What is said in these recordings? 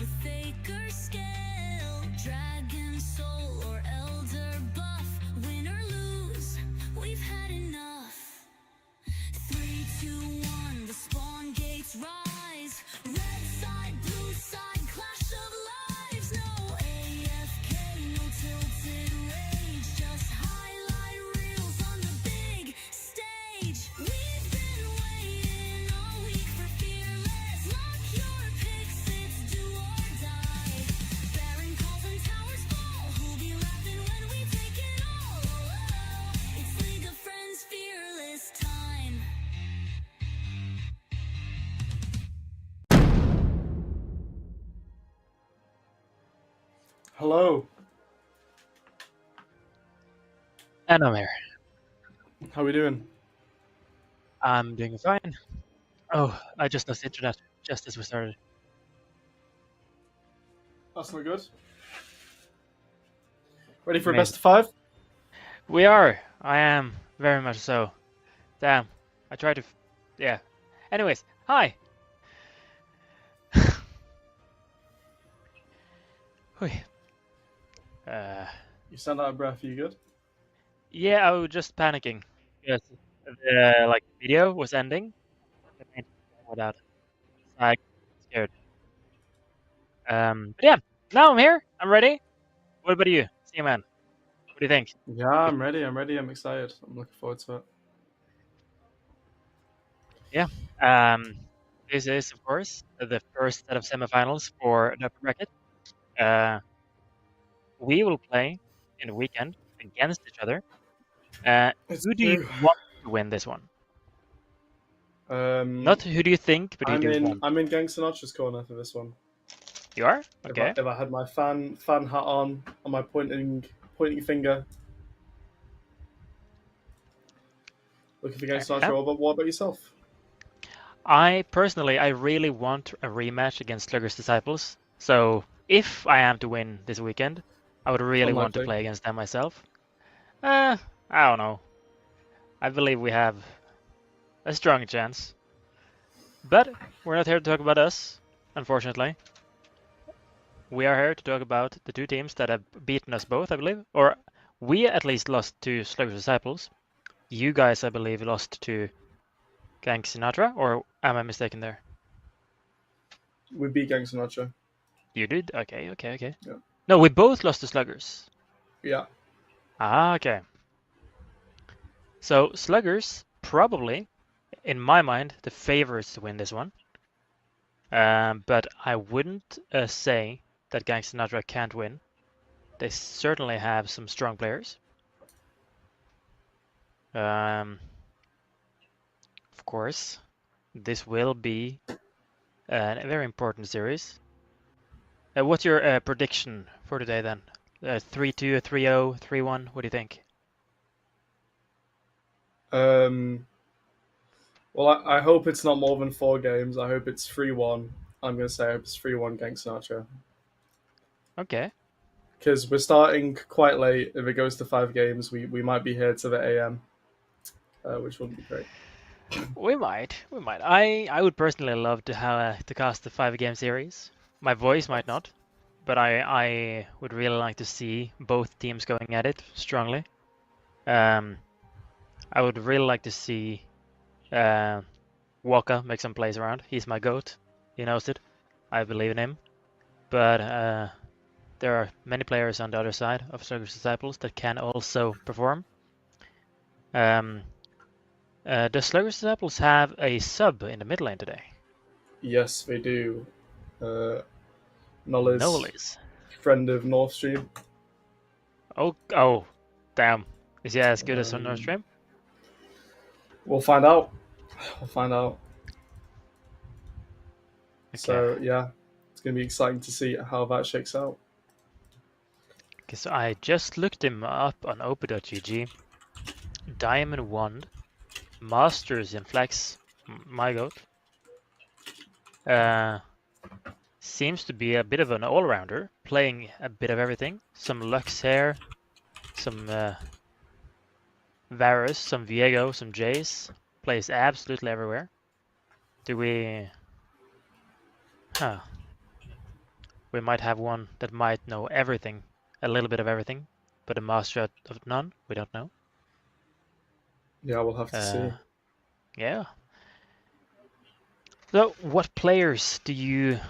with Faker scale, Dragon Soul or Elder Buff. Win or lose, we've had enough. 3, 2, 1, the spawn gates rise. Red side, blue side, clash of lives. No AFK, no tilted rage, just highlight reels on the big stage. We've been waiting all week for Fearless. Lock your picks, it's do or die. Baron calls and towers fall. Who'll be laughing when we take it all? It's League of Friends Fearless time. Hello. And I'm here. How we doing? I'm doing fine. Oh, I just lost internet just as we started. That's not good. Ready for a Maybe. best of 5? We are. I am very much so. Damn. I tried to. Yeah. Anyways, hi. Hui. You sound out of breath. Are you good? Yeah, I was just panicking because the video was ending. I made without. I got scared. But yeah, now I'm here. I'm ready. What about you, see man? What do you think? Yeah, I'm ready. I'm excited. I'm looking forward to it. Yeah. This is, of course, the first set of semifinals for the upper bracket. We will play in the weekend against each other. It's Who do you true. want to win this one? Not who do you think, but who do you want? I'm in Gank Sinatra's corner for this one. You are? Okay. If I had my fan hat on my pointing finger, looking for Gank Sinatra. What about yourself? I really want a rematch against Slugger's Disciples. So if I am to win this weekend, I would really want to Unlikely. play against them myself. I don't know. I believe we have a strong chance. But we're not here to talk about us, unfortunately. We are here to talk about the two teams that have beaten us both, I believe. Or we at least lost to Slugger's Disciples. You guys, I believe, lost to Gank Sinatra, or am I mistaken there? We beat Gank Sinatra. You did? Okay. Yeah. No, we both lost to Sluggers. Yeah. Ah, okay. So Sluggers, probably, in my mind, the favorites to win this one. But I wouldn't say that Gank Sinatra can't win. They certainly have some strong players. Of course, this will be a very important series. What's your prediction for today then? 3-2, 3-0, 3-1, what do you think? Well, I hope it's not more than 4 games. I hope it's 3-1. I'm going to say I hope it's 3-1 Gank Sinatra. Okay. Because we're starting quite late. If it goes to 5 games, we might be here to the AM, which wouldn't be great. We might. I would personally love to have to cast the 5-game series. My voice might not, but I would really like to see both teams going at it strongly. I would really like to see Walker make some plays around. He's my goat. He knows it. I believe in him. But there are many players on the other side of Slugger's Disciples that can also perform. Does Slugger's Disciples have a sub in the mid lane today? Yes, they do. Nolliz, friend of North Stream. Oh, damn. Is he as good as on North Stream? We'll find out. Okay. So, yeah, it's going to be exciting to see how that shakes out. Okay, so I just looked him up on op.gg. Diamond 1, Masters in Flex, my goat. Seems to be a bit of an all-rounder, playing a bit of everything. Some Lux here, some Varus, some Viego, some Jace. Plays absolutely everywhere. Do we... Huh. we might have one that might know everything, a little bit of everything, but a master of none, we don't know. Yeah, we'll have to see. Yeah. So, what players do you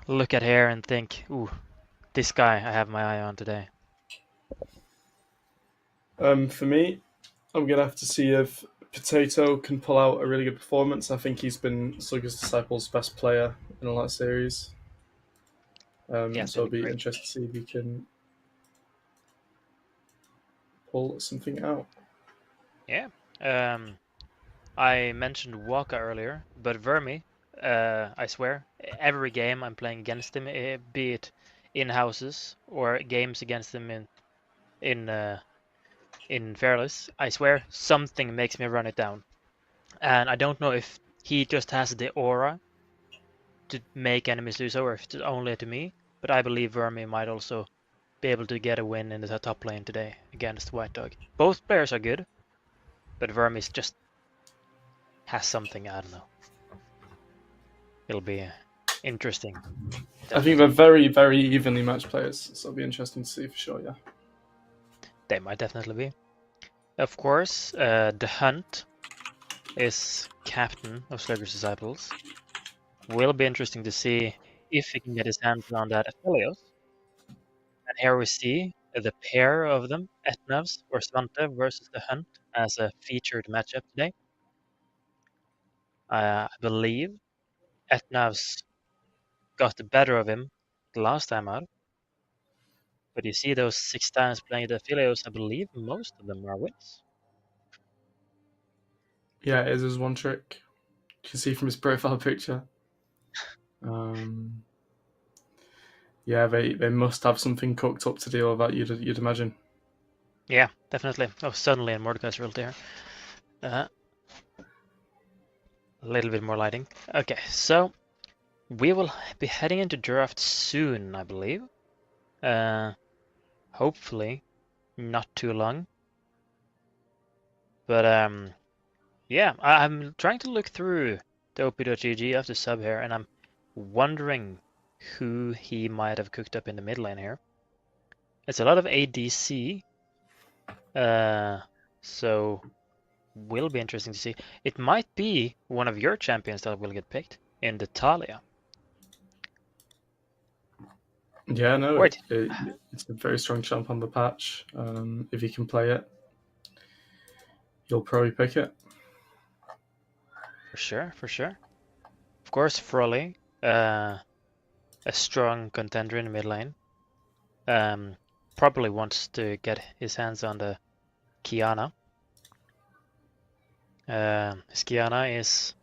look at here and think, ooh, this guy I have my eye on today? For me, I'm gonna have to see if Potato can pull out a really good performance. I think he's been Slugger's Disciples' best player in all that series. Yes, So they've it'll been be great. interesting to see if he can pull something out. Yeah. I mentioned Waka earlier, but Vermi, I swear, every game I'm playing against him, be it in houses or games against him in Fearless, I swear something makes me run it down. And I don't know if he just has the aura to make enemies do so, or if it's only to me, but I believe Vermi might also be able to get a win in the top lane today against White Dog. Both players are good, but Vermis just has something, I don't know. It'll be interesting. I think Definitely. they're very, very evenly matched players, so it'll be interesting to see for sure. Yeah. They might definitely be. Of course, the Hunt is captain of Slugger's Disciples. Will be interesting to see if he can get his hands on that Aphelios. And here we see the pair of them, Etnavs or Svante versus the Hunt, as a featured matchup today. I believe Etnavs got the better of him the last time out. But you see those 6 times playing the Aphelios, I believe most of them are wins. Yeah, it is his one trick. You can see from his profile picture. Yeah, they must have something cooked up to deal with that. You'd imagine. Yeah, definitely. Oh, suddenly in Mordecai's world here. A little bit more lighting. Okay, so we will be heading into draft soon, I believe. Hopefully not too long. But yeah, I'm trying to look through the op.gg after sub here, and I'm wondering who he might have cooked up in the mid lane here. It's a lot of ADC, so will be interesting to see. It might be one of your champions that will get picked in the Talia. Yeah, no, Wait, it's a very strong champ on the patch. If he can play it, you'll probably pick it. for sure, for sure. Of course, Frolly, a strong contender in the mid lane. Probably wants to get his hands on the Kiana. His Kiana is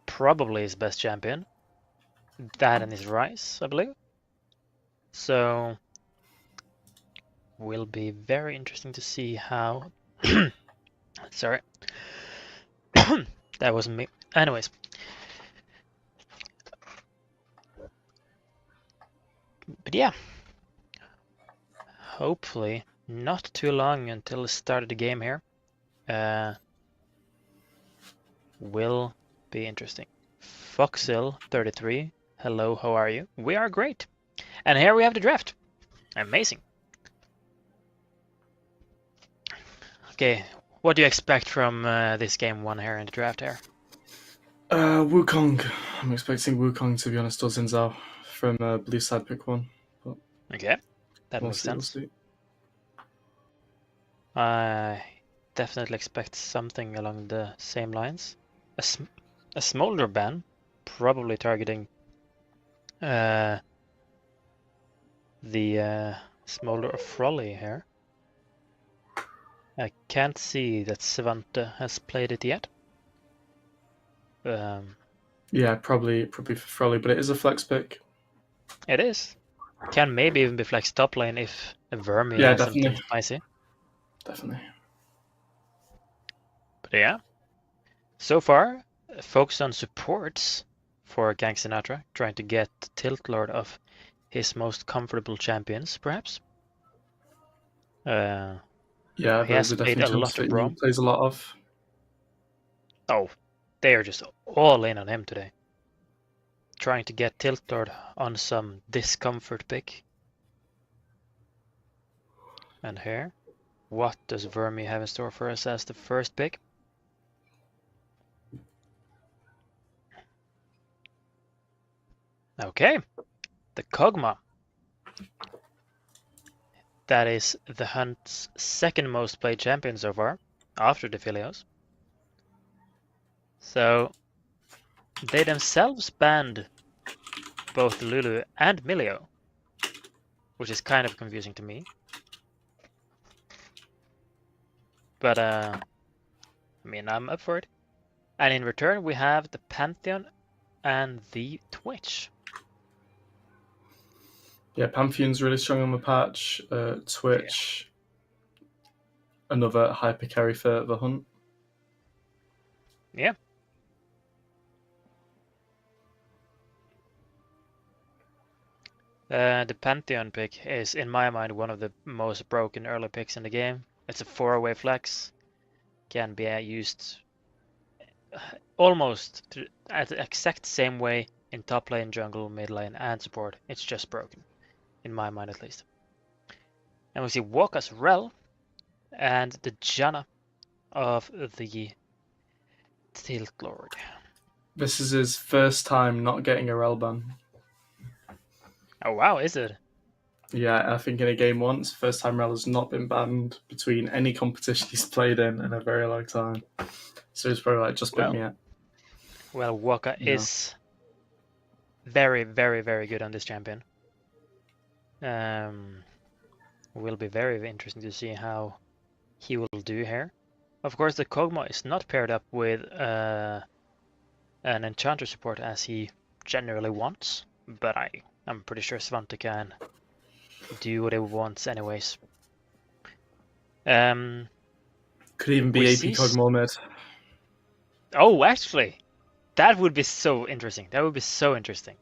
probably his best champion. That and his Rise, I believe. So will be very interesting to see how. Sorry, that wasn't me. Anyways, but yeah, hopefully not too long until the start of the game here. Will be interesting. Foxhill 33. Hello, how are you? We are great. And here we have the draft. Amazing. Okay, what do you expect from this game one here in the draft here? Wukong. I'm expecting Wukong to be honest, or Zhao from Blue Side pick one. But Okay, that we'll makes see. We'll sense. see. I definitely expect something along the same lines. A Smolder ban, probably targeting the Smolder of Frolly here. I can't see that Svante has played it yet. Yeah, probably for Frolly, but it is a flex pick. It is. Can maybe even be flex top lane if Vermi Yeah, has something definitely. spicy. Definitely. But yeah, so far, focused on supports for Gank Sinatra, trying to get the Tilt Lord of his most comfortable champions, perhaps. Yeah, He the has played definitely a jumps lot of that he Braum. plays a lot of. Oh, they are just all in on him today. trying to get Tilted on some discomfort pick. And here, what does Vermi have in store for us as the first pick? Okay, the Kog'Maw. That is the Hunt's second most played champion so far, after the Philios. So they themselves banned both Lulu and Milio, which is kind of confusing to me. But I mean, I'm up for it. And in return, we have the Pantheon and the Twitch. Yeah, Pantheon's really strong on the patch. Twitch, another hyper carry for the Hunt. Yeah. The Pantheon pick is, in my mind, one of the most broken early picks in the game. It's a 4-away flex. Can be used almost at the exact same way in top lane, jungle, mid lane, and support. It's just broken, in my mind at least. And we see Waka's Rel and the Janna of the Tilt Lord. This is his first time not getting a rel ban. Oh wow, is it? Yeah, I think in a game once, first time rel has not been banned between any competition he's played in a very long time. So he's probably like, just bit me out. Well, Waka is very, very, very good on this champion. Will be very interesting to see how he will do here. Of course, the Kog'Maw is not paired up with an Enchanter support as he generally wants, but I'm pretty sure Svante can do what he wants anyways. Could even be AP Kog'Maw mid. Oh, actually, that would be so interesting. That would be so interesting.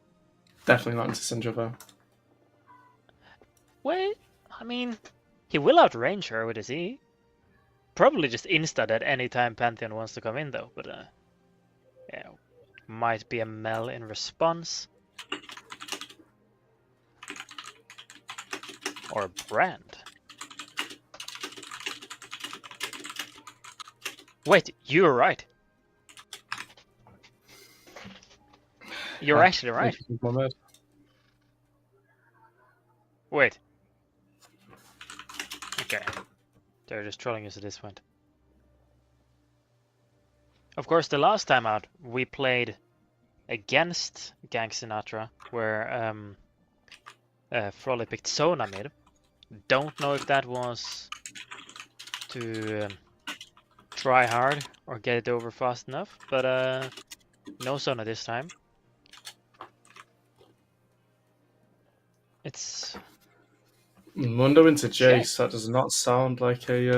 Definitely not into Syndra though. Wait, I mean, he will outrange her with his E. Probably just insta at any time Pantheon wants to come in though, but yeah, might be a Mel in response. Or Brand. Wait, you're right. You're actually right. Wait. Okay. They're just trolling us at this point. Of course, the last time out, we played against Gank Sinatra, where Frolly picked Sona mid. Don't know if that was to try hard or get it over fast enough, but no Sona this time. It's Mundo into Jace. That does not sound like a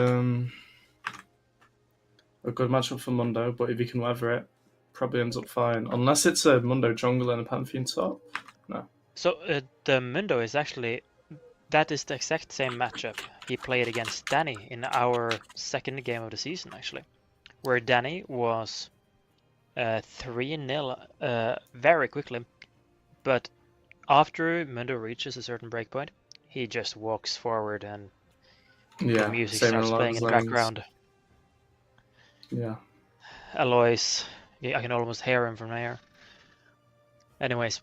good matchup for Mundo, but if he can weather it, probably ends up fine. Unless it's a Mundo jungle and a Pantheon top. No. So the Mundo is actually, that is the exact same matchup he played against Danny in our second game of the season, actually, where Danny was 3-0 very quickly, but after Mundo reaches a certain breakpoint, he just walks forward and the music starts playing in the background. Yeah. Alois, I can almost hear him from here. Anyways,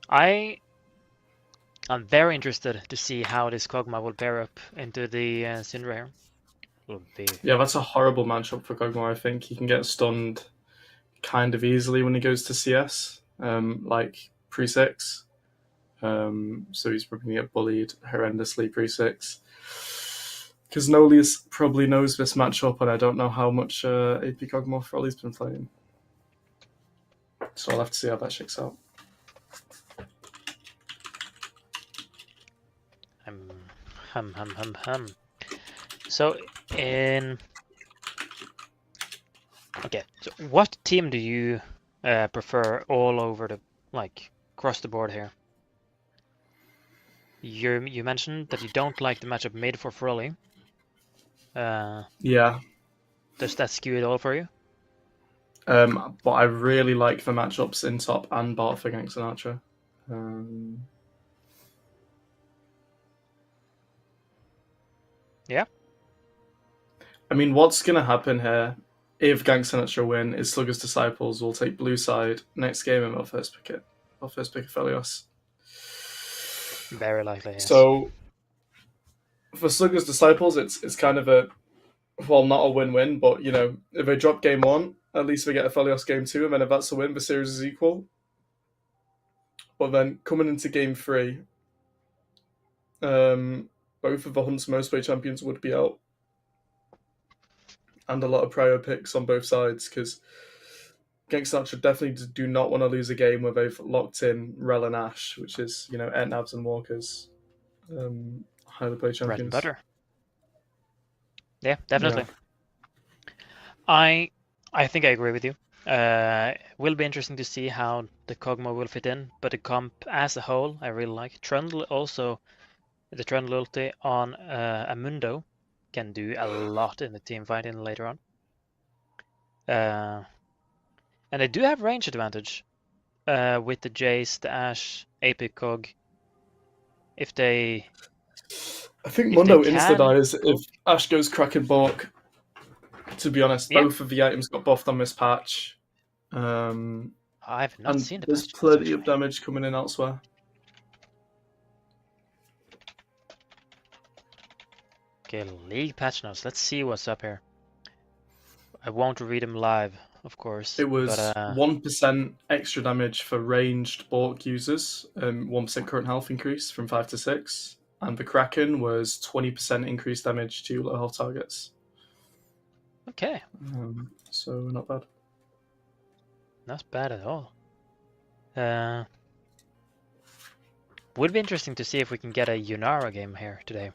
I'm very interested to see how this Kog'Maw will pair up into the Syndra here. Yeah, that's a horrible matchup for Kog'Maw. I think he can get stunned kind of easily when he goes to CS, like pre-6. So he's probably going to get bullied horrendously pre-6. Because Nolius probably knows this matchup, and I don't know how much AP Kog'Maw Frolly's been playing. So I'll have to see how that shakes out. So okay, so what team do you prefer all over the, like, across the board here? You mentioned that you don't like the matchup made for Frolly. Yeah. Does that skew it all for you? But I really like the matchups in top and bot for Gank Sinatra. Yeah. I mean, what's going to happen here if Gank Sinatra win is Slugger's Disciples will take blue side next game and they'll first pick it. They'll first pick Aphelios. Very likely, yes. So for Slugger's Disciples, it's kind of a, well, not a win-win, but if they drop game one, at least they get Aphelios game two, and then if that's a win, the series is equal. But then coming into game three, both of the Hunt's most play champions would be out, and a lot of prior picks on both sides because Gank Sinatra definitely do not want to lose a game where they've locked in Rel and Ash, which is Etnabs and Walkers, highly played champions. Bread and butter. Yeah, definitely. Yeah. I think I agree with you. Will be interesting to see how the Kog'Maw will fit in, but the comp as a whole, I really like. Trundle also, the Trundle ulti on Amundo can do a lot in the team fighting later on. And they do have range advantage with the Jace, the Ashe, AP Cog. If they... I think if Mundo they can- insta-dies if Ash goes Kraken Bork. To be honest, Yeah. both of the items got buffed on this patch. I've not seen the there's patch plenty actually. of damage coming in elsewhere. Okay, League patch notes. Let's see what's up here. I won't read them live, of course. It was but, 1% extra damage for ranged Bork users, 1% current health increase from 5 to 6, and the Kraken was 20% increased damage to low health targets. Okay. So not bad. Not bad at all. Would be interesting to see if we can get a Yunara game here today.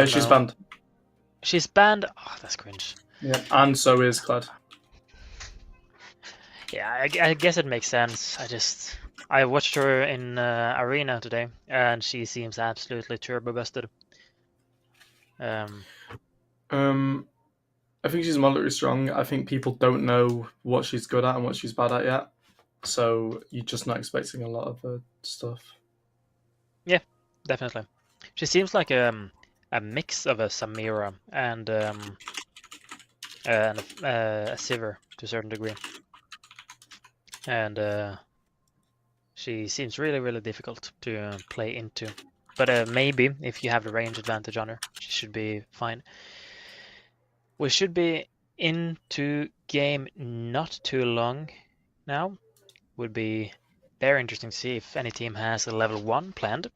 She's banned. She's banned? Oh, that's cringe. Yeah, and so is Kled. Yeah, I guess it makes sense. I watched her in Arena today, and she seems absolutely turbo busted. I think she's moderately strong. I think people don't know what she's good at and what she's bad at yet. So you're just not expecting a lot of her stuff. Yeah, definitely. She seems like a mix of a Samira and a Sivir to a certain degree. And she seems really, really difficult to play into. But maybe if you have the range advantage on her, she should be fine. We should be into game not too long now. Would be very interesting to see if any team has a level 1 planned.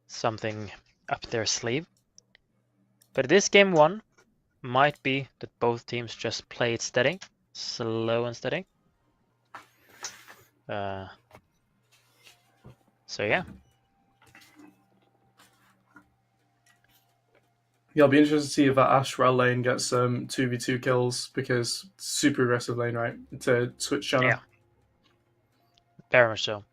Something up their sleeve. But this game 1 might be that both teams just play it steady. Slow and steady. So yeah. Yeah, I'll be interested to see if that Ash Rel lane gets 2v2 kills because it's super aggressive lane, right? It's a switch channel. Yeah. Very much so.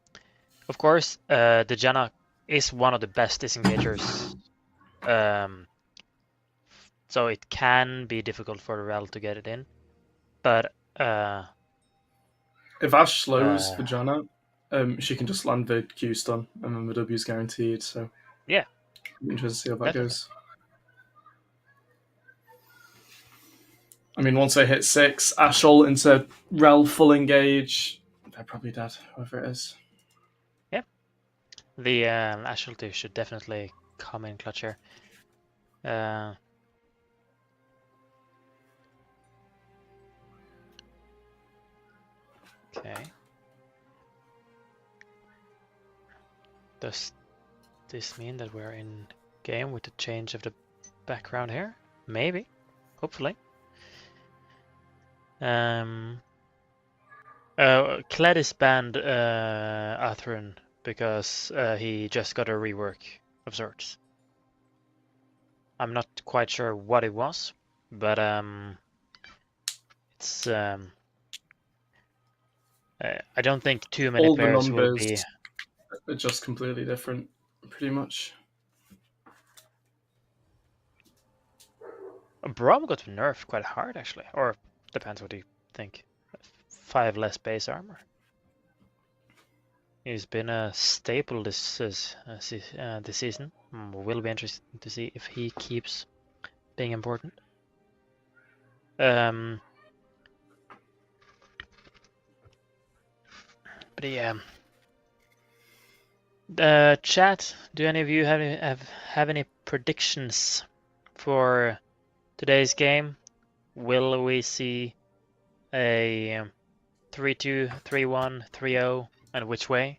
Of course, the Janna is one of the best disengagers. So it can be difficult for the Rel to get it in. But if Ash slows for Janna, she can just land the Q stun and then the W is guaranteed. So yeah, I'm interested to see how that definitely goes. I mean, once they hit 6, Ash ult into Rel full engage, they're probably dead, whoever it is. Yeah. The Ash ulti should definitely come in clutch here. Okay. Does this mean that we're in game with the change of the background here? Maybe. Hopefully. Kled is banned Athrun because he just got a rework of sorts. I'm not quite sure what it was, but it's I don't think too many All the players will be. numbers are just completely different, pretty much. Braum got nerfed quite hard actually, or depends what you think. 5 less base armor. He's been a staple this season. Will be interesting to see if he keeps being important. But yeah. Chat, do any of you have any predictions for today's game? Will we see a 3-2, 3-1, 3-0, and which way?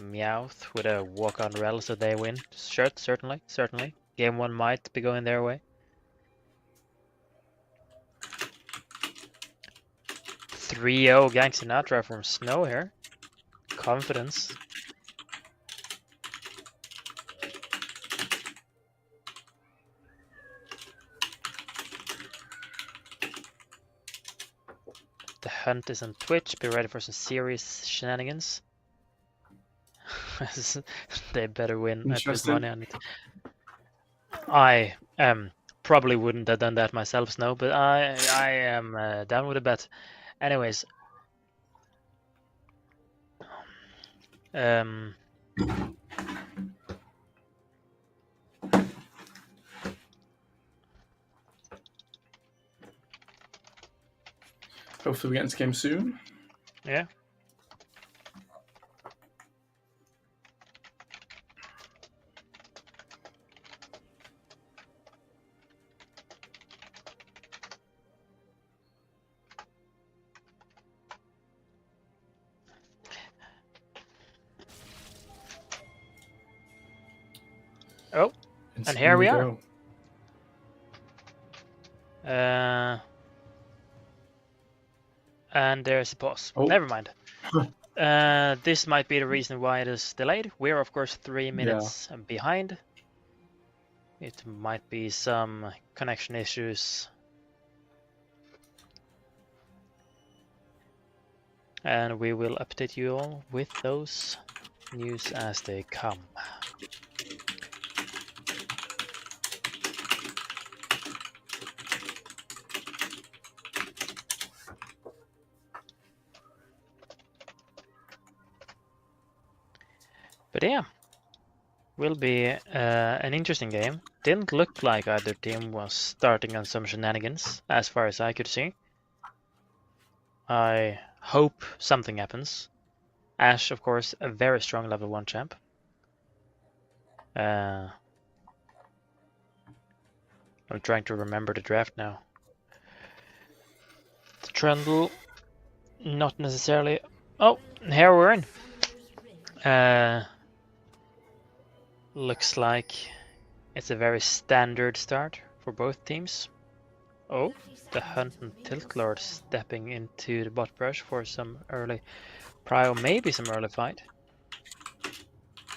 Meowth with a walk-on rel so they win. Sure, certainly. Game 1 might be going their way. 3-0 Gank Sinatra from Snow here. Confidence. The hunt is on Twitch. Be ready for some serious shenanigans. They better win. I put money on it. I probably wouldn't have done that myself, Snow, but I am down with a bet. Anyways, Hopefully we get into game soon. yeah. Oh, and here we are. And there's a pause. Oh. Never mind. This might be the reason why it is delayed. We're of course 3 minutes behind. It might be some connection issues. And we will update you all with those news as they come. But yeah, will be an interesting game. Didn't look like either team was starting on some shenanigans, as far as I could see. I hope something happens. Ashe, of course, a very strong level 1 champ. I'm trying to remember the draft now. Trundle, not necessarily. Oh, here we're in. Looks like it's a very standard start for both teams. Oh, the Hunt and Tilt Lord stepping into the bot brush for some early prio, maybe some early fight.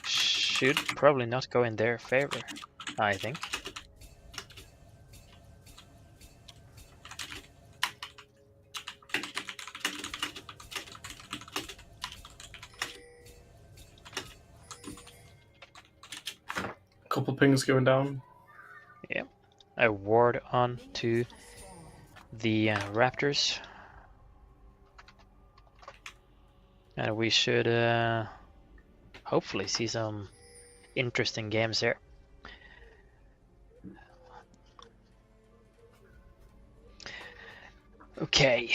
Should probably not go in their favor, I think. Couple pings going down. Yeah, a ward on to the Raptors. And we should hopefully see some interesting games here. Okay,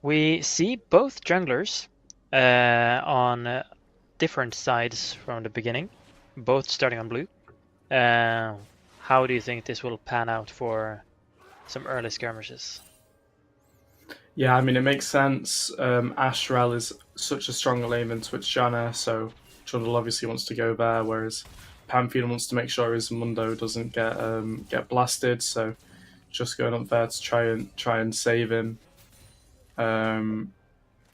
we see both junglers on different sides from the beginning, both starting on blue. How do you think this will pan out for some early skirmishes? Yeah, I mean, it makes sense. Ashrel is such a strong lane in Twitch Janna, so Trundle obviously wants to go there, whereas Pantheon wants to make sure his Mundo doesn't get blasted, so just going up there to try and save him. The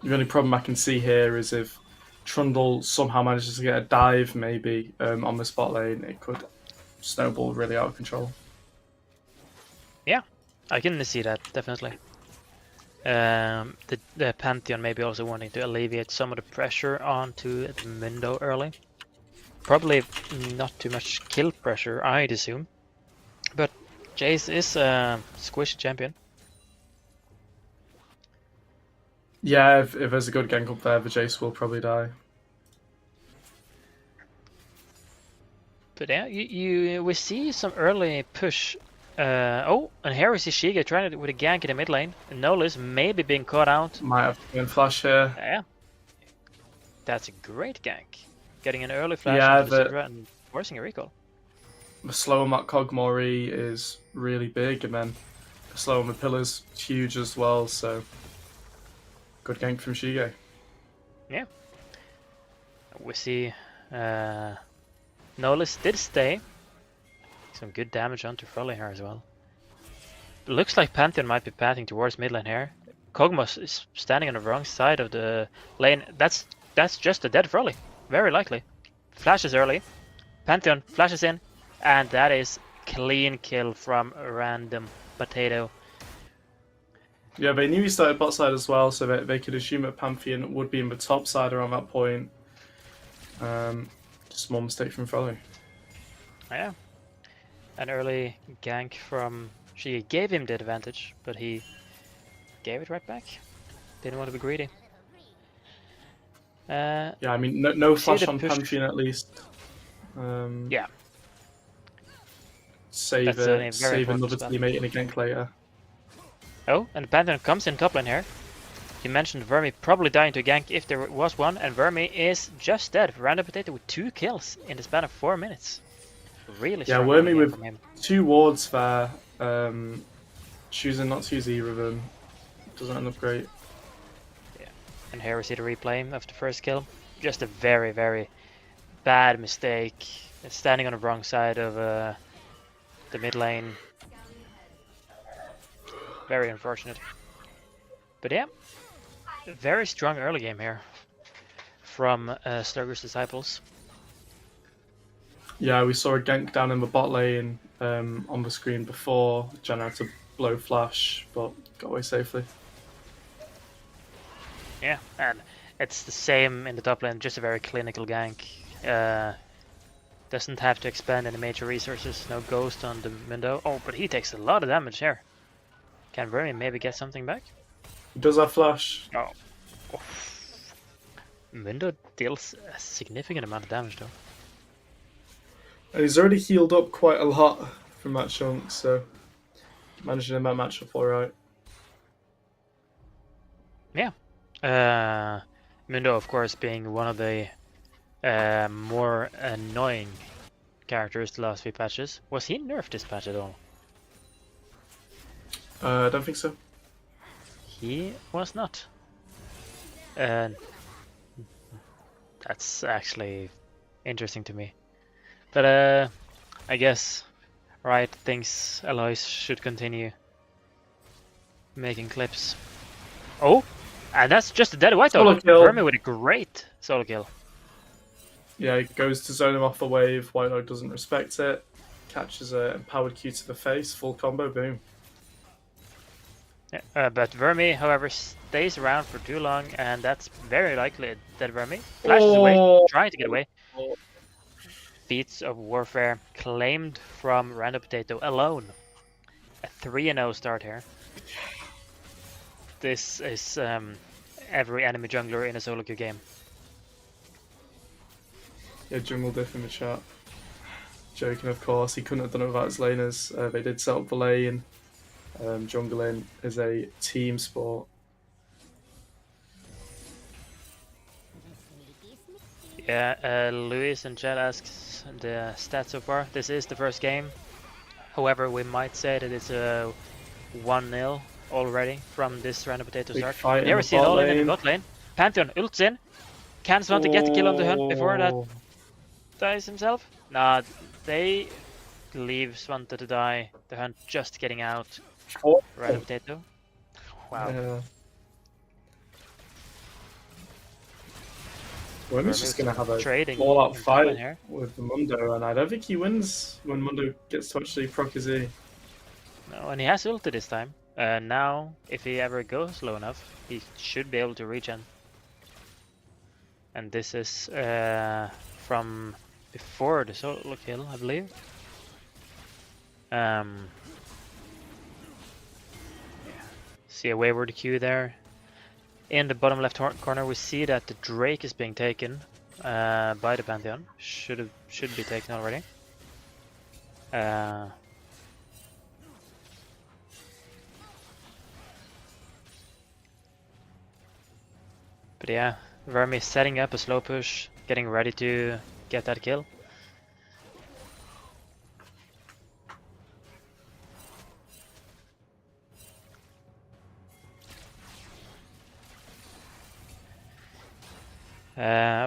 only problem I can see here is if Trundle somehow manages to get a dive, maybe on the spot lane, it could snowball really out of control. Yeah, I can see that definitely. The Pantheon maybe also wanting to alleviate some of the pressure onto the Mundo early. Probably not too much kill pressure, I'd assume. But Jace is a squish champion. Yeah, if there's a good gank up there, the Jace will probably die. But yeah, we see some early push. Oh, and here we see Shiga trying to with a gank in the mid lane. And Nolis maybe being caught out. Might have to go and flash here. Yeah, that's a great gank. Getting an early flash Yeah, into the Syndra and forcing a recall. The slow on that Kog'Maw is really big, and then the slow on the pillars huge as well. So good gank from Shige. Yeah, we see Nolis did stay. Some good damage onto Frolly here as well. It looks like Pantheon might be pathing towards mid lane here. Kog'Maw is standing on the wrong side of the lane. That's just a dead Frolly. Very likely. Flashes early. Pantheon flashes in. And that is clean kill from a random potato. Yeah, they knew he started bot side as well, so they could assume that Pantheon would be in the top side around that point. Just one mistake from Frolly. Yeah. An early gank from she gave him the advantage, but he gave it right back. Didn't want to be greedy. Yeah, I mean, no flash on push. Pantheon at least. Yeah. Save another teammate in a gank later. Oh, and Pantheon comes in top lane here. You mentioned Vermi probably dying to a gank if there was one, and Vermi is just dead. Random Potato with 2 kills in the span of 4 minutes. Really Yeah, strong Wormy with from him. 2 wards there. Choosing not to use either of them doesn't end up great. Yeah, and here we see the replay of the first kill. Just a very, very bad mistake. Standing on the wrong side of the mid lane. Very unfortunate. But yeah, a very strong early game here from Slugger's Disciples. Yeah, we saw a gank down in the bot lane on the screen before. Jan had to blow flash, but got away safely. Yeah, and it's the same in the top lane, just a very clinical gank. Doesn't have to expend any major resources, no ghost on the Mundo. Oh, but he takes a lot of damage here. Can Vermi maybe get something back? He does have flash. Oh. Mundo deals a significant amount of damage though. And he's already healed up quite a lot from that chunk, so managing him that matchup alright. Yeah. Mundo, of course, being one of the more annoying characters the last few patches. Was he nerfed this patch at all? I don't think so. He was not. That's actually interesting to me. But I guess Riot thinks Aloys should continue making clips. Oh, and that's just a dead white dog. Vermi with a great solo kill. Yeah, he goes to zone him off the wave. White Dog doesn't respect it. Catches a empowered Q to the face. Full combo, boom. Yeah, but Vermi, however, stays around for too long, and that's very likely that Vermi flashes away, trying to get away. Feats of Warfare claimed from Random Potato alone. A 3-0 start here. This is every enemy jungler in a solo queue game. Yeah, jungle diff in the chat. Joking, of course. He couldn't have done it without his laners. They did set up the lane. Jungling is a team sport. Yeah, Luis in chat asks the stats so far. This is the first game. However, we might say that it's a 1-0 already from this Random Potato start. There we see it all in the bot lane. Pantheon ults in. Can Swan to get the kill on the hunt before that dies himself? Nah, they leave Swante to die. The hunt just getting out. Random Potato. Wow. Yeah. Wormy's just going to have a all-out fight with the Mundo, and I don't think he wins when Mundo gets to actually proc his E. No, and he has ulti this time. Now, if he ever goes low enough, he should be able to regen. And this is from before the solo kill, I believe. See a wayward Q there. In the bottom left corner, we see that the Drake is being taken by the Pantheon. Should be taken already. But yeah, Vermi setting up a slow push, getting ready to get that kill.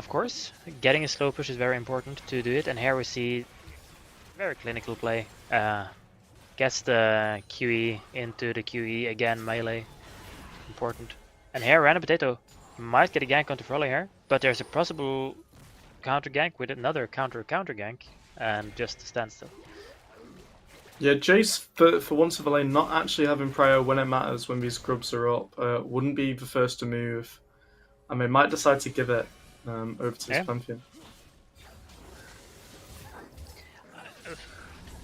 Of course, getting a slow push is very important to do it, and here we see very clinical play. Gets the QE into the QE again, melee, important. And here, Random Potato might get a gank onto Frolly here, but there's a possible counter gank with another counter gank, and just a standstill. Yeah, Jace, for once of a lane, not actually having prio when it matters when these grubs are up, wouldn't be the first to move. I mean, might decide to give it over to his Pantheon.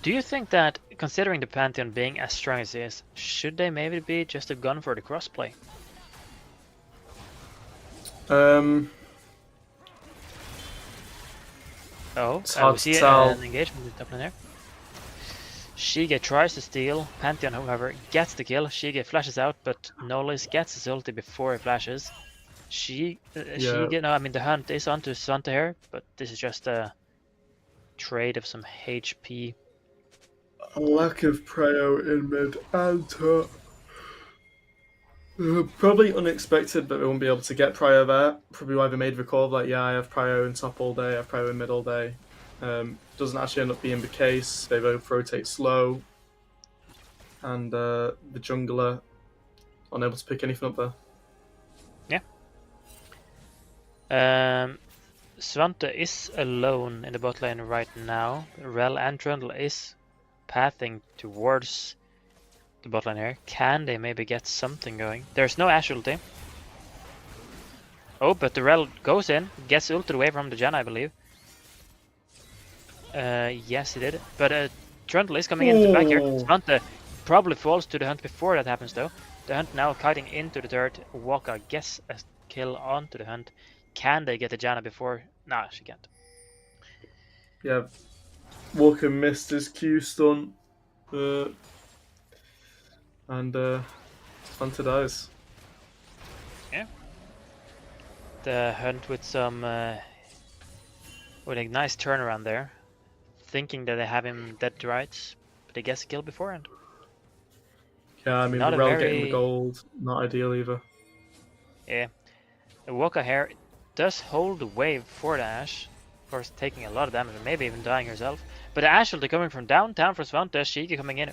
Do you think that, considering the Pantheon being as strong as it is, should they maybe be just have gone for the crossplay? We see an engagement with top lane here. Shige tries to steal. Pantheon, however, gets the kill. Shige flashes out, but Nolis gets his ulti before he flashes. The hunt is onto Svante here, but this is just a trade of some HP. A lack of prio in mid and top. Probably unexpected, but we won't be able to get prio there. Probably why they made the call, like, yeah, I have prio in top all day, I have prio in mid all day. Doesn't actually end up being the case. They both rotate slow, and the jungler unable to pick anything up there. Yeah. Svante is alone in the bot lane right now. Rel and Trundle is pathing towards the bot lane here. Can they maybe get something going? There's no Ashe ulti. Oh, but the Rel goes in, gets ulted away from the Janna, I believe. Yes, he did. But Trundle is coming into the back here. Svante probably falls to the hunt before that happens, though. The hunt now kiting into the turret. Waka gets a kill onto the hunt. Can they get the Janna before? Nah, she can't. Yeah, Walker missed his Q stun. And Svante dies. Yeah. The hunt with some with a nice turnaround there. Thinking that they have him dead to rights, but he gets a kill beforehand. Yeah, I mean, the Rel getting the gold, not ideal either. Yeah. The Waka here does hold the wave for the Ashe. Of course, taking a lot of damage and maybe even dying herself. But the Ashe ulti coming from downtown for Svante. Shige coming in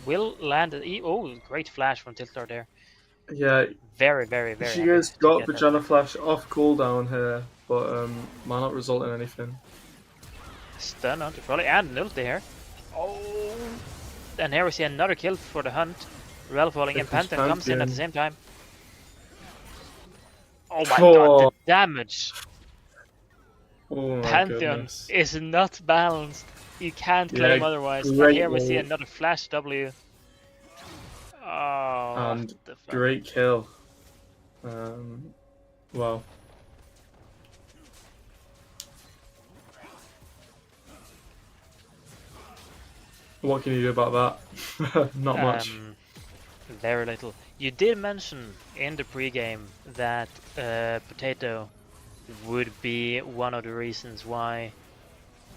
will land. Oh, great flash from Tiltar there. Yeah. Very, very, very. Shige's got the Janna flash off cooldown here, but might not result in anything. Stun onto Frolly and an ulti here. Oh! And here we see another kill for the hunt. Rel falling in. Pantheon comes in at the same time. Oh my god, the damage! Oh my Pantheon goodness. is not balanced. You can't claim otherwise. And here we see another flash W. Oh, and great kill. Wow. What can you do about that? Not much. Very little. You did mention in the pregame that Potato would be one of the reasons why,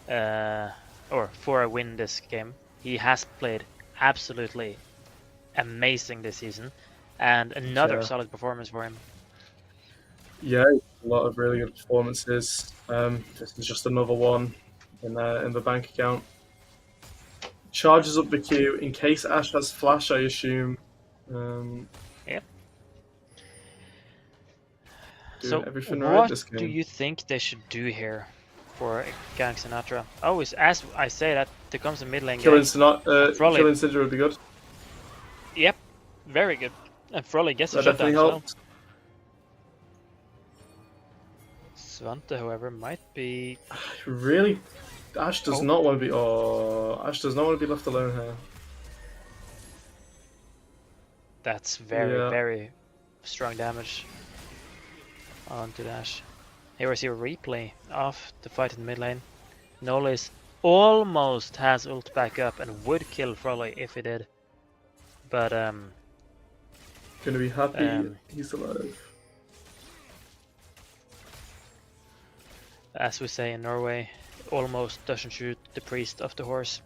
or for a win this game. He has played absolutely amazing this season, and another solid performance for him. Yeah, a lot of really good performances. This is just another one in the bank account. Charges up the Q in case Ashe has flash, I assume. Yeah. So everything right what this game. Do you think they should do here for Gank Sinatra? Always, as I say that, there comes a mid lane killing Gank. Killing Syndra would be good. Yep, very good. And Frolly gets a That shutdown definitely as well. helped. Svante, however, might be... Really Ash does Oh. not want to be. Oh, Ash does not want to be left alone here. That's very, Yeah. very strong damage onto Dash. Here we see a replay of the fight in the mid lane. Nolis almost has ult back up and would kill Frolly if he did. But Gonna be happy Um, he's alive. as we say in Norway, almost doesn't shoot the priest off the horse.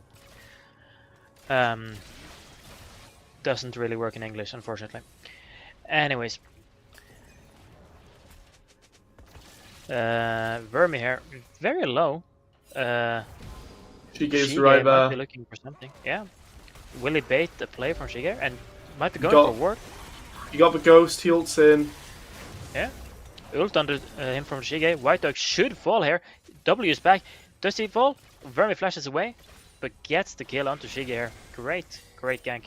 Doesn't really work in English, unfortunately. Anyways. Vermi here, very low. She gives Shige right might be there. looking for something. Yeah. Will he bait the play from Shige and might be going Got- for ward? You got the ghost, he ults in. Yeah. Ult under him from Shige. White Dog should fall here. W is back. Does he fall? Vermi flashes away, but gets the kill onto Shige here. Great, great gank.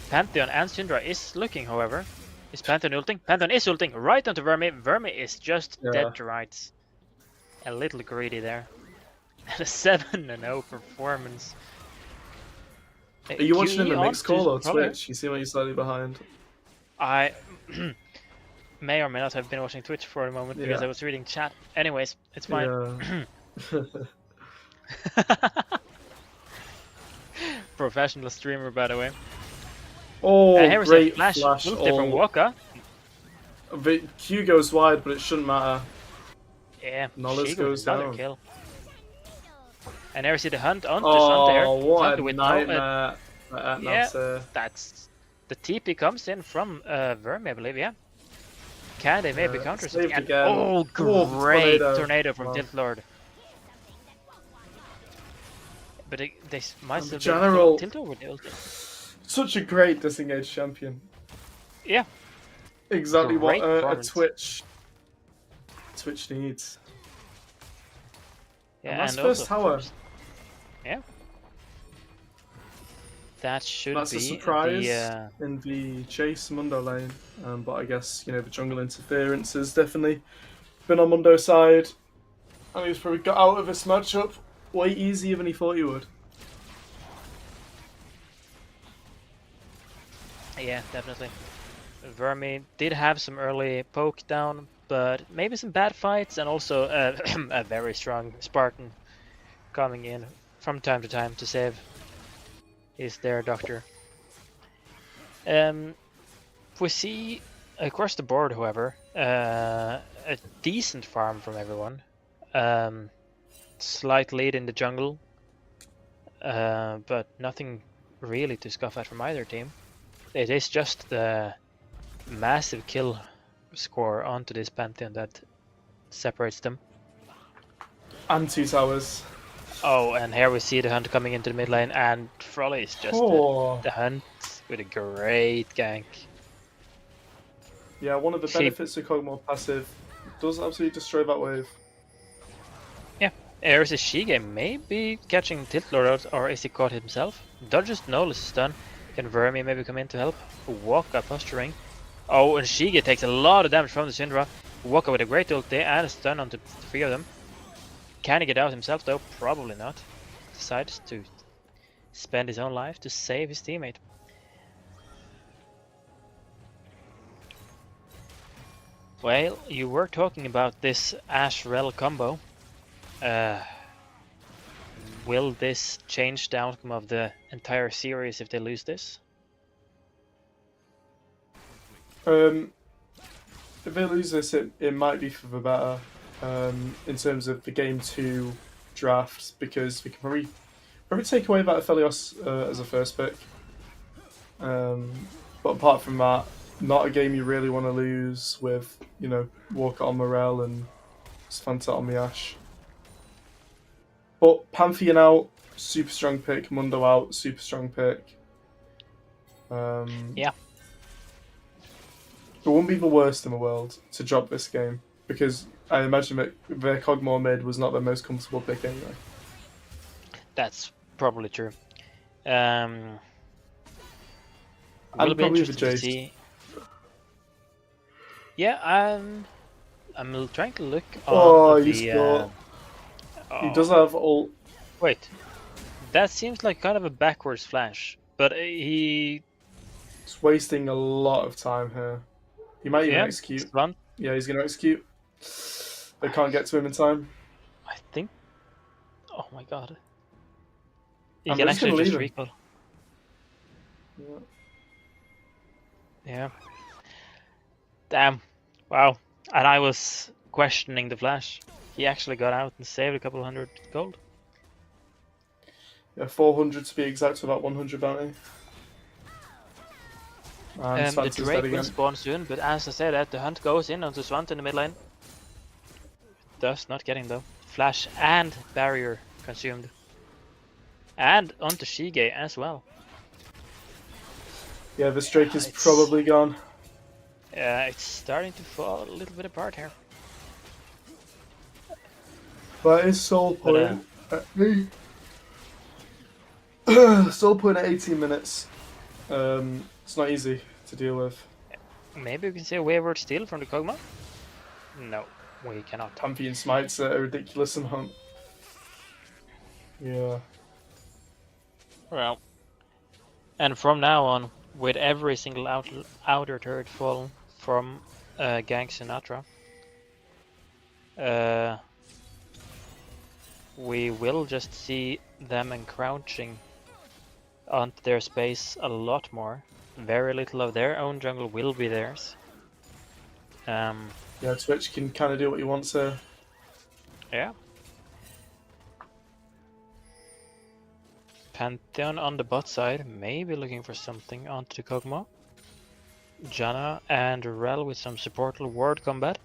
Pantheon and Syndra is looking, however. Is Pantheon ulting? Pantheon is ulting right onto Vermi. Vermi is just dead to rights. A little greedy there. And a 7-0 performance. Are you watching in the QE mix onto call or Frolly. Twitch? You seem like you're slightly behind. I may or may not have been watching Twitch for a moment because Yeah. I was reading chat. Anyways, it's fine. Yeah. Professional streamer, by the way. Oh, Here we see great flash ulti from Oh, Waka. the Q goes wide, but it shouldn't matter. Yeah, Nollis she goes another down. kill. And here we see the hunt onto Sante here. Oh, what Sante a with nightmare. yeah. That's the TP comes in from Vermi, I believe. Yeah. Can they maybe counter something? saved And, again. oh, Oh, great tornado. tornado from Wow. Tilt Lord. But they might And still the general- be Tilt Lord with the ulti. Such a great disengaged champion. Yeah. Exactly Great what a performance. Twitch needs. Yeah, And that's and first also tower. Yeah. That should That's be a surprise the in the chase Mundo lane, but I guess the jungle interference has definitely been on Mundo's side, and he's probably got out of this matchup way easier than he thought he would. yeah, definitely. Vermi did have some early poke down, but maybe some bad fights, and also a very strong Spartan coming in from time to time to save is their doctor. We see across the board, however, a decent farm from everyone. Slight lead in the jungle, but nothing really to scoff at from either team. It is just the massive kill score onto this Pantheon that separates them. And 2 towers. Oh, and here we see the hunt coming into the mid lane, and Frolly is just Oh. the hunt with a great gank. Yeah, one of the She- benefits of Kog'Maw passive does absolutely destroy that wave. Here is a Shige maybe catching Tilt Lord out, or is he caught himself? Dodges Nolis stun. Can Vermi maybe come in to help? Waka posturing. Oh, and Shige takes a lot of damage from the Syndra. Waka with a great ulti and a stun onto the 3 of them. Can he get out himself though? Probably not. Decides to spend his own life to save his teammate. Well, you were talking about this Ash-Rel combo. Will this change the outcome of the entire series if they lose this? If they lose this, it might be for the better in terms of the game 2 drafts, because we can probably take away that Aphelios as a first pick. But apart from that, not a game you really want to lose with, Walker on Morel and Svanta on the Ash. But Pantheon out, super strong pick. Mundo out, super strong pick. Yeah. It wouldn't be the worst in the world to drop this game, because I imagine that their Kog'Maw mid was not their most comfortable pick anyway. That's probably true. Will be probably the interesting to Jace. see. Yeah, I'm trying to look on Oh, you the scored. He does have all. Wait, that seems like kind of a backwards flash, but he It's wasting a lot of time here. He might even yeah, execute. stunned. Yeah, he's going to execute. They can't get to him in time. I think. Oh my god. He I'm can just actually going to just leave him. recall. Yeah. Yeah. Damn. Wow. And I was questioning the flash. He actually got out and saved a couple hundred gold. Yeah, 400 to be exact, without 100 bounty. And The Svanta's dead Drake will again. spawn soon, but as I said, the hunt goes in onto Swant in the mid lane. Thus, not getting though. Flash and barrier consumed. And onto Shige as well. Yeah, this Drake is It's- probably gone. It's starting to fall a little bit apart here. That is soul But, point. Soul point at 18 minutes. It's not easy to deal with. Maybe we can say a wayward steal from the Kog'Maw? No, we cannot. Pantheon smites at a ridiculous amount. Yeah. Well, and from now on, with every single outer turret fallen from Gank Sinatra, we will just see them encroaching onto their space a lot more. Very little of their own jungle will be theirs. Yeah, Twitch can kind of do what he wants here. Yeah. Pantheon on the bot side, maybe looking for something onto the Kog'Maw. Janna and Rel with some supportal ward combat.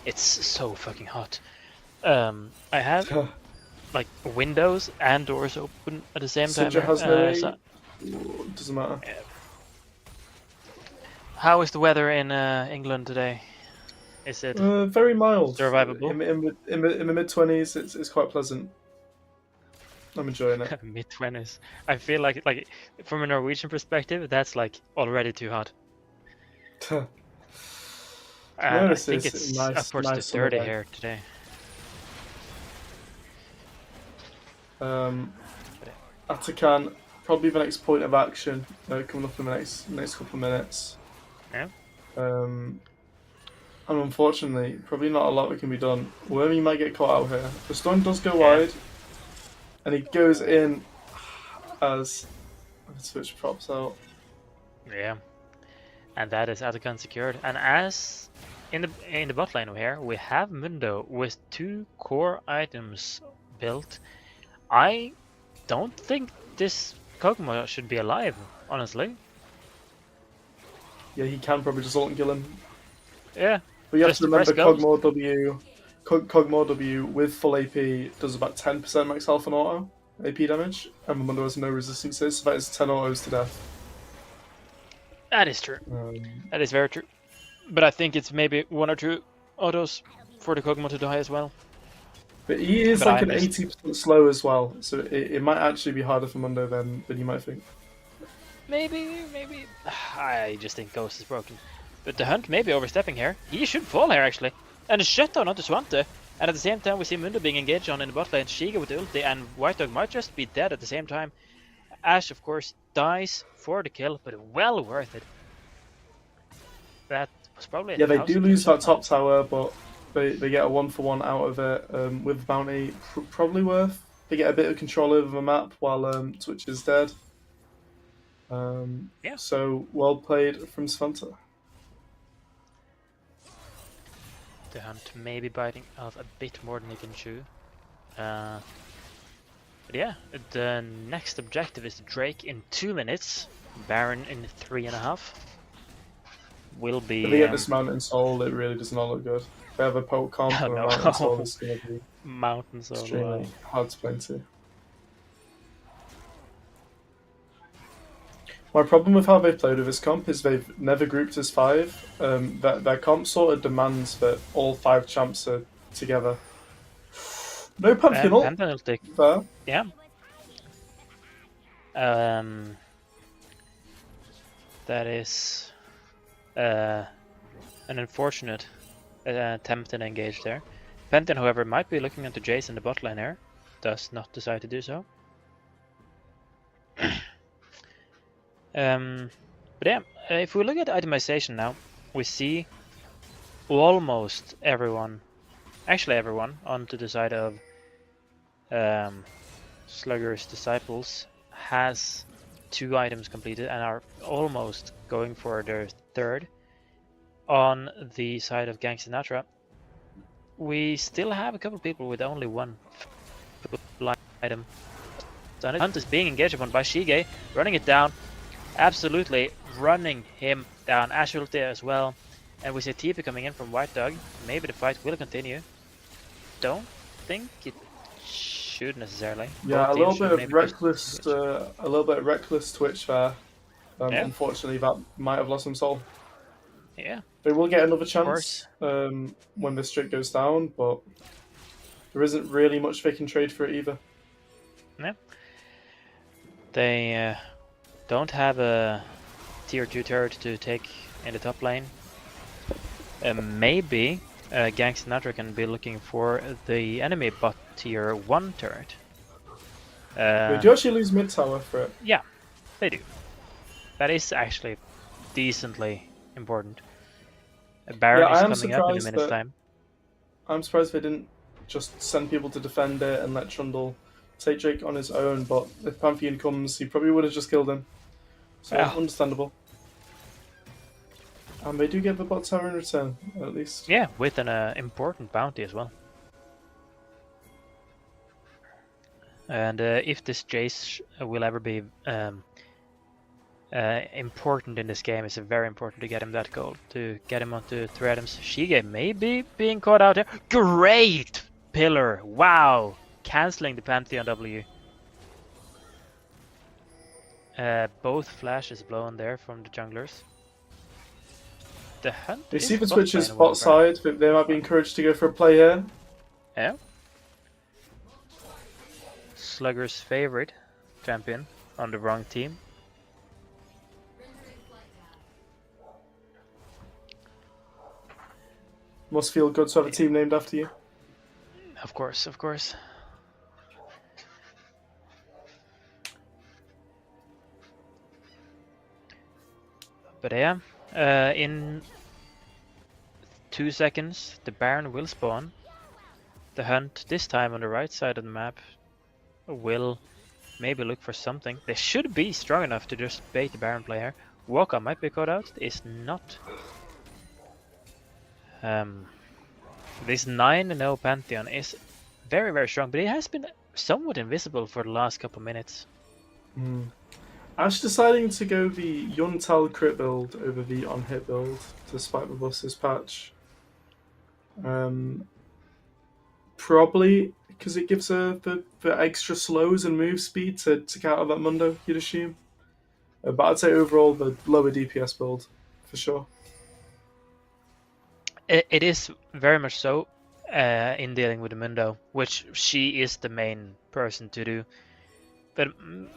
It's so fucking hot. I have like windows and doors open at the same time. Sidra has no so- doesn't matter. How is the weather in England today? Is it Very mild. survivable? In the mid-20s, it's quite pleasant. I'm enjoying it. Mid-20s. I feel like from a Norwegian perspective, that's like already too hot. And I this think is it's nice- upwards nice to summer 30 day. here today. Atakan, probably the next point of action coming up in the next couple of minutes. Yeah. And unfortunately, probably not a lot that can be done. Wormy might get caught out here. The stun does go wide, and he goes in as the switch props out. Yeah. And that is Atakan secured. And as in the bot lane here, we have Mundo with 2 core items built. I don't think this Kog'Maw should be alive, honestly. Yeah, he can probably just ult and kill him. Yeah. But you have Just to remember press goes. Kog'Maw W with full AP does about 10% max health and auto AP damage, and Mundo has no resistances, so that is 10 autos to death. That is true. That is very true. But I think it's maybe 1 or 2 autos for the Kog'Maw to die as well. But he is But like I an missed- 80% slow as well, so it might actually be harder for Mundo than you might think. Maybe. I just think Ghost is broken. But the Hunt may be overstepping here. He should fall here, actually. And a shutdown onto Swante. And at the same time, we see Mundo being engaged on in the bot lane. Shiga with the ulti, and White Dog might just be dead at the same time. Ashe, of course, dies for the kill, but well worth it. That was probably Yeah, they 1,000 do lose kills. that top tower, but they get a 1-for-1 out of it with bounty. Probably worth. They get a bit of control over the map while Twitch is dead. Yeah. So well played from Svanta. The Hunt may be biting off a bit more than he can chew. But yeah, the next objective is Drake in 2 minutes, Baron in 3.5. Will be. If they get this Mountain Soul, it really does not look good. If they have a poke comp Oh, or a no. Mountain Soul, it's going to be Mountain Soul. extremely hard to play into. My problem with how they've played with this comp is they've never grouped as 5. Their comp sort of demands that all 5 champs are together. No Pantheon ult. Pantheon will take. Fair. Yeah. That is. an unfortunate attempt and engage there. Pantheon, however, might be looking into Jace in the bot lane here. Does not decide to do so. But yeah, if we look at itemization now, we see almost everyone, actually everyone, onto the side of Slugger's Disciples has 2 items completed and are almost going for their 3rd. On the side of Gank Sinatra, we still have a couple people with only 1 full item. So Hunt is being engaged upon by Shige, running it down, absolutely running him down. Ash ulti as well, and we see TP coming in from White Dog. Maybe the fight will continue. Don't think it should necessarily. Yeah, a little bit of reckless twitch there. Yeah. Unfortunately, that might have lost some soul. Yeah. They will get another chance when the streak goes down, but there isn't really much they can trade for it either. Yeah. They don't have a tier 2 turret to take in the top lane. Maybe Gank Sinatra can be looking for the enemy bot tier 1 turret. They do actually lose mid tower for it. Yeah, they do. That is actually decently important. Baron is coming up in a minute's time. I'm surprised they didn't just send people to defend it and let Trundle take Drake on his own, but if Pantheon comes, he probably would have just killed him. So, understandable. And they do get the bot tower in return, at least. Yeah, with an important bounty as well. And if this Jace will ever be important in this game, it's very important to get him that gold, to get him onto 3 items. Shige maybe being caught out here. Great pillar! Wow! Cancelling the Pantheon W. Both flashes blown there from the junglers. The Hunt. They see the switches bot side, but they might be encouraged to go for a play here. Yeah. Slugger's favorite champion on the wrong team. Must feel good to have a team named after you. Of course, of course. But yeah, in 2 seconds the Baron will spawn. The Hunt, this time on the right side of the map, will maybe look for something. They should be strong enough to just bait the Baron player. Waka might be caught out, is not. This 9-0 Pantheon is very, very strong, but it has been somewhat invisible for the last couple minutes. Ash deciding to go the Yuntal crit build over the on-hit build to spike the buses patch. Probably because it gives her the extra slows and move speed to counter that Mundo, you'd assume. But I'd say overall the lower DPS build, for sure. It is very much so in dealing with the Mundo, which she is the main person to do. But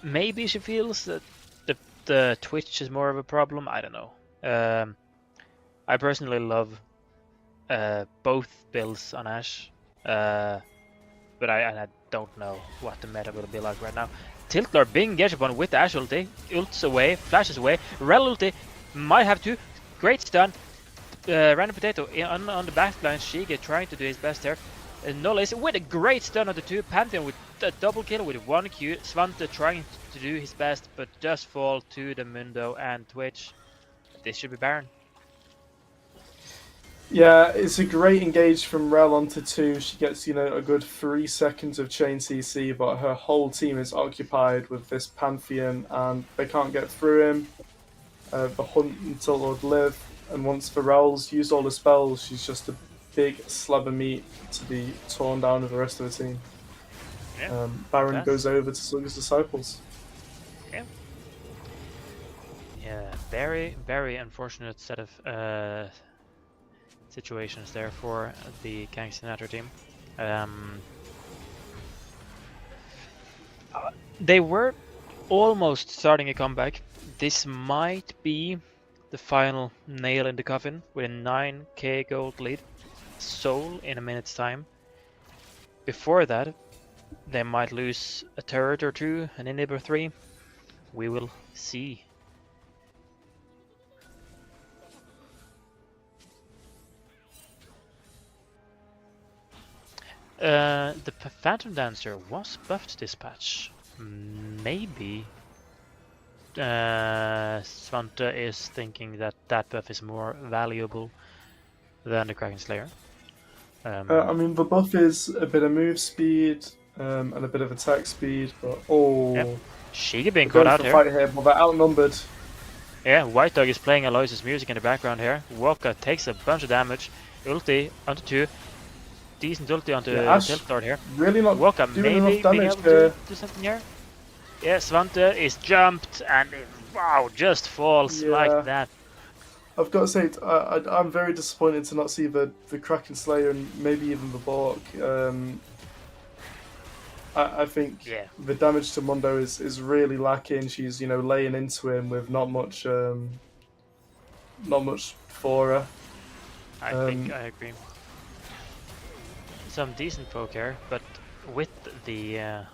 maybe she feels that the Twitch is more of a problem. I don't know. I personally love both builds on Ashe, but I don't know what the meta will be like right now. Tiltler being engaged upon with Ashe ulti, ults away, flashes away. Rel ulti might have to. Great stun. Random Potato on the backline. Shige trying to do his best there. Nollis with a great stun on the 2. Pantheon with a double kill with 1 Q. Svante trying to do his best, but just fall to the Mundo and Twitch. This should be Baron. Yeah, it's a great engage from Rel onto 2. She gets, a good 3 seconds of chain CC, but her whole team is occupied with this Pantheon, and they can't get through him. The hunt until Lord live, and once Pharrell's used all the spells, she's just a big slab of meat to be torn down with the rest of the team. Yeah, Baron goes over to Slugger's Disciples. Yeah. Yeah, very, very unfortunate set of situations there for the Gank Sinatra team. They were almost starting a comeback. This might be the final nail in the coffin with a 9k gold lead. Soul in a minute's time. Before that, they might lose a turret or two, an inhib or 3. We will see. The Phantom Dancer was buffed this patch. Maybe Svante is thinking that that buff is more valuable than the Kraken Slayer. I mean, the buff is a bit of move speed and a bit of attack speed, but Yep. Shiga being we're caught going out for a here. fight here, but they're outnumbered. Yeah, White Dog is playing Aloysius' music in the background here. Wokka takes a bunch of damage. Ulti onto 2. Decent ulti onto Ash Tiltard here. really not Wokka doing maybe enough being damage able here. to do something here. Yeah, Svante is jumped and wow, just falls like that. I've got to say, I'm very disappointed to not see the Kraken Slayer and maybe even the Bork. I think the damage to Mundo is really lacking. She's laying into him with not much for her. I think I agree. Some decent poke here, but with the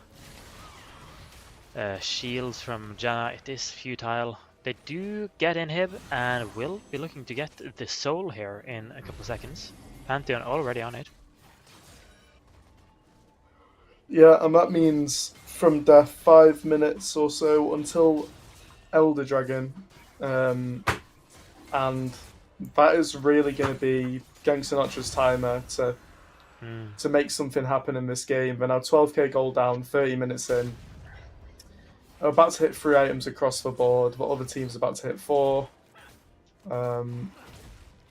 shields from Janna, it is futile. They do get inhib and will be looking to get the soul here in a couple of seconds. Pantheon already on it. Yeah, and that means from death 5 minutes or so until Elder Dragon, and that is really going to be Gank Sinatra's timer to make something happen in this game. They're now 12k gold down, 30 minutes in. They're about to hit 3 items across the board, but other teams are about to hit 4.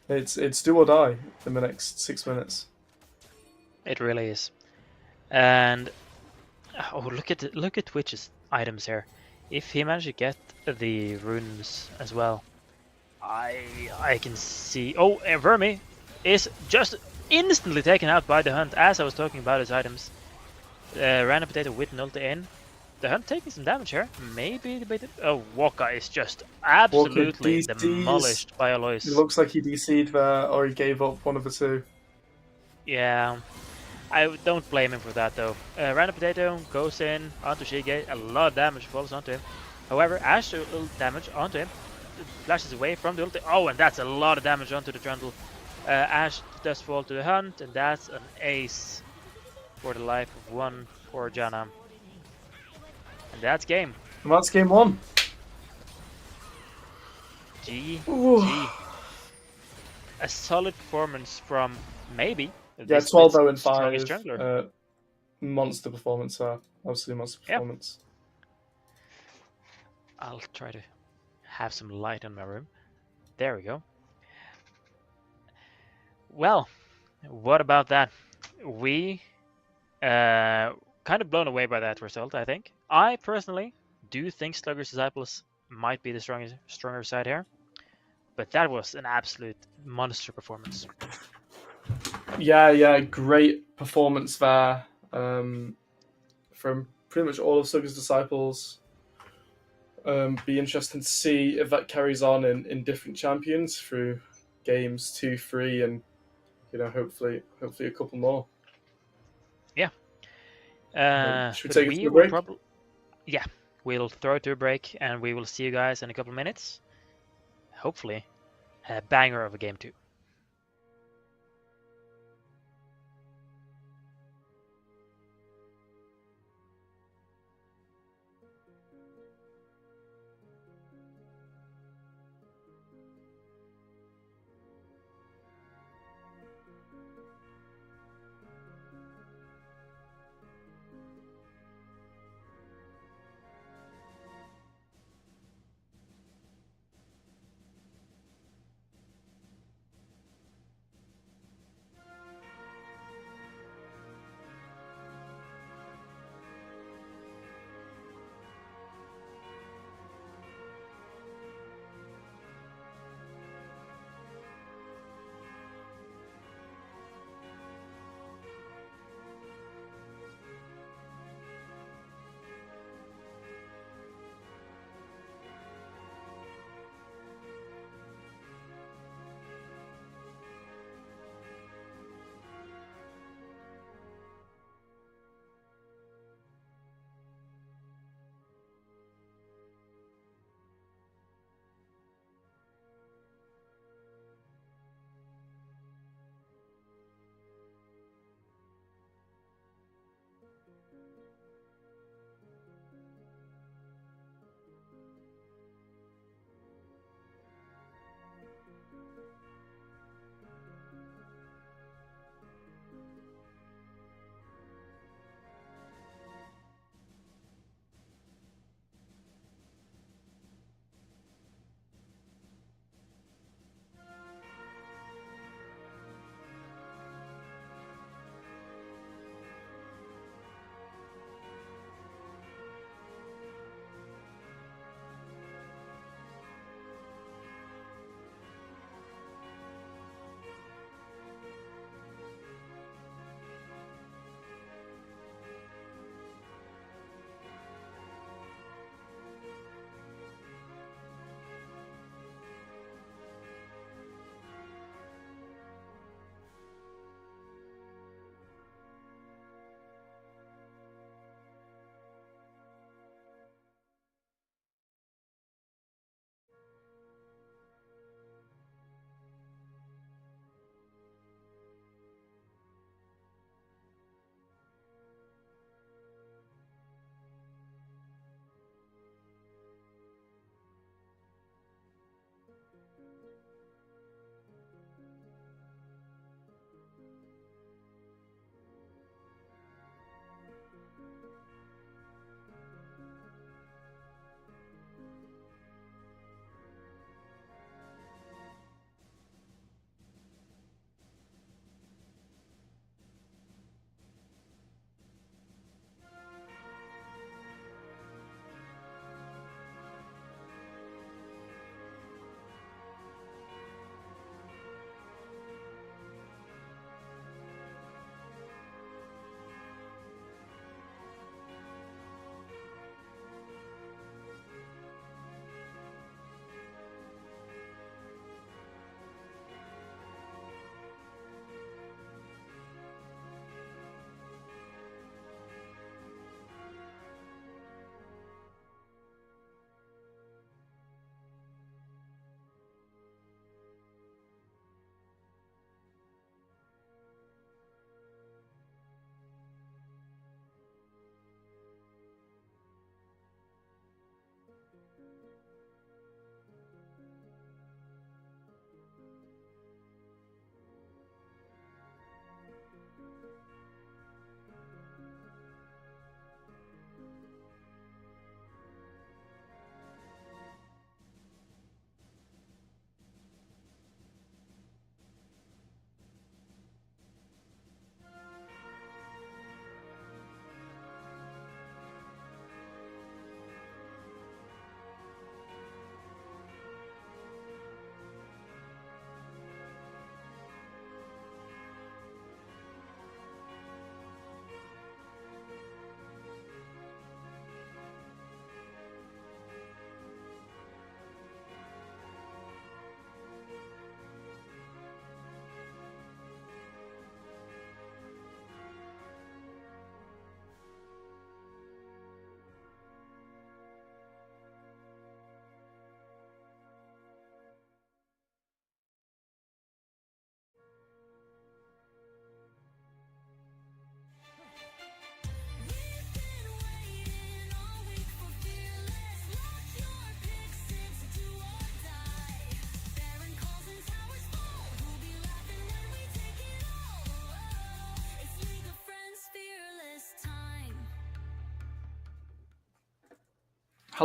It's do or die in the next 6 minutes. It really is. And oh, look at Twitch's items here. If he managed to get the runes as well, I can see. Oh, and Vermi is just instantly taken out by the Hunt as I was talking about his items. Random potato with an ulti in. The Hunt taking some damage here. Maybe the beta. Oh, Wokka is just absolutely demolished by Alois. It looks like he DC'd there, or he gave up, one of the two. Yeah. I don't blame him for that though. Random potato goes in onto Shige. A lot of damage falls onto him. However, Ash damage onto him. Flashes away from the ulti. Oh, and that's a lot of damage onto the Trundle. Ash does fall to the Hunt, and that's an ace for the life of one poor Janna. And that's game. And that's game 1. GG. A solid performance from maybe. Yeah, 12-0 and 5. Monster performance, obviously monster performance. I'll try to have some light in my room. There we go. Well, what about that? We kind of blown away by that result, I think. I personally do think Slugger's Disciples might be the stronger side here. But that was an absolute monster performance. Yeah, great performance there from pretty much all of Slugger's Disciples. Be interesting to see if that carries on in different champions through games 2, 3, and hopefully a couple more. Yeah. Should we take it to a break? Yeah, we'll throw it to a break, and we will see you guys in a couple of minutes. Hopefully, a banger of a game 2.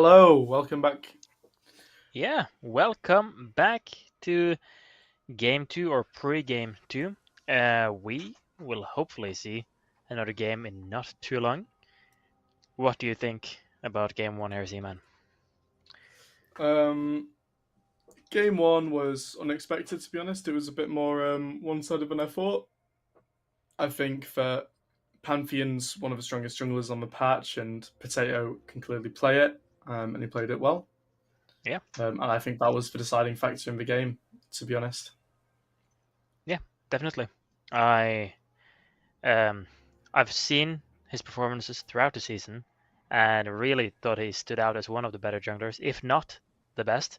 Hello, welcome back. Yeah, welcome back to Game 2 or Pre-Game 2. We will hopefully see another game in not too long. What do you think about Game 1 here, Z-Man? Game one was unexpected, to be honest. It was a bit more one-sided than I thought. I think that Pantheon's one of the strongest junglers on the patch, and Potato can clearly play it, and he played it well. Yeah. And I think that was the deciding factor in the game, to be honest. Yeah, definitely. I've seen his performances throughout the season and really thought he stood out as one of the better junglers, if not the best.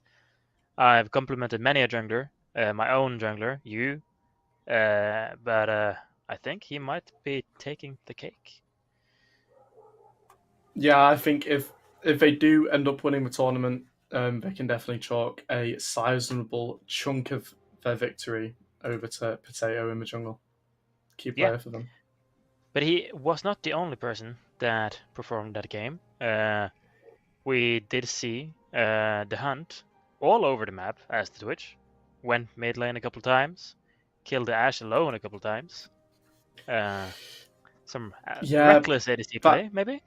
I've complimented many a jungler, my own jungler, you, but I think he might be taking the cake. Yeah, I think if they do end up winning the tournament, they can definitely chalk a sizable chunk of their victory over to Potato in the jungle. Key Yeah, player for them. but he was not the only person that performed that game. We did see the Hunt all over the map as the Twitch. Went mid lane a couple times, killed the Ashe alone a couple times. Some Yeah, reckless ADC play, maybe?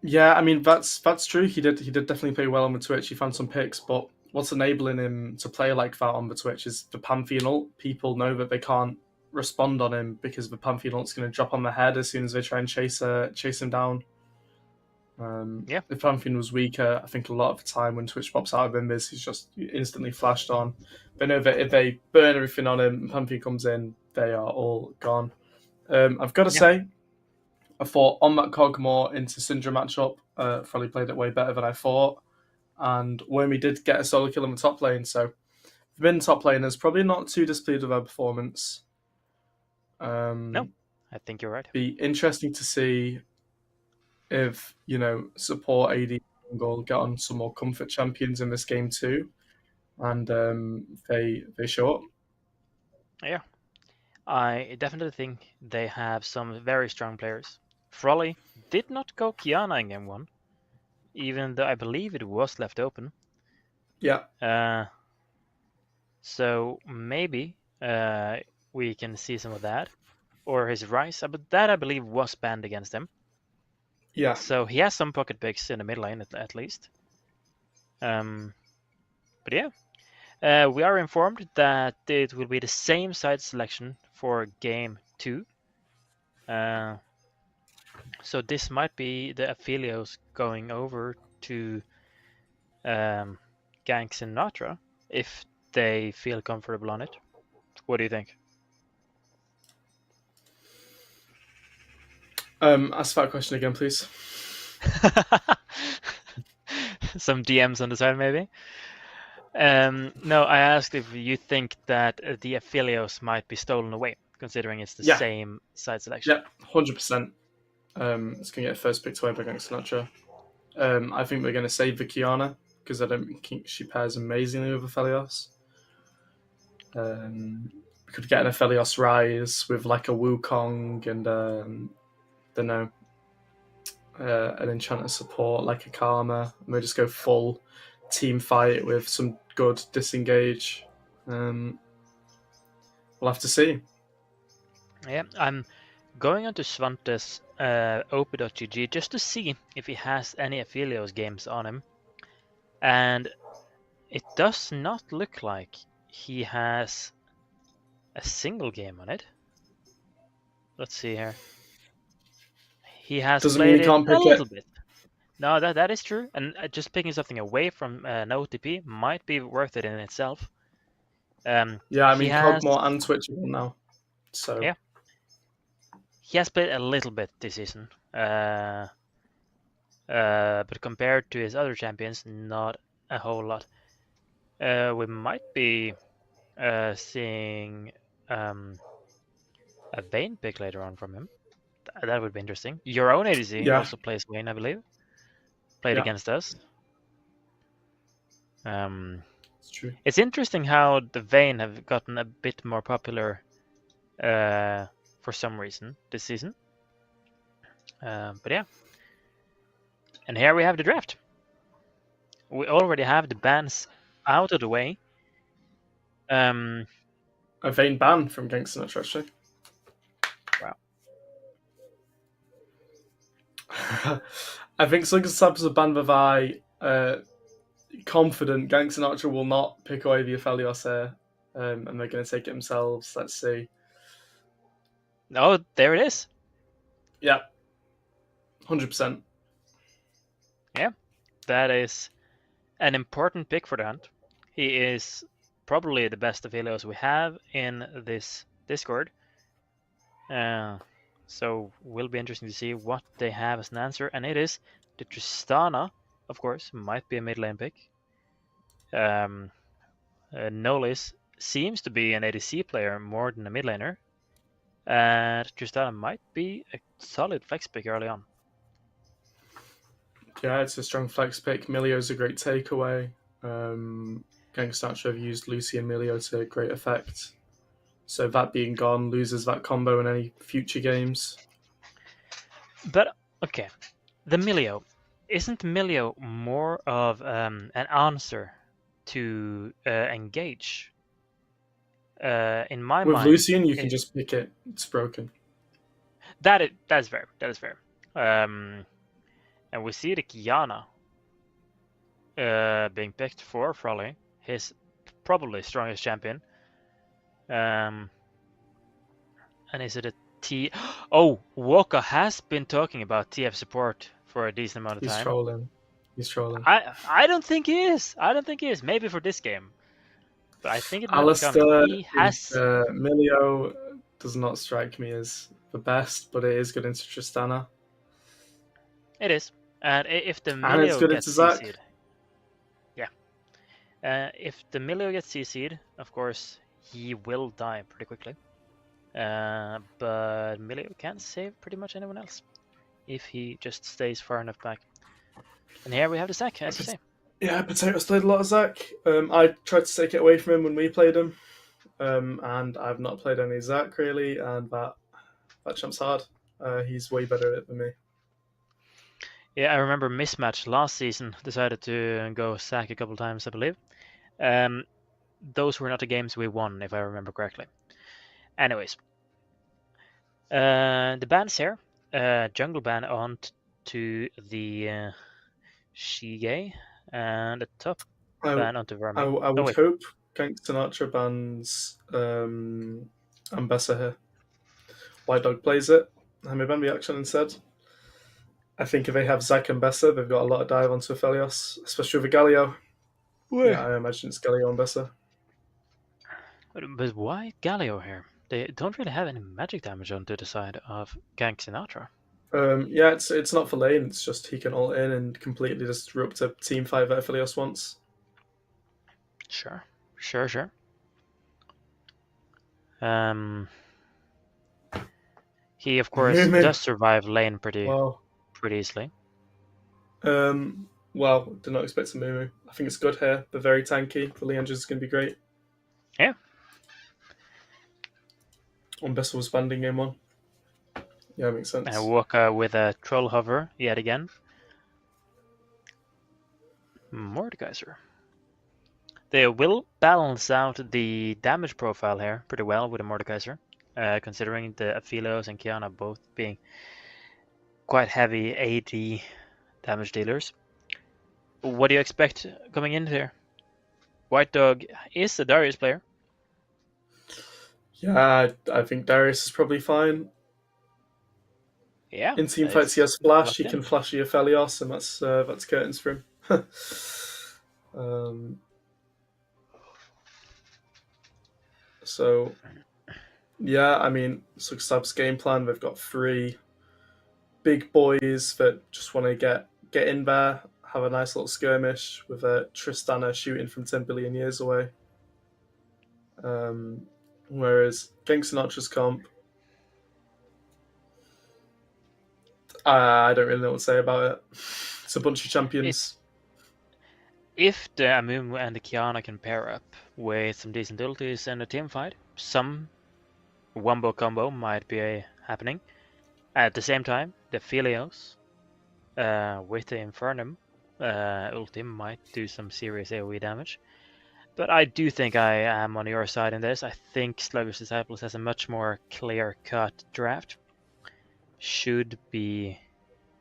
yeah. I mean, that's true. He did definitely play well on the Twitch. He found some picks, but what's enabling him to play like that on the Twitch is the Pantheon ult. People know that they can't respond on him because the Pantheon ult's going to drop on their head as soon as they try and chase him down. Yeah. If Pantheon was weaker, I think a lot of the time when Twitch pops out of him, he's just instantly flashed on. They know that if they burn everything on him and Pantheon comes in, they are all gone. I've got to say, I thought on that Cogmore into Syndra matchup, Frelly played it way better than I thought. And Wormy did get a solo kill in the top lane, so the mid top laners probably not too displeased with their performance. No, I think you're right. Be interesting to see if, support AD will get on some more comfort champions in this game too. And they show up. Yeah, I definitely think they have some very strong players. Frolly did not go Kiana in game 1, even though I believe it was left open. Yeah. So maybe we can see some of that. Or his Rise, but that I believe was banned against him. Yeah. So he has some pocket picks in the mid lane at least. But yeah, we are informed that it will be the same side selection for game 2. So this might be the Aphelios going over to Gank Sinatra if they feel comfortable on it. What do you think? Ask that question again, please. Some DMs on the side, maybe? No, I asked if you think that the Aphelios might be stolen away, considering it's the same side selection. Yeah, 100%. It's going to get first picked away by Gank Sinatra. I think they're going to save the Kiana because I don't think she pairs amazingly with Aphelios. We could get an Aphelios Rise with like a Wukong and don't know, an Enchanter support like a Karma, and they just go full team fight with some good disengage. We'll have to see. Yeah, I'm going onto Svante's op.gg just to see if he has any Aphelios games on him, and it does not look like he has a single game on it. Let's see here. He has Doesn't mean played he can't it pick a little it. bit. No, that is true, and just picking something away from an OTP might be worth it in itself. Yeah, I mean, Cogmore and Twitch now. So yeah, he has played a little bit this season, but compared to his other champions, not a whole lot. We might be seeing a Vayne pick later on from him. That would be interesting. Your own ADC also plays Vayne, I believe. Played against us. It's true. It's interesting how the Vayne have gotten a bit more popular for some reason this season. But yeah. And here we have the draft. we already have the bans out of the way. A vain ban from Gank Sinatra, actually. Wow. I think Slug Subs are banned with I confident Gank Sinatra will not pick away the Aphelios here, and they're going to take it themselves. Let's see. Oh, there it is. Yeah, 100%. Yeah, that is an important pick for the hunt. He is probably the best Aphelios we have in this Discord. So will be interesting to see what they have as an answer, and it is the Tristana, of course, might be a mid lane pick. Nolis seems to be an ADC player more than a mid laner, and Tristana might be a solid flex pick early on. Yeah, it's a strong flex pick. Milio's a great takeaway. Gank Sinatra have used Lucy and Milio to great effect. So that being gone loses that combo in any future games. But okay, the Milio, isn't Milio more of an answer to engage? In my With mind, Lucian, you can just pick it. It's broken. that's fair. That is fair. And we see the Kiana being picked for Frolly, his probably strongest champion. And is it a T? Oh, Waka has been talking about TF support for a decent amount of He's time. trolling. He's trolling. I don't think he is. I don't think he is. Maybe for this game, but I think it might Alistair, come. He has. Milio does not strike me as the best, but it is good into Tristana. It is, and if the And it's Milio good gets into Zac. CC'd, yeah. If the Milio gets CC'd, of course he will die pretty quickly. But Milio can save pretty much anyone else if he just stays far enough back. And here we have the Zac, as you say. Yeah, Potatoes played a lot of Zac. I tried to take it away from him when we played him, and I've not played any Zac really, and that champ's hard. He's way better at it than me. Yeah, I remember Mismatch last season decided to go Zac a couple times, I believe. Those were not the games we won, if I remember correctly. Anyways, the bans here, jungle ban on to the Shige, and the top ban onto Vermin. I would hope Gank Sinatra bans Ambessa here. White Dog plays it. Hamiban reaction instead. I think if they have Zac and Bessa, they've got a lot of dive onto Aphelios, especially with a Galio. Yeah, I imagine it's Galio and Bessa. But why Galio here? They don't really have any magic damage onto the side of Gank Sinatra. Yeah, it's not for lane. It's just he can ult in and completely disrupt a team fight that Aphelios wants. Sure. He of course does survive lane pretty easily. Well, did not expect a Mumu. I think it's good here. They're very tanky. The Leandros is going to be great. Yeah. Bessa was banned in game 1. Yeah, makes sense. And Waka with a troll hover yet again. Mordekaiser. They will balance out the damage profile here pretty well with a Mordekaiser, considering the Aphelios and Kiana both being quite heavy AD damage dealers. What do you expect coming in here? White Dog is a Darius player. Yeah, I think Darius is probably fine. Yeah. In team fights, he has flash. He can flash your Aphelios, and that's curtains for him. So, yeah, I mean, Sugsab's game plan. They've got 3 big boys that just want to get in there, have a nice little skirmish with Tristana shooting from 10 billion years away. Whereas Gank Sinatra's comp, I don't really know what to say about it. It's a bunch of champions. If the Amumu and the Kiana can pair up with some decent ultis in a team fight, some wombo combo might be happening. At the same time, the Aphelios with the Infernum Ultim might do some serious AoE damage. But I do think I am on your side in this. I think Slugger's Disciples has a much more clear-cut draft. Should be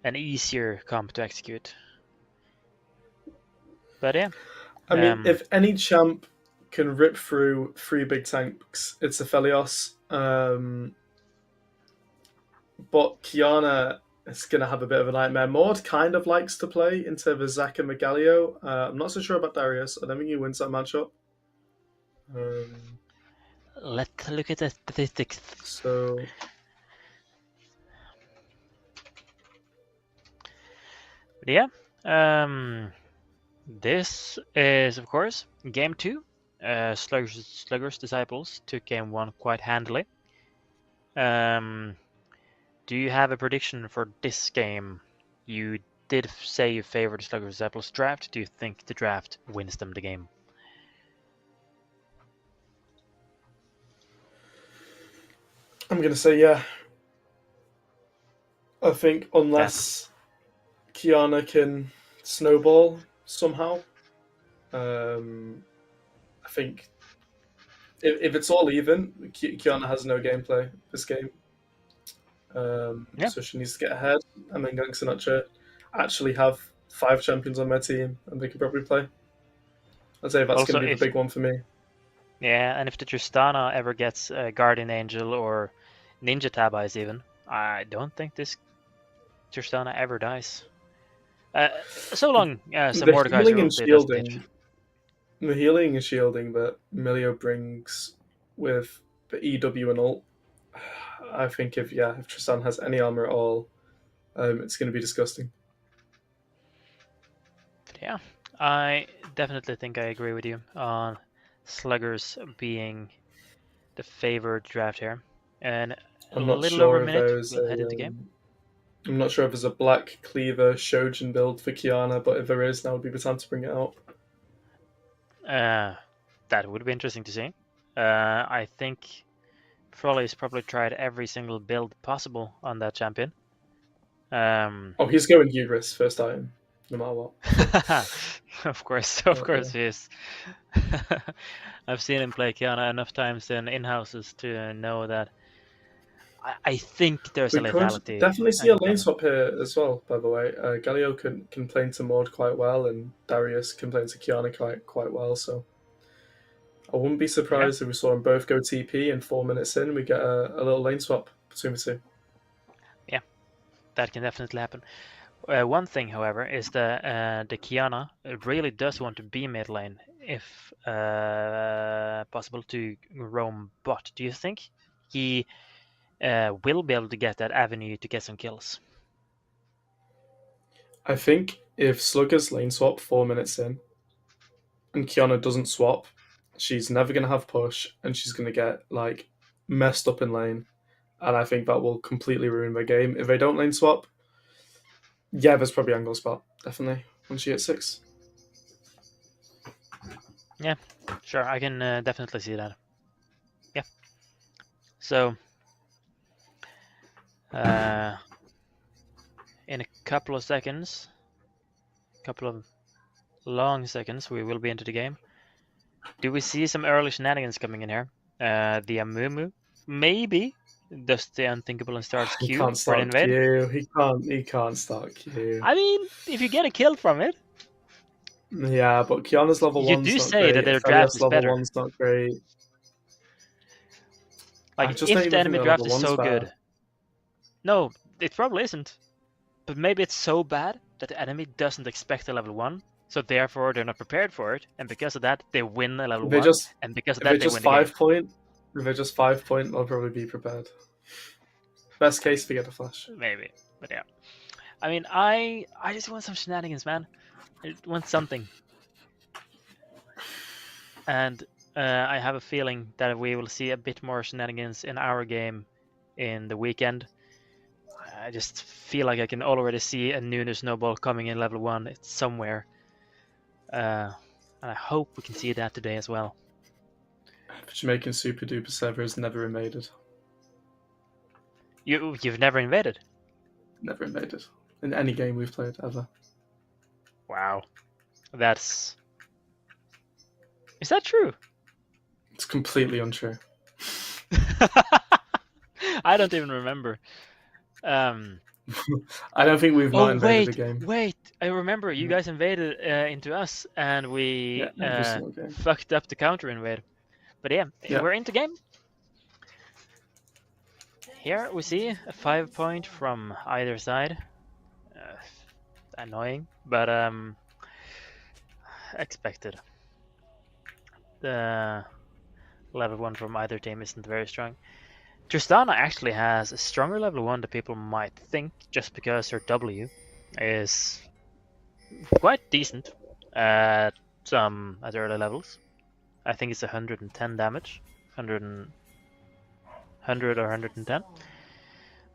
an easier comp to execute. But yeah. I mean, if any champ can rip through 3 big tanks, it's Aphelios. But Kiana is going to have a bit of a nightmare. Maud kind of likes to play into the Zac and Megalio. I'm not so sure about Darius. I don't think he wins that matchup. Let's look at the statistics. So But yeah. This is, of course, game 2. Slugger's Disciples took game 1 quite handily. Do you have a prediction for this game? You did say you favored Slugger's Disciples draft. Do you think the draft wins them the game? I'm going to say yeah. I think unless Kiana can snowball somehow, I think if it's all even, Kiana has no gameplay this game. So she needs to get ahead, and then Gank Sinatra actually have 5 champions on their team, and they could probably play. I'd say that's going to be the big one for me. Yeah, and if the Tristana ever gets Guardian Angel or Ninja Tabais even, I don't think this Tristana ever dies. So long, some Mordekaiser healing and ulti shielding. The healing and shielding that Milio brings with the EW and ult, I think if Tristan has any armor at all, it's going to be disgusting. Yeah, I definitely think I agree with you on Sluggers being the favored draft here. And a little over a minute, we'll head into game. I'm not sure if there's a Black Cleaver Shojin build for Kiana, but if there is, now would be the time to bring it out. That would be interesting to see. I think Froley's probably tried every single build possible on that champion. He's going Hubris first item, no matter what. Of course he is. I've seen him play Kiana enough times in houses to know that. I think there's a lethality. We definitely see a lane swap here as well, by the way. Galio can play into Maud quite well, and Darius can play into Kiana quite well, so I wouldn't be surprised if we saw them both go TP, and 4 minutes in we get a little lane swap between the two. Yeah, that can definitely happen. One thing, however, is that the Kiana really does want to be mid lane, if possible, to roam bot. Do you think he will be able to get that avenue to get some kills? I think if Slugger's lane swap 4 minutes in, and Kiana doesn't swap, she's never going to have push, and she's going to get messed up in lane, and I think that will completely ruin their game. If they don't lane swap, yeah, there's probably angle spot, definitely, when she hits 6. Yeah, sure, I can definitely see that. Yeah. So, in a couple of seconds, couple of long seconds, we will be into the game. Do we see some early shenanigans coming in here? The Amumu maybe does the unthinkable and starts Q. He can't start Q. He can't start Q. I mean, if you get a kill from it. Yeah, but Kiana's level 1's not great. You do say that their draft is better. Level 1's not great. If the enemy draft is so good. No, it probably isn't. But maybe it's so bad that the enemy doesn't expect a level 1, so therefore they're not prepared for it, and because of that they win a level 1, and because of that they win the game. If they're just 5 point, they'll probably be prepared. Best case, they get a flash. Maybe, but yeah. I mean, I just want some shenanigans, man. I want something. And I have a feeling that we will see a bit more shenanigans in our game in the weekend. I just feel like I can already see a Nunu snowball coming in level 1. It's somewhere. And I hope we can see that today as well. Jamaican Super Duper server has never invaded. You've never invaded? Never invaded. In any game we've played, ever. Wow. That's... Is that true? It's completely untrue. I don't even remember. I don't think we've not Oh invaded a game. wait! I remember you guys invaded into us, and we Yeah, every single game. fucked up the counter invade. But yeah, Yeah. we're into game. Here we see a 5-point from either side. Annoying, but expected. The level 1 from either team isn't very strong. Tristana actually has a stronger level 1 than people might think, just because her W is quite decent at early levels. I think it's 110 damage, 100 or 110.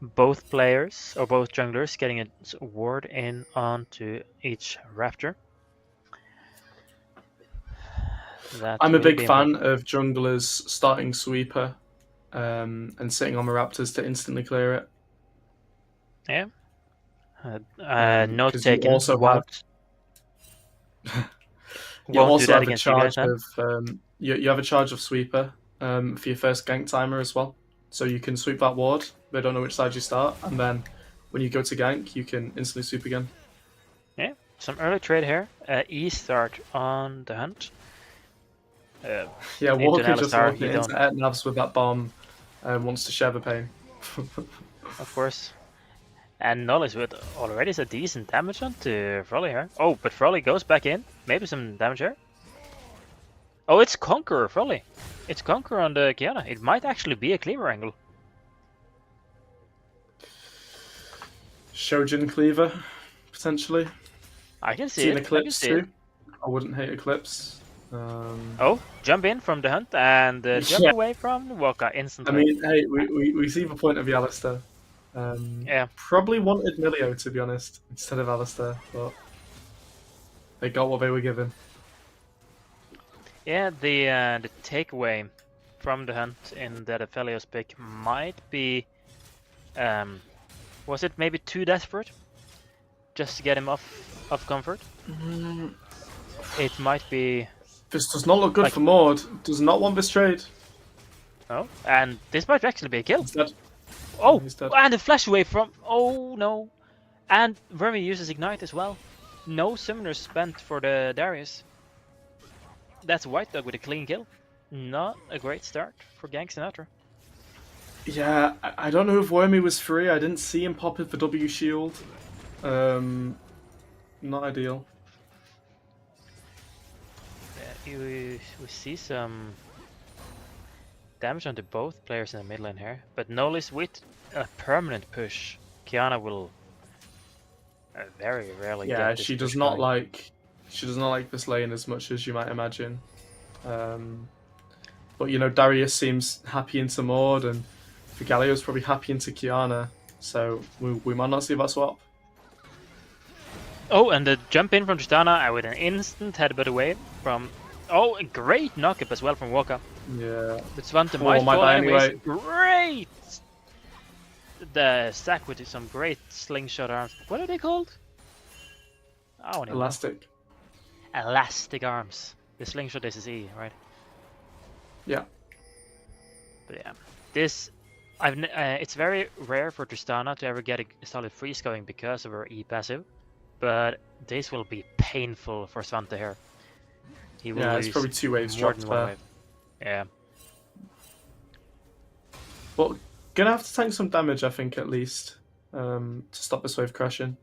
Both players, or both junglers, getting a ward in onto each raptor. I'm a big fan of junglers starting sweeper and sitting on the raptors to instantly clear it. Yeah. Note 'Cause you taken. also Won't You won't do also that have a against you guys charge then. of you have a charge of sweeper for your first gank timer as well. So you can sweep that ward. They don't know which side you start, and then when you go to gank, you can instantly sweep again. Yeah, some early trade here. E start on the hunt. Yeah, Into Walker an just Alistar, walking you into Navs with that bomb wants to share the pain. Of course. And Knowledge with already a decent damage onto Frolly here. Oh, but Frolly goes back in. Maybe some damage here. Oh, it's Conqueror, Frolly. It's Conqueror on the Kiana. It might actually be a cleaver angle. Shojin cleaver, potentially. I can see See an it. eclipse I can see too. I wouldn't hate eclipse. Oh, jump in from the hunt and jump Yeah. away from the Waka I instantly. mean, hey, we see the point of the Alistair. Yeah. Probably wanted Milio, to be honest, instead of Alistair, but they got what they were given. Yeah, the takeaway from the hunt in that Aphelios pick might be, was it maybe too desperate, just to get him off comfort? It might be. This does not look good Like- for Maud. Does not want this trade. Oh, and this might actually be a kill. He's dead. Oh, He's dead. and a flash away from. Oh no, and Vermi uses ignite as well. No summoners spent for the Darius. That's White Dog with a clean kill. Not a great start for Gank Sinatra. Yeah, I don't know if Wormy was free. I didn't see him pop it for W shield. Not ideal. Yeah, we see some damage onto both players in the mid lane here, but Nolis with a permanent push, Kiana will very rarely Yeah, get this she does push not going. like this lane as much as you might imagine. But you know, Darius seems happy into Maud, and Figalio's probably happy into Kiana. So we might not see that swap. Oh, and the jump in from Tristana with an instant headbutt away from. Oh, a great knockup as well from Waka. Yeah. But Svante Oh, might might fall die anyways. anyway. Great! The stack with some great slingshot arms. What are they called? I don't even know. Elastic. Elastic arms. The slingshot is E, right? Yeah. But yeah, this it's very rare for Tristana to ever get a solid freeze going because of her E passive, but this will be painful for Svante here. He will Yeah, lose it's probably 2 waves more dropped than one there. wave. Yeah, But gonna have to tank some damage, I think, at least, to stop this wave crashing.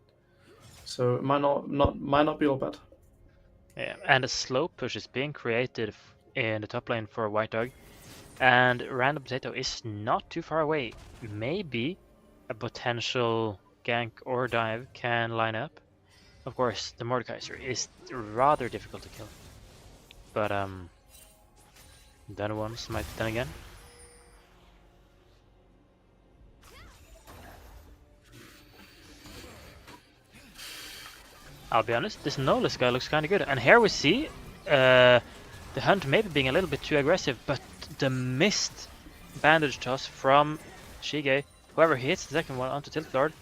So it might not be all bad. yeah, and a slow push is being created in the top lane for White Dog, and Random Potato is not too far away. Maybe a potential gank or dive can line up. Of course, the Mordekaiser is rather difficult to kill, but done once might be done again. I'll be honest, this Nolis guy looks kind of good. And here we see the hunt maybe being a little bit too aggressive, but the missed bandage toss from Shige, whoever hits the second one onto Tilt Lord.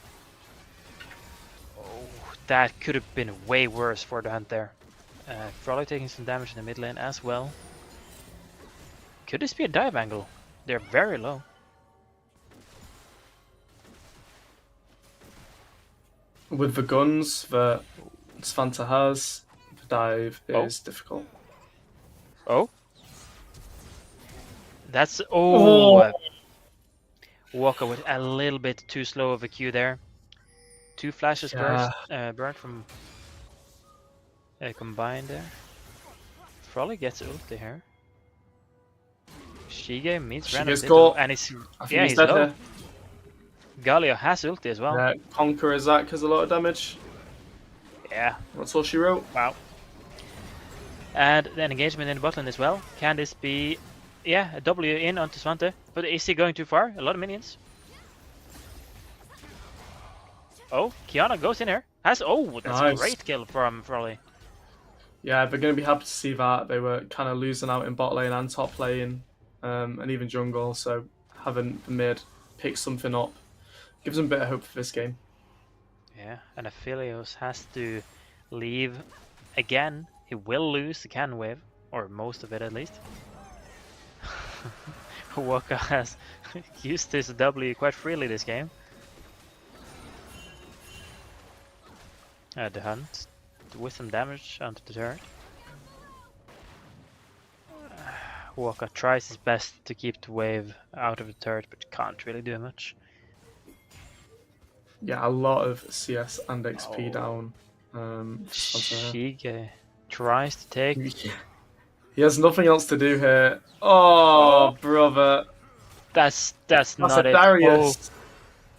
Oh, That could have been way worse for the hunt there. Frolly taking some damage in the mid lane as well. Could this be a dive angle? They're very low. With the guns that Svanta has, the dive is difficult. Oh? That's... Oh! Walker with a little bit too slow of a Q there. 2 flashes burnt from combined there. Frolly gets ulti here. Shige meets random caught. and he's He's dead low. here. Galio has ulti as well. Conqueror Zac has a lot of damage. Yeah. That's all she wrote. Wow. And then engagement in the bot lane as well. Can this be... Yeah, a W in onto Svante. But is he going too far? A lot of minions. Oh, Kiana goes in here. That's Nice. a great kill from Frolly. Yeah, they're going to be happy to see that. They were kind of losing out in bot lane and top lane, and even jungle, so having the mid pick something up gives them a bit of hope for this game. Yeah, and Aphelios has to leave again. He will lose the cannon wave, or most of it at least. Waka has used his W quite freely this game. The hunt with some damage onto the turret. Waka tries his best to keep the wave out of the turret, but can't really do much. Yeah, a lot of CS and XP down. Shige tries to take. He has nothing else to do here. Oh, brother. That's not a it. Darius.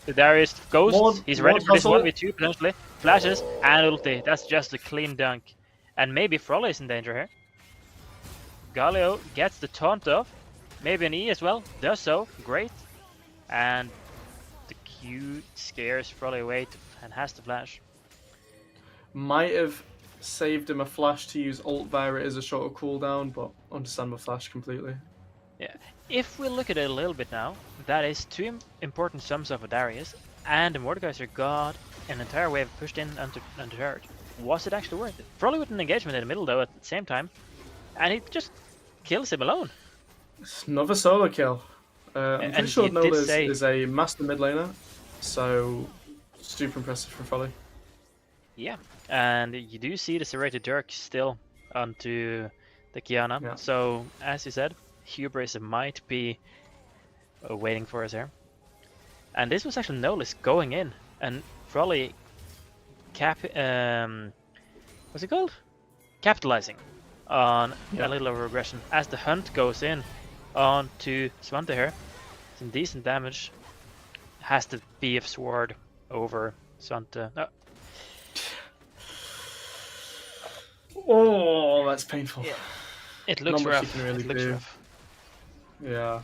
The Darius ghost. He's ready for this hustle. 1v2 potentially. Flashes and ulti. That's just a clean dunk. And maybe Frolly is in danger here. Galio gets the taunt off. Maybe an E as well. Does so. Great. And the Q scares Frolly away and has to flash. Might have saved him a flash to use ult there. It is a shorter cooldown, but understand the flash completely. Yeah. If we look at it a little bit now, that is 2 important sums of a Darius, and the Mordekaiser got an entire wave pushed in onto turret. Was it actually worth it? Frolly with an engagement in the middle though at the same time, and he just kills him alone. It's another solo kill. I'm pretty sure Nola is a master mid laner, so super impressive from Frolly. Yeah, and you do see the serrated Dirk still onto the Kiana. Yeah. So as you said, Hubris might be waiting for us here. And this was actually Nolis going in, and Frolly what's it called? Capitalizing on a little of regression as the hunt goes in onto Svante here. Some decent damage. Has to be a sword over Svante. No. Oh, that's painful. Yeah. It looks Not much rough. you can really It looks do. rough. Yeah.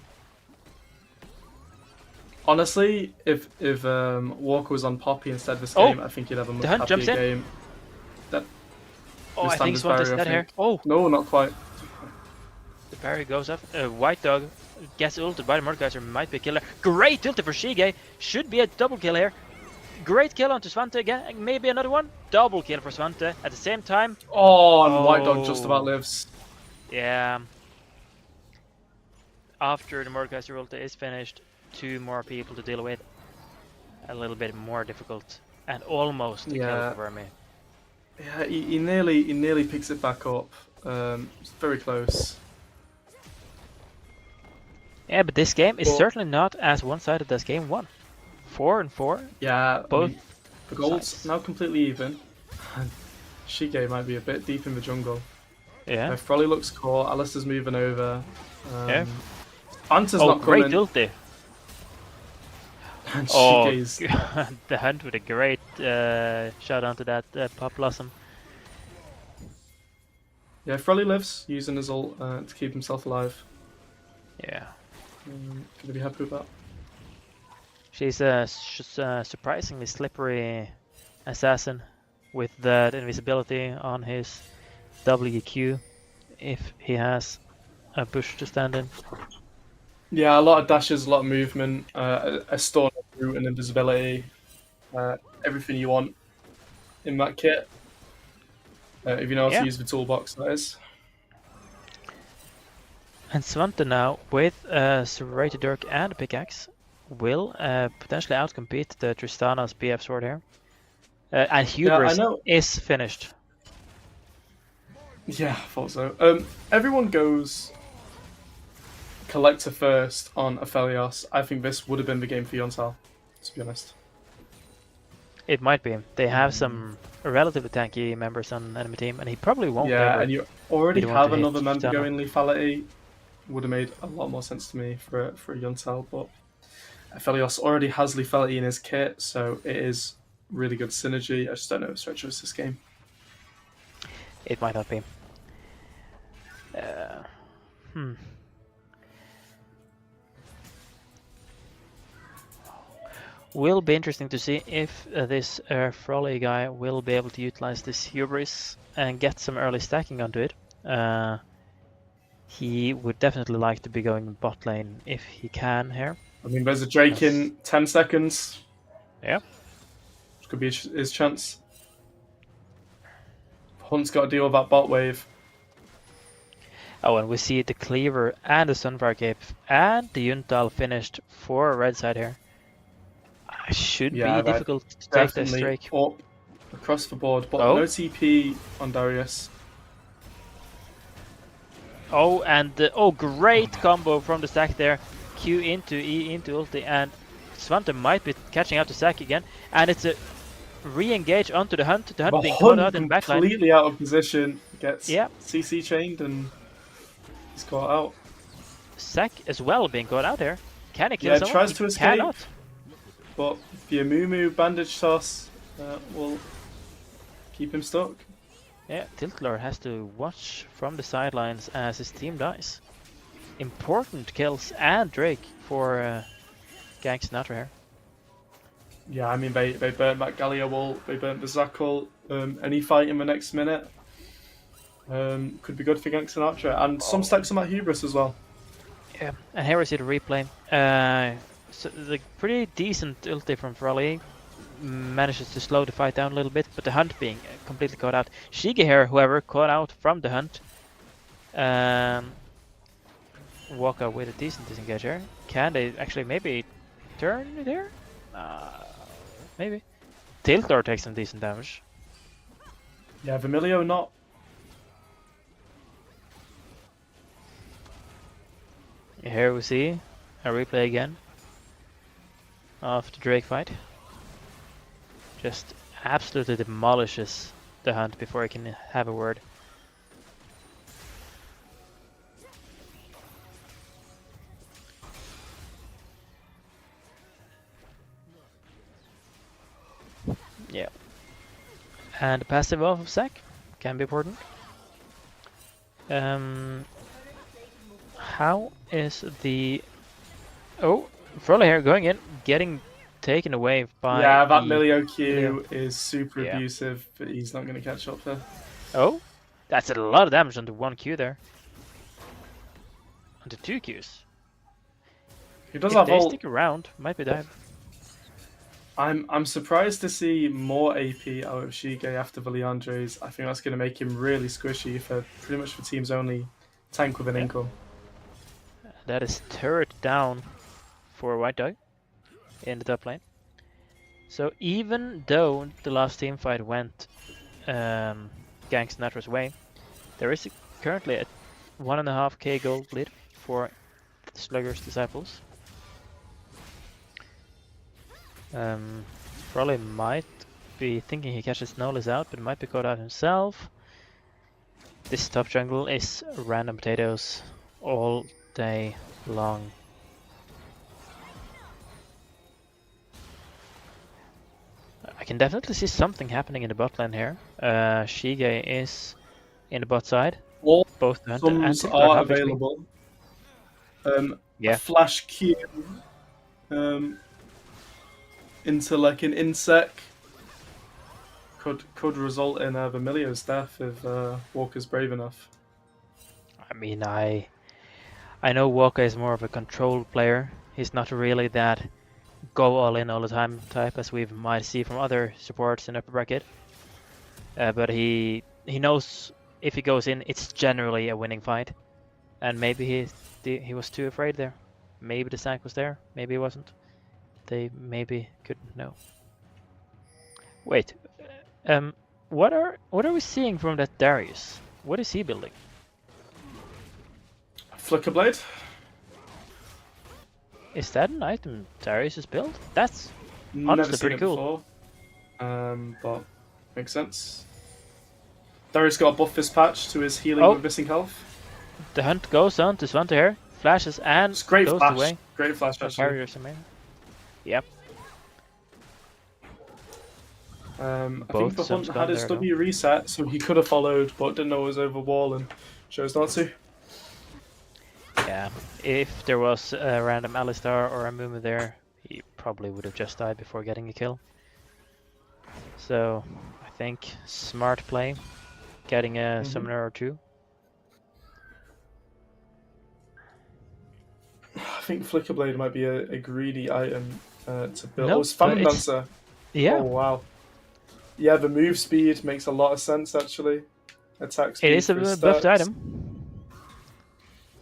Honestly, if Walker was on Poppy instead this game, I think he'd have a much the hunt happier jumps in. game. Oh, I think Swante's dead here. Oh, No, not quite. the parry goes up. White Dog gets ulted by the Mordekaiser. Might be a killer. Great ulti for Shige. Should be a double kill here. Great kill onto Svante again. Maybe another one. Double kill for Svante at the same time. Oh, and White Dog just about lives. Yeah. After the Mordekaiser ulti is finished, 2 more people to deal with. A little bit more difficult. And almost a kill for Vermeer. Yeah, he nearly picks it back up. It's very close. Yeah, but this game is certainly not as one-sided as game 1. 4 and 4. Yeah, Both the gold's sides. now completely even. Shige might be a bit deep in the jungle. Yeah. Frolly looks caught. Alistair's moving over. Yeah. Fanta's not great coming. ulti. And Oh, Shige's... the hunt with a great shout out to that Pop Blossom. Yeah, Frolly lives, using his ult to keep himself alive. Yeah. Gonna be happy with that. She's a surprisingly slippery assassin with that invisibility on his WQ if he has a bush to stand in. Yeah, a lot of dashes, a lot of movement, a stun, a root, and invisibility. Everything you want in that kit. If you know how Yeah. to use the toolbox, that is. And Svante now, with Serrated Dirk and a pickaxe, will potentially outcompete the Tristana's BF sword here. And Yeah, I Hubris know. is finished. Yeah, I thought so. Everyone goes Collector first on Aphelios. I think this would have been the game for Yontal, to be honest. It might be. They have some relatively tanky members on enemy team, and he probably won't Yeah, ever and you already be the one have to hit another member Tristana. going lethality. Would have made a lot more sense to me for a Yontal, but Aphelios already has lethality in his kit, so it is really good synergy. I just don't know if Stretch was this game. It might not be. Will be interesting to see if this Froley guy will be able to utilize this Hubris and get some early stacking onto it. He would definitely like to be going bot lane if he can here. I mean, there's a Drake in 10 seconds. Yeah. Which could be his chance. Hunt's got to deal with that bot wave. Oh, and we see the Cleaver and the Sunfire Cape and the Yuntal finished for red side here. Should be difficult to take this Drake. Up across the board, but Oh. no TP on Darius. Oh, and great combo from the stack there. Q into E into ulti, and Svante might be catching out to Zac again. And it's a re-engage onto the Hunt. The Hunt being caught out in the backline. Completely out of position. Gets Yeah. CC chained and he's caught out. Zac as well being caught out here. Can he kill Yeah, someone? tries He to escape. cannot. But the Amumu bandage toss will keep him stuck. Yeah, Tiltler has to watch from the sidelines as his team dies. Important kills and Drake for Gank Sinatra here. Yeah, I mean, they burnt that Gallia wall, they burnt the Zac ult. Any fight in the next minute could be good for Gank Sinatra. And some stacks on that Hubris as well. Yeah, and here we see the replay. So the pretty decent ulti from Froley manages to slow the fight down a little bit, but the Hunt being completely caught out. Shiga here, however, caught out from the Hunt. Waka with a decent disengage here. Can they actually maybe turn it here? Maybe. Tiltor takes some decent damage. Yeah, Vermilio not. Here we see a replay again of the Drake fight. Just absolutely demolishes the Hunt before he can have a word. Yeah. And the passive off of Zac can be important. How is the... Oh, Froley here going in, getting taken away by... Yeah, that the... Milio Q is super abusive, but he's not going to catch up there. Oh, that's a lot of damage onto one Q there. Onto two Qs. He does If have they ult. stick around, might be dead. I'm surprised to see more AP out of Shige after the Leandres. I think that's going to make him really squishy for pretty much the team's only tank with an income. That is turret down for White Dog in the top lane. So even though the last team fight went Gank Sinatra's way, there is currently a 1.5k gold lead for the Slugger's Disciples. Froley might be thinking he catches Nolis out, but might be caught out himself. This top jungle is random potatoes all day long. I can definitely see something happening in the bot lane here. Shige is in the bot side. All Both the Hunter and sums Tiltor are have HP. available. Yeah. A flash Q into like an insec could result in Vermilio's death if Walker's brave enough. I mean, I know Walker is more of a control player. He's not really that go all in all the time type as we might see from other supports in upper bracket. But he knows if he goes in, it's generally a winning fight. And maybe he was too afraid there. Maybe the sack was there, maybe he wasn't. They maybe couldn't know. Wait, what are we seeing from that Darius? What is he building? Flicker blade. Is that an item Darius has built? That's Never honestly seen pretty it cool. before. But makes sense. Darius got a buff this patch to his healing Oh. with missing health. The hunt goes on to Svante here, flashes and It's great goes flash. away. Great flash No actually. barriers, I mean. Yep. I Both think the Sims hunt gone had his there, though. W reset, so he could have followed, but didn't know it was over wall and chose not to. Yeah, if there was a random Alistar or a Mumu there, he probably would have just died before getting a kill. So, I think smart play, getting a summoner or two. I think Flicker blade might be a greedy item to build. No, Oh, it's Phantom but it's- Dancer. Yeah, Oh wow. Yeah, the move speed makes a lot of sense actually. Attack speed. it is a for his buffed stats. item.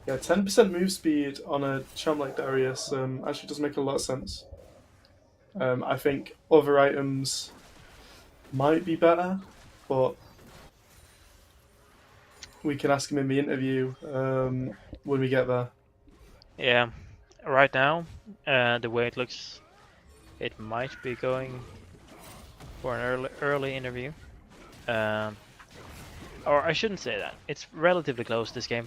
Yeah, 10% move speed on a champ like Darius actually does make a lot of sense. I think other items might be better, but we can ask him in the interview when we get there. Yeah, right now, the way it looks, it might be going for an early interview. Or I shouldn't say that. It's relatively close this game.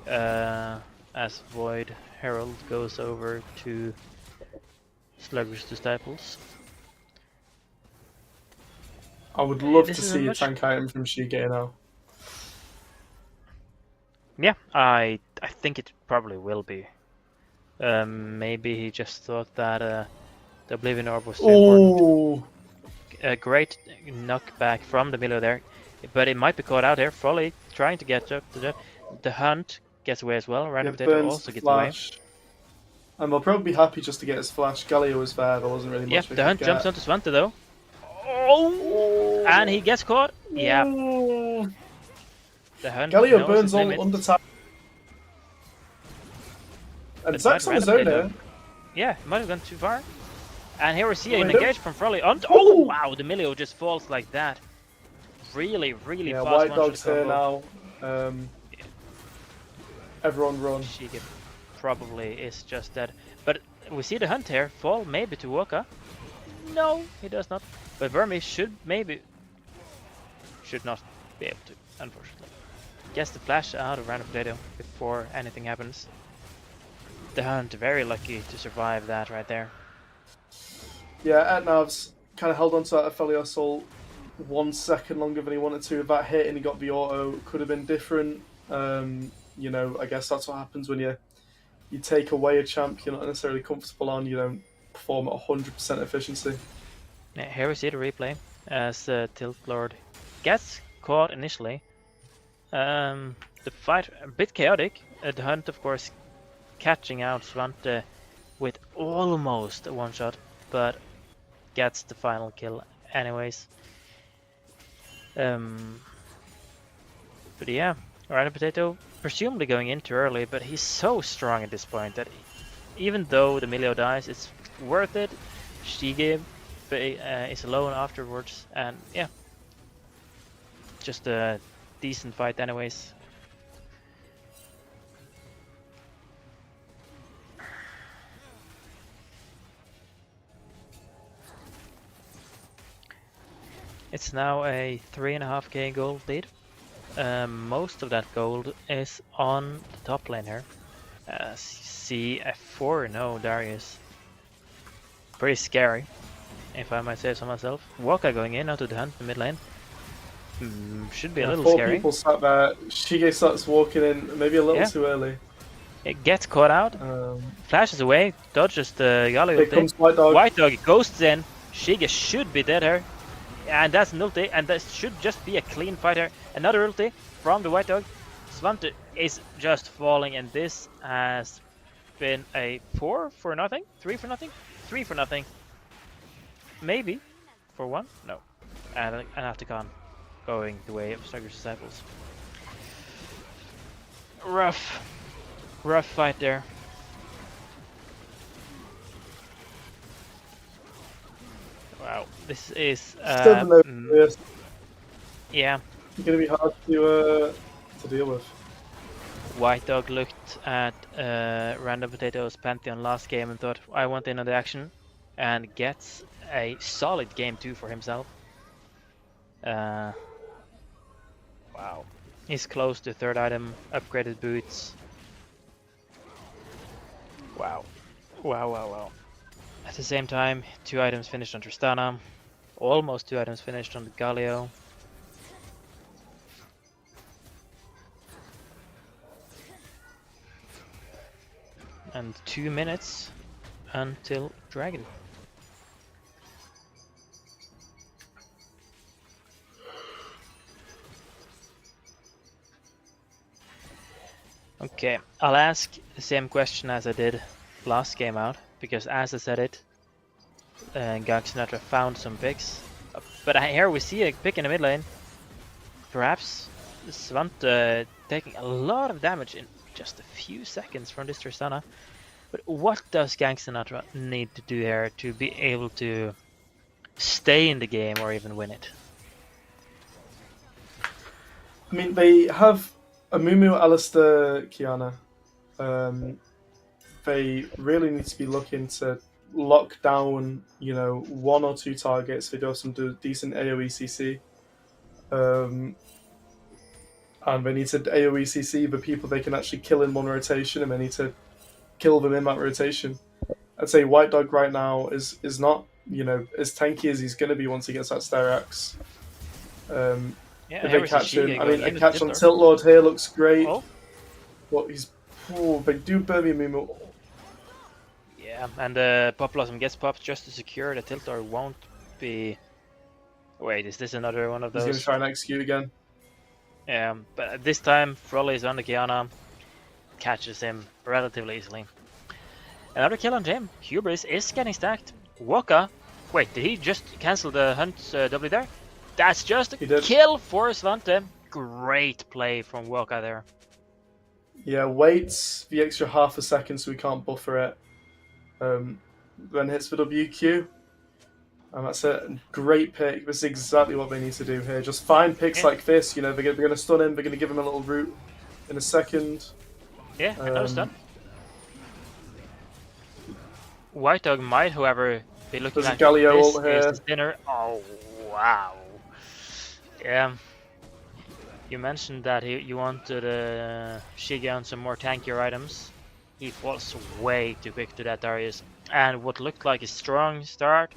As Void Herald goes over to Sluggish Disciples. I would love This to is a see a much- tank item from Shige now. Yeah, I think it probably will be. Maybe he just thought that the Oblivion Orb was too important. Oh, A great knockback from the middle there, but it might be caught out here. Folly trying to get up to the hunt gets away as well. Random it Potato burns also the gets away. flash. And they'll probably be happy just to get his flash. Galio was there, there wasn't really much. Yeah, they the could hunt get. jumps onto Svante though. Oh, and he gets caught. Yeah, Oh. the hunt. Galio knows burns his all limits. under tap. And But Zack's on his random own potato. here. Yeah, might have gone too far. And here we see Oh, an I don't- engage from Frolly. Oh wow, the Milio just falls like that. Really Yeah, fast White one-shot Dog's here combo. now. Everyone run. Shige probably is just dead. But we see the hunt here fall maybe to Waka. No, he does not. But Vermi should not be able to, unfortunately. Gets the flash out of Random Potato before anything happens. The hunt very lucky to survive that right there. Yeah, Etnav's kind of held on to that Aphelios Assault 1 second longer than he wanted to. If that hit and he got the auto, it could have been different. You know, I guess that's what happens when you take away a champ you're not necessarily comfortable on. You don't perform at 100% efficiency. Yeah, here we see the replay as Tilt Lord gets caught initially. The fight a bit chaotic. The hunt, of course, catching out Svante with almost a one-shot, but gets the final kill anyways. But yeah, Random Potato presumably going in too early, but he's so strong at this point that even though the Milio dies, it's worth it. Shige is alone afterwards, and yeah, just a decent fight anyways. It's now a 3.5k gold lead. Most of that gold is on the top lane here. See a 4-0 Darius. Pretty scary, if I might say so myself. Waka going in out to the hunt in the mid lane. Should be a little Four scary. people sat there. Shige starts walking in, maybe a little Yeah. too early. It gets caught out, flashes away, dodges the Galio Here ulti. comes White Dog. White Dog ghosts in. Shige should be dead here. And that's an ulti, and that should just be a clean fight here. Another ulti from the White Dog. Svante is just falling, and this has been a 4 for nothing? 3 for nothing? 3 for nothing. Maybe for 1? No. and an Afticon going the way of Slugger's disciples. Rough fight there. Wow, this is Still no yes. yeah. Gonna be hard to deal with. White Dog looked at Random Potato's Pantheon last game and thought, I want in on the action, and gets a solid game 2 for himself. Wow. He's close to third item, upgraded boots. Wow. At the same time, 2 items finished on Tristana, almost 2 items finished on the Galio. And 2 minutes until Dragon. Okay, I'll ask the same question as I did last game out, because as I said it, Gank Sinatra found some picks. But here we see a pick in the mid lane. Perhaps Svante taking a lot of damage in just a few seconds from this Tristana. But what does Gank Sinatra need to do here to be able to stay in the game or even win it? I mean, they have Amumu, Alistair, Kiana. They really need to be looking to lock down, 1 or 2 targets. They do have some decent AoE CC. And they need to AoE CC the people they can actually kill in one rotation, and they need to kill them in that rotation. I'd say White Dog right now is not, as tanky as he's going to be once he gets that Styrax. Yeah, if they catch him, I mean, a catch on Tilt Lord here looks great. Oh. But they do burn me Mumu. Yeah, and the Pop Blossom gets popped just to secure the Tilt Lord won't be... Wait, is this another one of those? He's going to try and execute again. Yeah, but this time Frolly is on the Kiana, catches him relatively easily. Another kill on Jim. Hubris is getting stacked. Waka, wait, did he just cancel the hunt W there? That's just a kill for Svante. Great play from Waka there. Yeah, waits the extra half a second so we can't buffer it. Then hits the WQ. And that's a great pick. This is exactly what they need to do here. Just find picks like this. They're going to stun him. They're going to give him a little root in a second. Yeah, another stun. White Dog might, however, be looking like Galio this is the dinner. Oh, wow. Yeah. You mentioned that you wanted Shige on some more tankier items. He falls way too quick to that Darius. And what looked like a strong start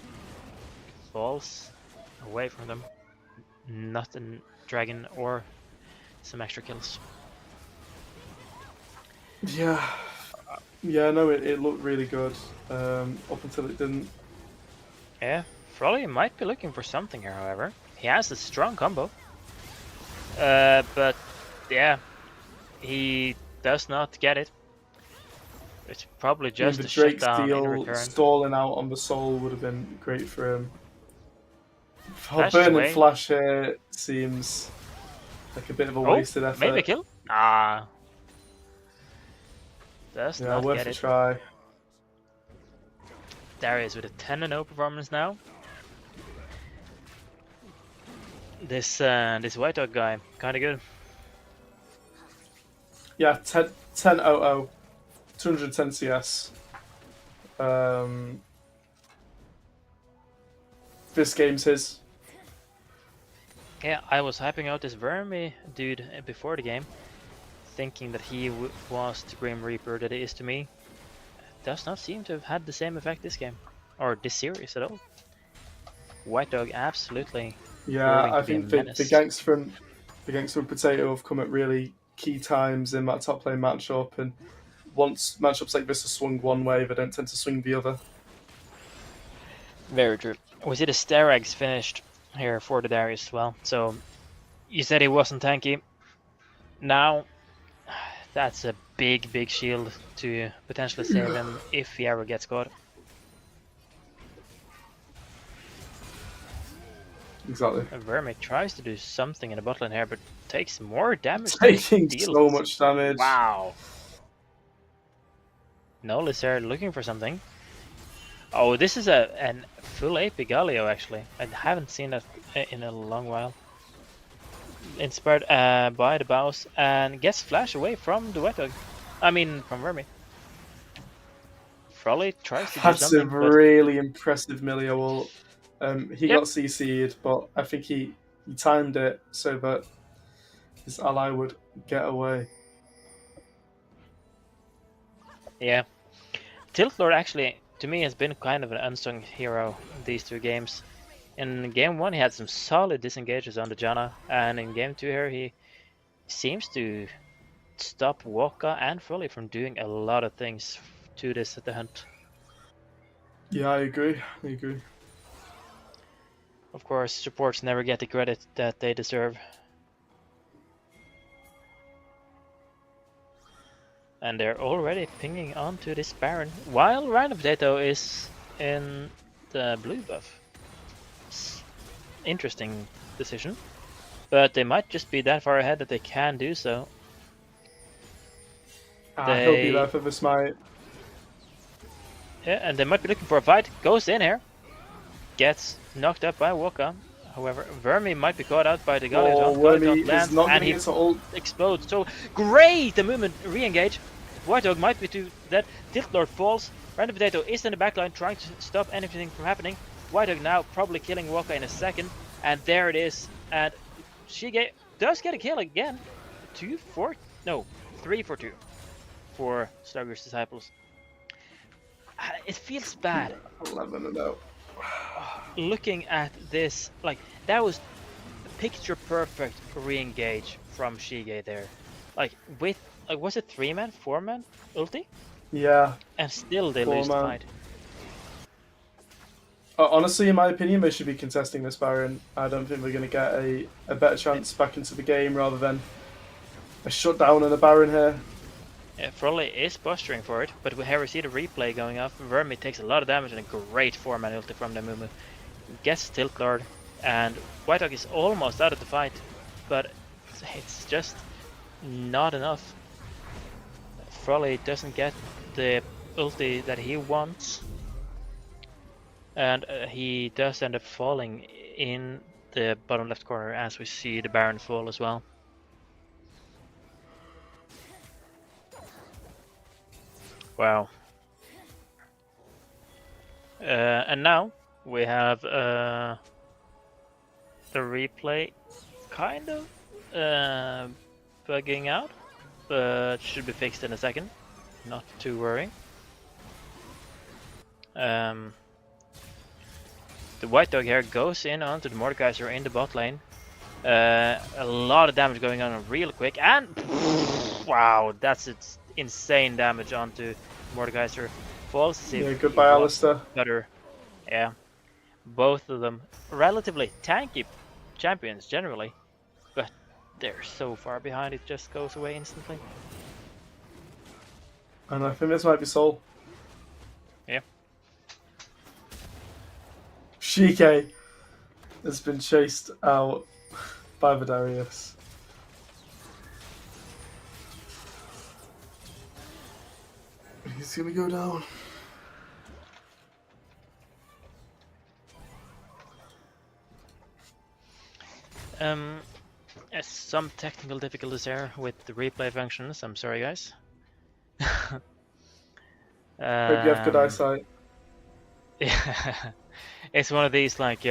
falls away from them. Not a dragon or some extra kills. Yeah. Yeah, no, it looked really good up until it didn't. Yeah, Frolly might be looking for something here, however. He has a strong combo. But yeah, he does not get it. It's probably just a shutdown in return. Stalling out on the soul would have been great for him. Flash Burning away. Flash here seems like a bit of a wasted effort. Maybe a kill? Ah. Does not worth get a it. try. Darius with a 10-0 performance now. This White Dog guy, kinda good. Yeah, 10-0-0. 210 CS. This game's his. Yeah, I was hyping out this Vermi dude before the game, thinking that he was the Grim Reaper that he is to me. Does not seem to have had the same effect this game, or this series at all. White Dog absolutely. Yeah, I think the ganks from Potato have come at really key times in that top lane matchup, and once matchups like this are swung one way, they don't tend to swing the other. Very true. We see the Styrax finished here for the Darius as well. So you said he wasn't tanky. Now that's a big shield to potentially save him if he ever gets caught. Exactly. Verme tries to do something in the bot lane here, but takes more damage than he Taking deals. so much damage. Wow. Null is there looking for something. Oh, this is a full AP Galio actually. I haven't seen that in a long while. Inspired by the bows and gets flash away from the Wet Dog. I mean, from Verme. Frolly tries to do That's a something, but really impressive Milio ult. He Yep. got CC'd, but I think he timed it so that his ally would get away. yeah. Tilt Lord actually, to me, has been kind of an unsung hero in these two games. In game 1, he had some solid disengages on the Janna, and in game 2 here, he seems to stop Wokka and Frolly from doing a lot of things to this at the hunt. Yeah, I agree. I agree. Of course, supports never get the credit that they deserve. And they're already pinging onto this Baron, while Random Potato is in the blue buff. Interesting decision. But they might just be that far ahead that they can do so. He'll be there for the smite. Yeah, and they might be looking for a fight. Goes in here. Gets knocked up by Wokka. However, Vermi might be caught out by the Galio. Oh, Wormy is not and getting he his ult. explodes. So great! The movement re-engage. White Dog might be too dead. Tilt Lord falls. Random Potato is in the backline trying to stop anything from happening. White Dog now probably killing Wokka in a second. And there it is. And does get a kill again. 3 for 2 for Slugger's Disciples. It feels bad. 11 and 0. Looking at this, like, that was picture perfect re-engage from Shige there. Like, with, like, was it 3-man, 4-man ulti? Yeah. And still they lose the 4-man. fight. Honestly, in my opinion, they should be contesting this Baron. I don't think we're going to get a better chance back into the game rather than a shutdown and a Baron here. Yeah, Frolly is posturing for it, but here we see the replay going off. Vermi takes a lot of damage and a great 4-man ulti from the Mumu. Gets Tilt Lord, and White Dog is almost out of the fight, but it's just not enough. Frolly doesn't get the ulti that he wants, and he does end up falling in the bottom left corner as we see the Baron fall as well. Wow. And now we have the replay kind of bugging out, but should be fixed in a second. Not too worrying. The White Dog here goes in onto the Mordekaiser in the bot lane. A lot of damage going on real quick, and wow, that's insane damage onto Mordekaiser. Falls. Yeah, goodbye, Alistair. Better. Yeah, both of them relatively tanky champions generally, but they're so far behind it just goes away instantly. And I think this might be Soul. Yeah. Shike has been chased out by Vidarius. He's gonna go down. Some technical difficulties there with the replay functions. I'm sorry, guys. Hope you have good eyesight. Yeah, it's one of these like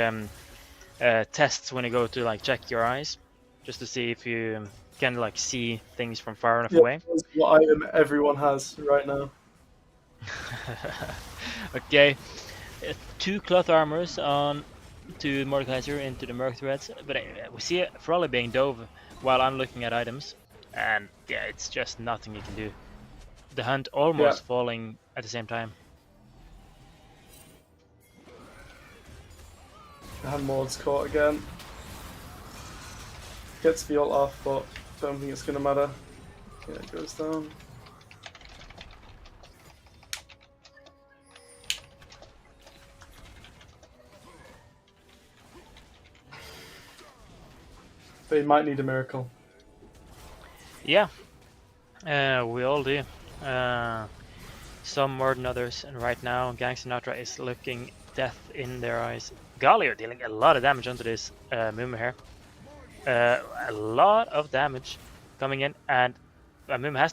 tests when you go to like check your eyes, just to see if you can like see things from far enough away. That's what item everyone has right now. Okay, 2 cloth armors on to Mordekaiser into the Merc Threads, but we see Frolly being dove while I'm looking at items, and yeah, it's just nothing you can do. The hunt almost falling at the same time. And Maud's caught again. Gets the ult off, but don't think it's gonna matter. Yeah, it goes down. They might need a miracle. Yeah, we all do. Some more than others, and right now Gank Sinatra is looking death in their eyes. Golly, are dealing a lot of damage onto this Mumu here. A lot of damage coming in, and Mumu has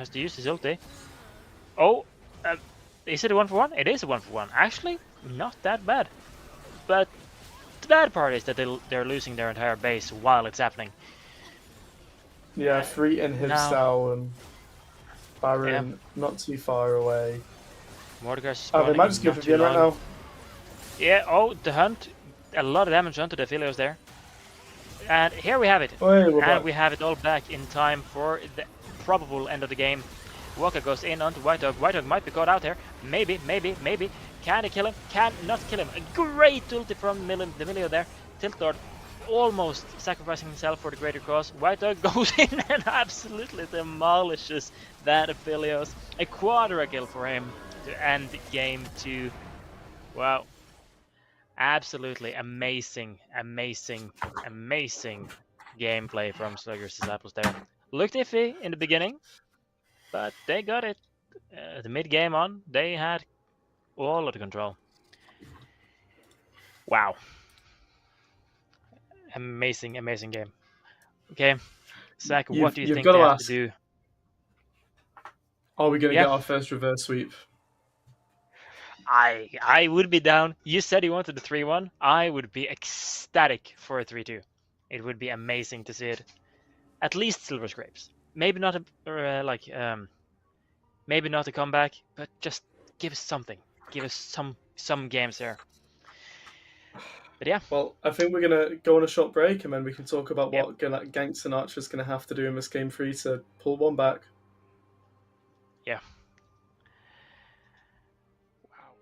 to use his ulti. Oh, is it a 1-for-1? It is a 1-for-1. Actually, not that bad. But the bad part is that they're losing their entire base while it's happening. Yeah, free inhibs now- down. Baron not too far away. Mordekaiser's Oh, they spawning might in just go not for too Vian right long. now. Yeah, oh, the hunt. A lot of damage onto the Philios there. And here we have it. Oi, we're And back. we have it all back in time for the probable end of the game. Waka goes in onto White Dog. White Dog might be caught out here. Maybe. Can he kill him? Can not kill him. A great ulti from the Milio there. Tilt Lord almost sacrificing himself for the greater cause. White Dog goes in and absolutely demolishes that Philios. A quadra kill for him to end game 2. Wow. Absolutely amazing gameplay from Slugger's Disciples there. Looked iffy in the beginning, but they got it. The mid game on, they had all of the control. Wow. Amazing game. Okay, Zach, what do you You've think got they to have ask, to do? are we going to Yeah. get our first reverse sweep? I would be down. You said you wanted the 3-1. I would be ecstatic for a 3-2. It would be amazing to see it. At least Silver Scrapes. Maybe not maybe not a comeback, but just give us something. Give us some games there. But yeah. Well, I think we're going to go on a short break and then we can talk about Yep. what Gank Sinatra's going to have to do in this game 3 to pull one back. Yeah. Wow.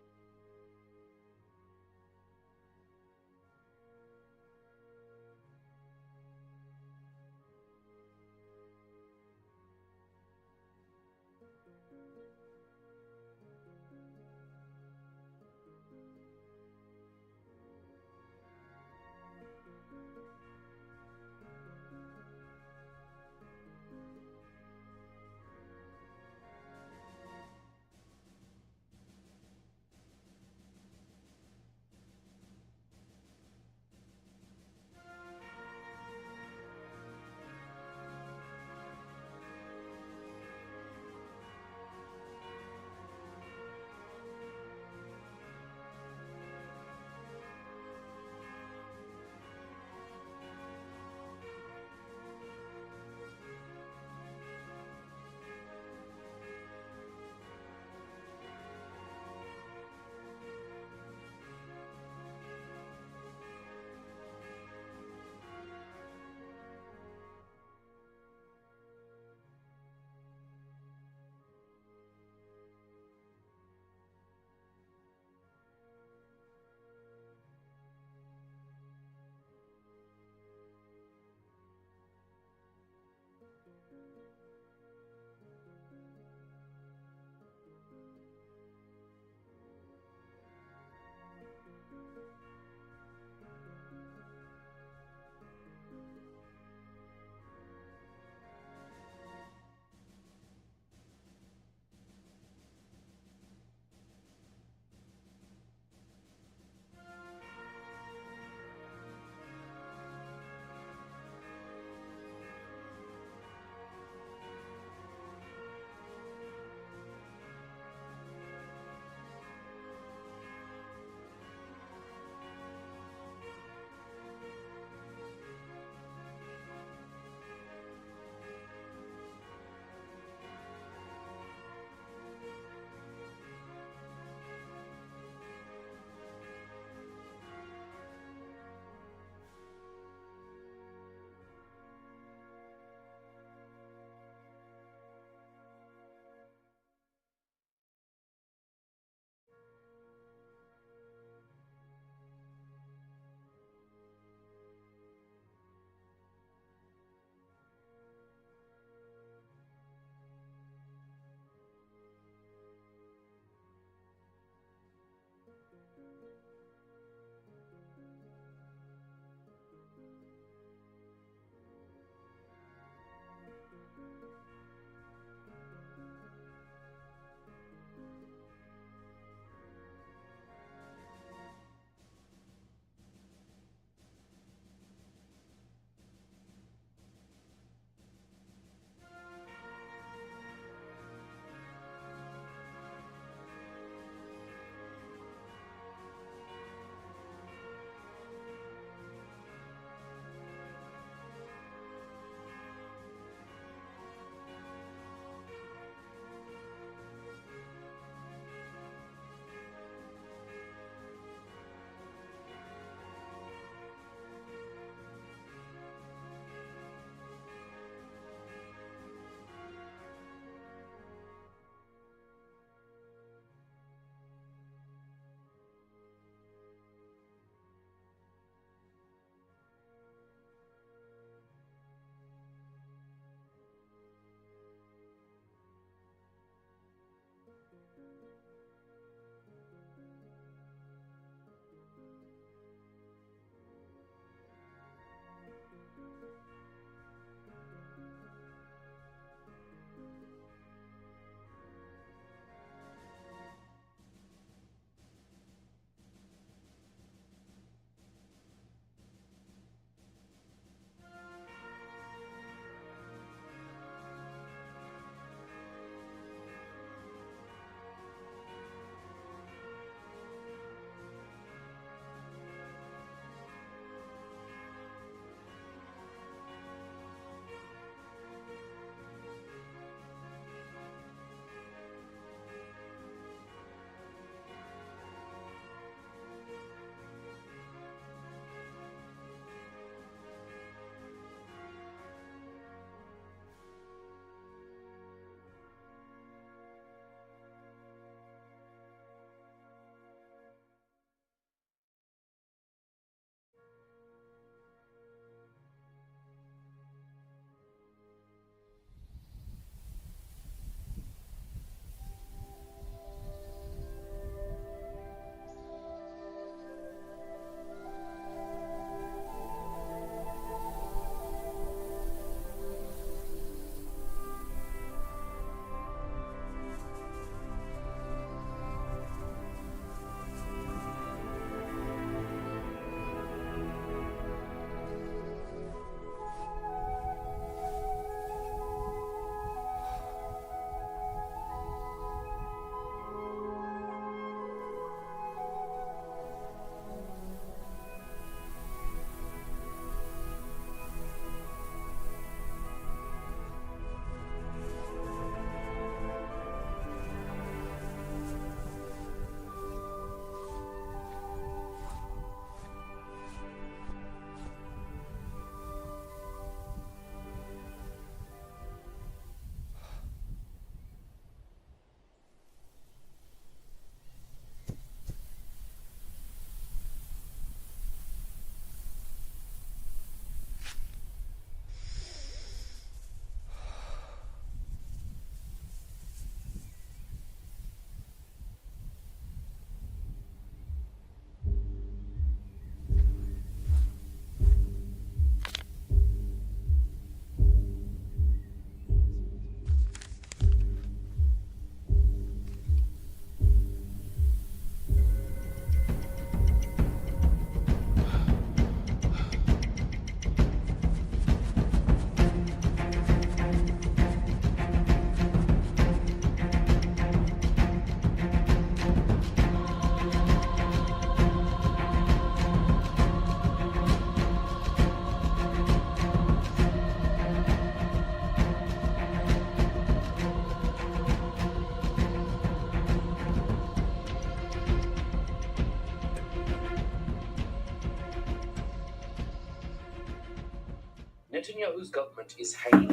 working out whose government is hanging.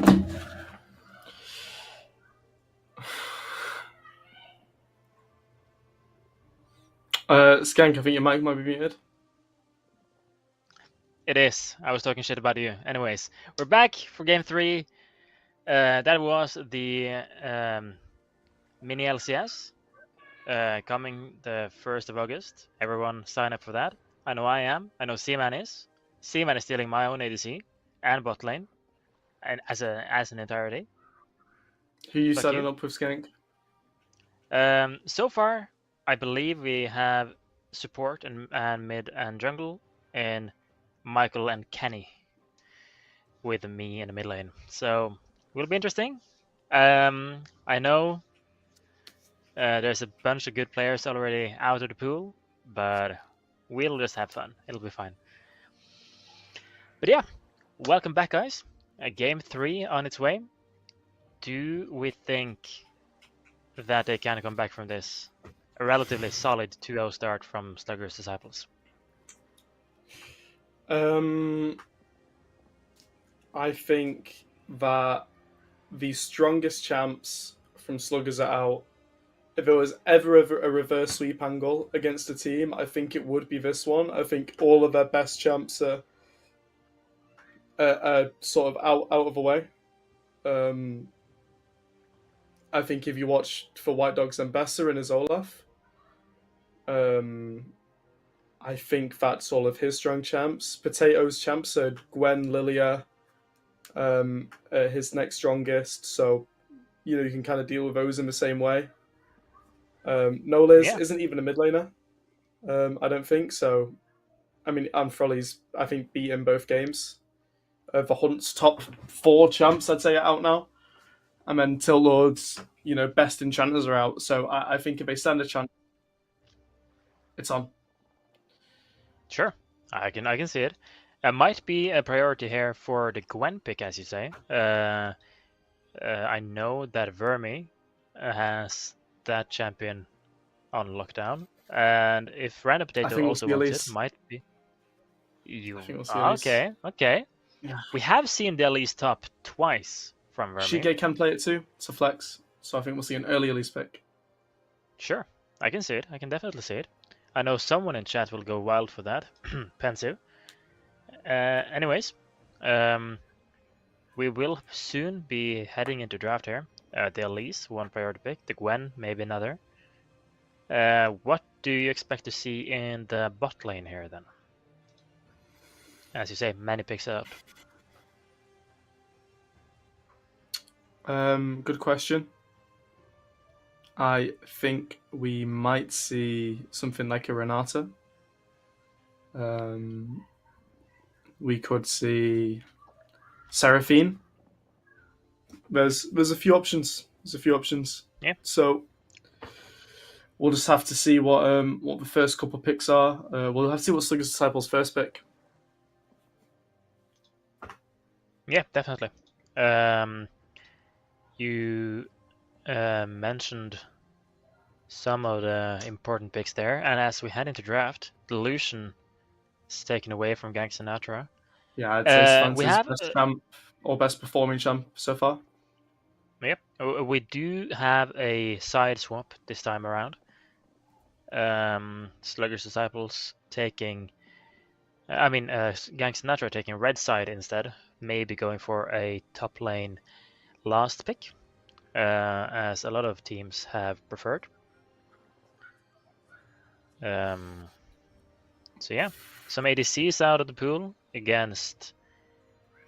Skank, I think your mic might be muted. It is. I was talking shit about you. Anyways, we're back for game 3. That was the mini LCS coming the 1st of August. Everyone sign up for that. I know I am. I know Seaman is. Seaman is stealing my own ADC and bot lane, and as an entirety. Who are you Fuck setting you. up with, Skank? So far, I believe we have support and mid and jungle, and Michael and Kenny with me in the mid lane. So will be interesting. I know there's a bunch of good players already out of the pool, but we'll just have fun. It'll be fine. But yeah, welcome back, guys. Game 3 on its way. Do we think that they can come back from this? A relatively solid 2-0 start from Slugger's Disciples. I think that the strongest champs from Sluggers are out. If there was ever a reverse sweep angle against a team, I think it would be this one. I think all of their best champs are sort of out of the way. I think if you watch for White Dogs and Besser and his Olaf, I think that's all of his strong champs. Potato's champs are Gwen, Lilia, his next strongest. So, you can kind of deal with those in the same way. Nola's isn't even a mid laner, I don't think. So, I mean, Amfroli's, I think, beaten both games. The Hunt's top 4 champs, I'd say, are out now. And then Till Lord's, best enchanters are out. So I think if they stand a chance, it's on. Sure, I can see it. It might be a priority here for the Gwen pick, as you say. I know that Vermi has that champion on lockdown, and if Random Potato also wants it, might be. Okay. Yeah. We have seen the Elise top twice from Vermi. Shige can play it too. It's a flex, so I think we'll see an early Elise pick. Sure, I can see it. I can definitely see it. I know someone in chat will go wild for that. Pensive. Anyways, we will soon be heading into draft here. The Elise, one priority pick. The Gwen, maybe another. What do you expect to see in the bot lane here then? As you say, many picks out. Good question. I think we might see something like a Renata. We could see Seraphine. There's a few options. Yeah. So we'll just have to see what the first couple of picks are. We'll have to see what Slugger's Disciples' first pick. Yeah, definitely. You mentioned some of the important picks there, and as we head into draft, the Lucian is taken away from Gank Sinatra. Yeah, I'd say Svance's best champ or best performing champ so far. Yep, we do have a side swap this time around. Slugger's Disciples taking, Gank Sinatra taking red side instead, maybe going for a top lane last pick, as a lot of teams have preferred. So yeah, some ADCs out of the pool against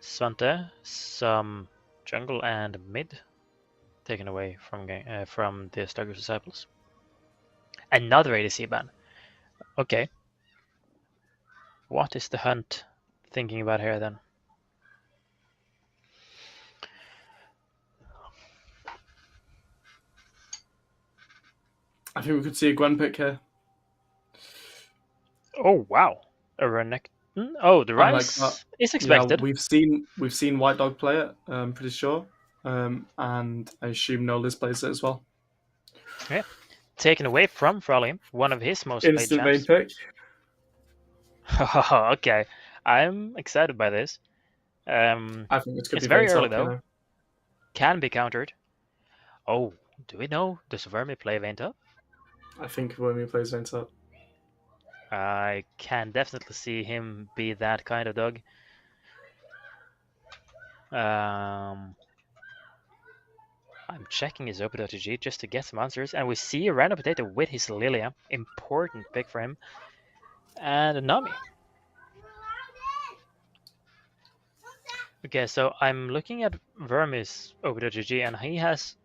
Svante, some jungle and mid taken away from the Slugger's Disciples. Another ADC ban. Okay. What is the Hunt thinking about here then? I think we could see a Gwen pick here. Oh wow, a Renekton. Oh, the rise is expected. Yeah, we've seen White Dog play it. I'm pretty sure, and I assume Nolis plays it as well. Yeah, taken away from Frolly, one of his most instant played main pick. Okay, I'm excited by this. I think this could It's be very Vayne early top, you though. know. Can be countered. Oh, do we know? Does Vermi play Vayne top? I think when we plays Vayne top. I can definitely see him be that kind of dog. I'm checking his Open.GG just to get some answers, and we see a random potato with his Lilia. Important pick for him. And a Nami. Okay, so I'm looking at Vermi's Open.GG, and he has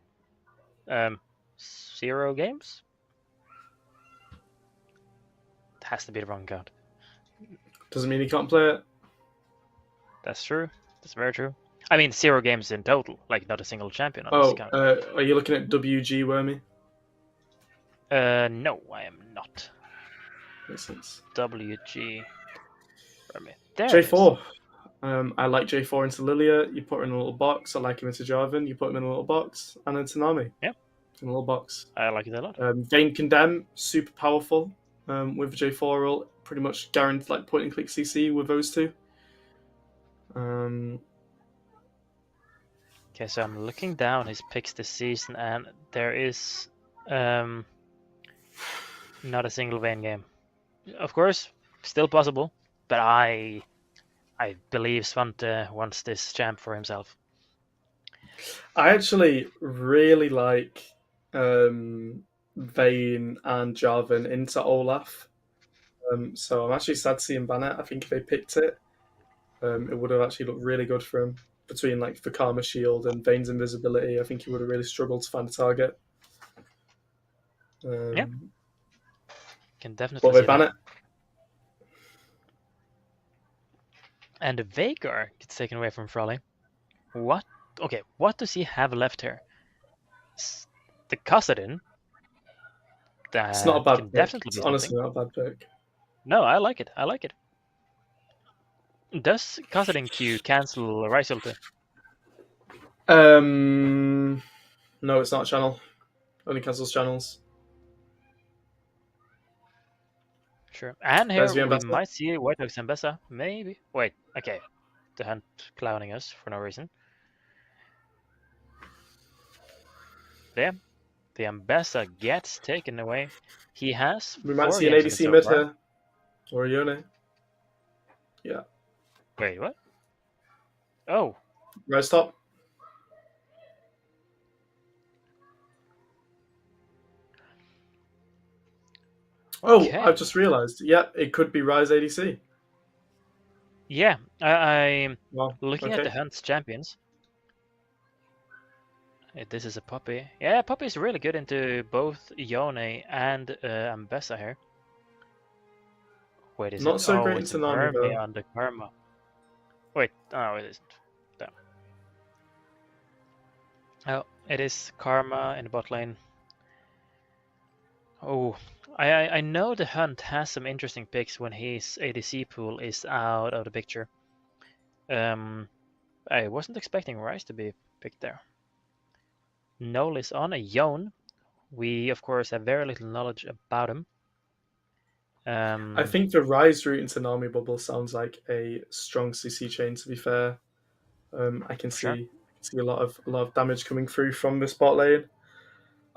0 games. It has to be the wrong account. Doesn't mean he can't play it. That's true. That's very true. I mean, 0 games in total, like not a single champion on this account. Are you looking at WG Wormy? No, I am not. Makes sense. WG Vermi. There it is. J4. I like J4 into Lilia. You put her in a little box. I like him into Jarvan. You put him in a little box. And into Nami. Yeah. In a little box. I like it a lot. Vayne Condemn, super powerful. With J4 roll, pretty much guaranteed like point and click CC with those two. Okay, so I'm looking down his picks this season, and there is not a single Vayne game. Of course, still possible, but I believe Svante wants this champ for himself. I actually really like Vayne and Jarvan into Olaf. So I'm actually sad to see him ban it. I think if they picked it, it would have actually looked really good for him. Between like the Karma Shield and Vayne's invisibility, I think he would have really struggled to find a target. Yeah. Can definitely But they see ban that. it. And the Veigar gets taken away from Frolly. What? Okay, what does he have left here? The Kassadin. It's not a bad can pick. definitely It's be honestly something. not a bad pick. No, I like it. I like it. Does Kassadin Q cancel Rise Ulti? No, it's not a channel. Only cancels channels. Sure. And here There's the we Ambassador. might see White Oak Zambessa. Maybe. Wait, okay. The Hunt clowning us for no reason. There. The Ambessa gets taken away. He has We might 4 see an games in it ADC so mid far. here. Or a Yone. Yeah. Wait, what? Oh, Rise top. Oh, okay. I've just realised. Yeah, it could be Rise ADC. Yeah, I'm Wow. looking at Okay. the Hunt's champions. This is a Puppy. Yeah, Puppy is really good into both Yone and Ambessa here. Wait, is Not it? so Oh, great it's into Nami, Vermi though. on the Karma. Wait, oh, it isn't. No. Oh, it is Karma in the bot lane. Oh, I know the Hunt has some interesting picks when his ADC pool is out of the picture. I wasn't expecting Rice to be picked there. Noel is on a Yone. We of course have very little knowledge about him. I think the Rise route into Nami bubble sounds like a strong CC chain. To be fair, I can Sure. see a lot of damage coming through from this bot lane.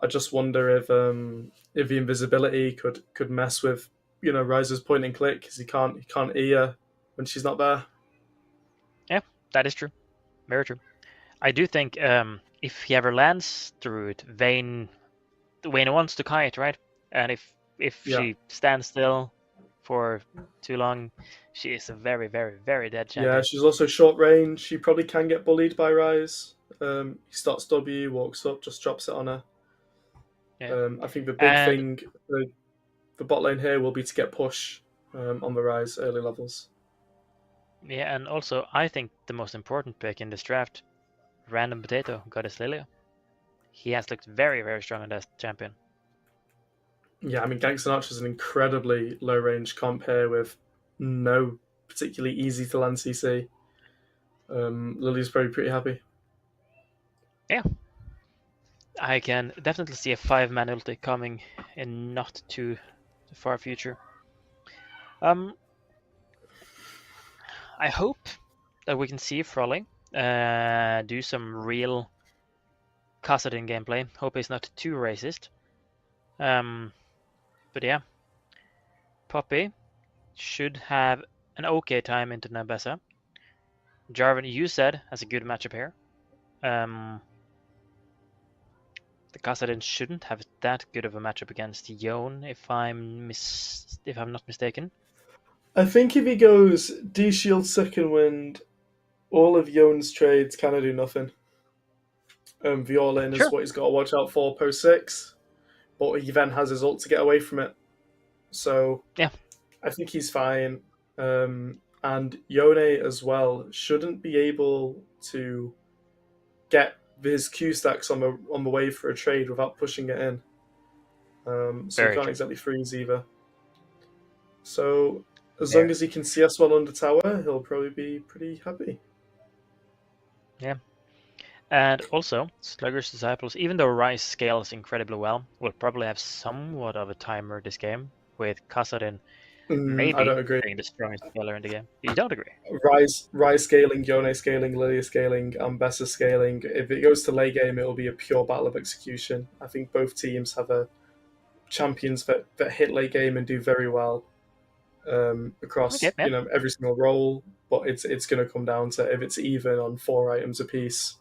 I just wonder if the invisibility could mess with Rise's point and click because he can't E her when she's not there. Yeah, that is true. Very true. I do think if he ever lands through it, Vayne wants to kite, right? And if Yeah. she stands still for too long, she is a very, very, very dead champion. Yeah, she's also short range. She probably can get bullied by Rise. He starts W, walks up, just drops it on her. Yeah. I think the big And- thing, the bot lane here will be to get push on the Rise early levels. Yeah, and also I think the most important pick in this draft, Random Potato, Goddess Lilia. He has looked very, very strong in that champion. Yeah, I mean, Gank Sinatra is an incredibly low range comp here with no particularly easy to land CC. Lily's probably pretty happy. Yeah. I can definitely see a 5-man ulti coming in not too far future. I hope that we can see Frolly do some real Kassadin gameplay. Hope he's not too racist. But yeah, Poppy should have an okay time into Nabessa. Jarvan, you said, has a good matchup here. The Kassadin shouldn't have that good of a matchup against Yone, if I'm not mistaken. I think if he goes D-Shield second wind, all of Yone's trades kind of do nothing. Violin Sure. is what he's got to watch out for post 6, but he then has his ult to get away from it. So Yeah. I think he's fine. And Yone as well shouldn't be able to get his Q stacks on the wave for a trade without pushing it in. So Very he can't true. exactly freeze either. So as Yeah. long as he can CS well under tower, he'll probably be pretty happy. Yeah. And also, Slugger's Disciples, even though Rice scales incredibly well, will probably have somewhat of a timer this game, with Kassadin I maybe don't agree. being the strongest scaler in the game. You don't agree? Rise scaling, Yone scaling, Lilia scaling, Ambessa scaling. If it goes to late game, it will be a pure battle of execution. I think both teams have champions that hit late game and do very well across Okay, yeah. every single role. But it's going to come down to if it's even on 4 items apiece.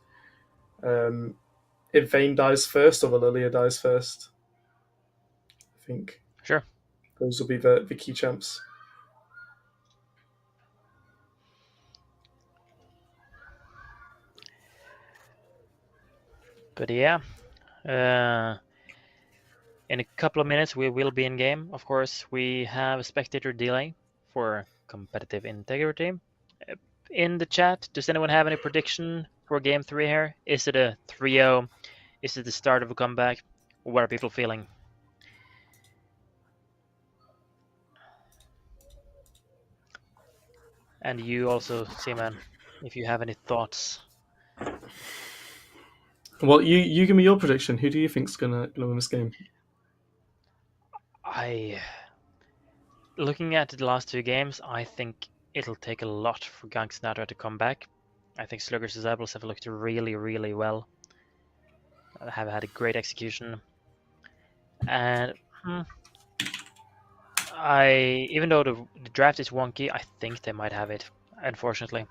If Vayne dies first or the Lilia dies first, I think Sure. those will be the key champs. But yeah, in a couple of minutes we will be in game. Of course, we have a spectator delay for competitive integrity. In the chat, does anyone have any prediction for Game 3 here? Is it a 3-0? Is it the start of a comeback? What are people feeling? And you also, Seaman, if you have any thoughts. Well, you give me your prediction. Who do you think's gonna win this game? Looking at the last 2 games, I think it'll take a lot for Gank Sinatra to come back. I think Slugger's Disciples have looked really, really well. Have had a great execution. And even though the draft is wonky, I think they might have it, unfortunately.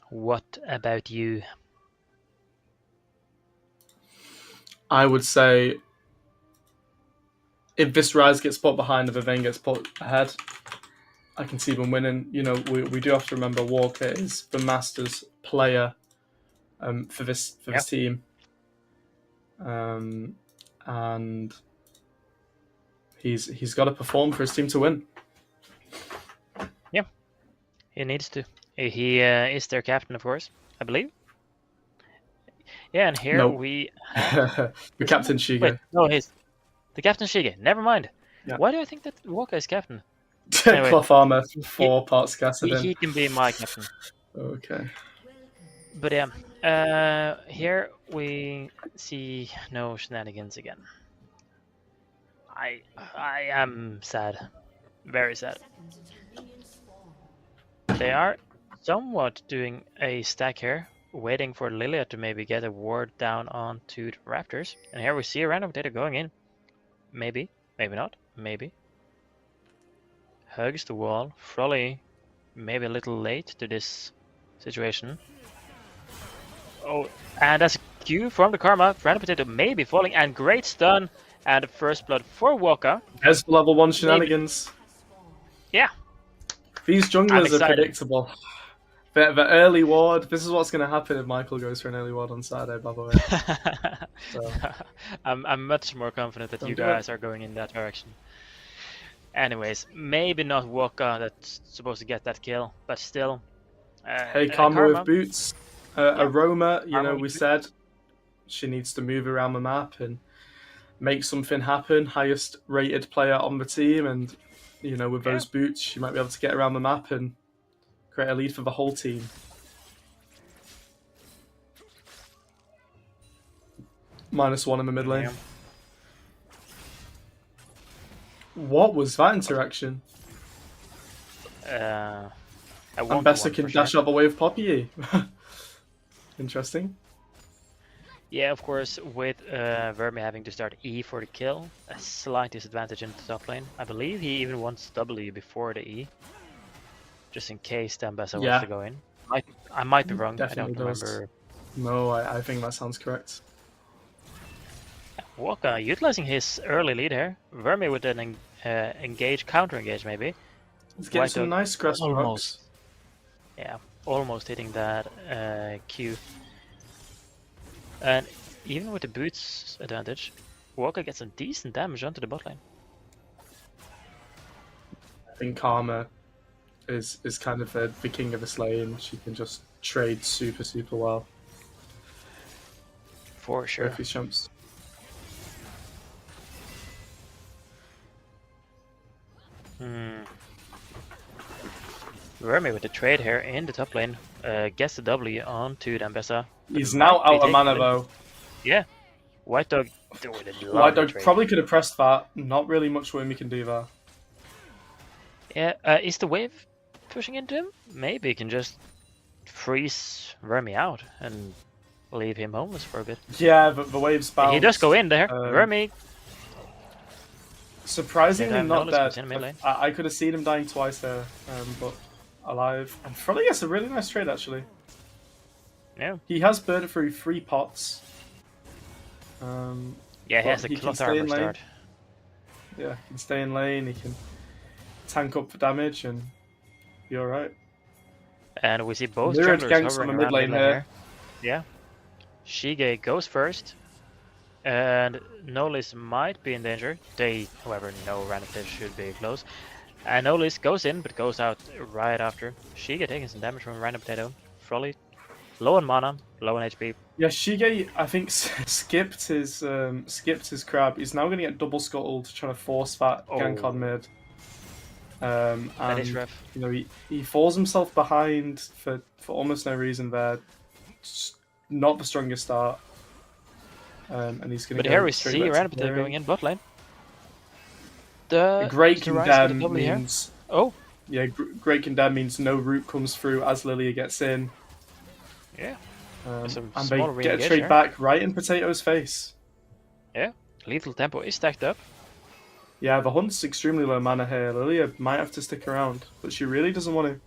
What about you? I would say if this Rise gets put behind, if Vayne gets put ahead, I can see them winning. We do have to remember Walker is the Masters player for this team, and he's got to perform for his team to win. Yeah, he needs to. He is their captain, of course, I believe. Yeah, and here we have the captain Shige. Wait, no, he's the captain Shige. Never mind. Yeah. Why do I think that Walker is captain? Anyway, cloth armor, 4 parts Kassadin. He can be my captain. Okay. But yeah, here we see no shenanigans again. I am sad, very sad. They are somewhat doing a stack here, waiting for Lilia to maybe get a ward down onto the Raptors. And here we see a random potato going in. Maybe, maybe not, maybe. Hugs the wall. Frolly maybe a little late to this situation. Oh, and that's a Q from the Karma. Random potato may be falling, and great stun. And first blood for Walker. There's level 1 shenanigans. Yeah. These junglers are predictable. The early ward, this is what's going to happen if Michael goes for an early ward on Saturday, by the way. So. I'm much more confident that you guys are going in that direction. Anyways, maybe not Walker that's supposed to get that kill, but still. Hey, Karma with boots. Aroma, we said she needs to move around the map and make something happen. Highest rated player on the team, and with those boots, she might be able to get around the map and create a lead for the whole team. -1 in the mid lane. What was that interaction? A And one-to-one Bessa can for dash sure. out the way of Poppy. Interesting. Yeah, of course, with Vermi having to start E for the kill, a slight disadvantage in the top lane. I believe he even wants W before the E, just in case Dambessa wants Yeah. to go in. I might be wrong. Definitely I don't does. remember. No, I think that sounds correct. Waka utilizing his early lead here. Vermi with an counter engage maybe. Let's get some Dog nice grass rocks. almost, yeah, almost hitting that Q. And even with the boots advantage, Waka gets some decent damage onto the bot lane. I think Karma is kind of the king of this lane. She can just trade super well. For sure. Both these jumps. Vermi with the trade here in the top lane gets the W onto Dambessa. He's now out of mana though. Yeah. White Dog doing a White lovely Dog trade. probably could have pressed that. Not really much Wimmy can do there. Yeah, is the wave pushing into him? Maybe he can just freeze Vermi out and leave him homeless for a bit. Yeah, but the wave's bounce. He does go in there. Vermi. Surprisingly Yeah, not Notice dead. in mid lane. I could have seen him dying twice there, but alive. And probably gets a really nice trade actually. Yeah. He has burned through 3 pots. Yeah, he has but a he can cloth stay armor in lane. start. Yeah, he can stay in lane, he can tank up for damage and be alright. And we see both Mirrored junglers ganks on hovering the around mid mid lane lane here. here. Yeah. Shige goes first. And Nolis might be in danger. They, however, know Random Potato should be close. And Nolis goes in, but goes out right after. Shige taking some damage from Random Potato. Frolly, low on mana, low on HP. Yeah, Shige, I think, skipped his crab. He's now going to get double scuttled, trying to force that gank on mid. That is And, rough. you know, he falls himself behind for almost no reason there. Just not the strongest start. And he's going to But go here we straight see back to Random Potato clearing. going in bot lane. A great the rise with the condemn W here. means Oh, great condemn means no root comes through as Lilia gets in. yeah. Some And small they get a re-engage trade here. back right in Potato's face. Yeah. Lethal tempo is stacked up. Yeah, the Hunt's extremely low mana here. Lilia might have to stick around, but she really doesn't want to.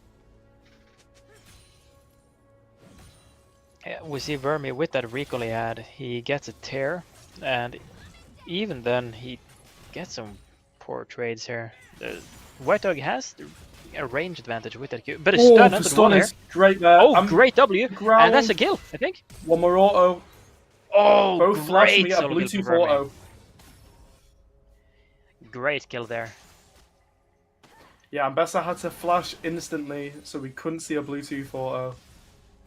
Yeah, we see Vermi with that recall he had. He gets a tear, and even then he gets some poor trades here. White Dog has a range advantage with that Q, but it's stunned the under the wall stun here. is great there. Oh, great W, ground. and that's a kill, I think. One more auto. Oh, Both flash and great we get a solo kill from Bluetooth Vermi. auto. Great kill there. Yeah, and Bessa had to flash instantly, so we couldn't see a Bluetooth auto.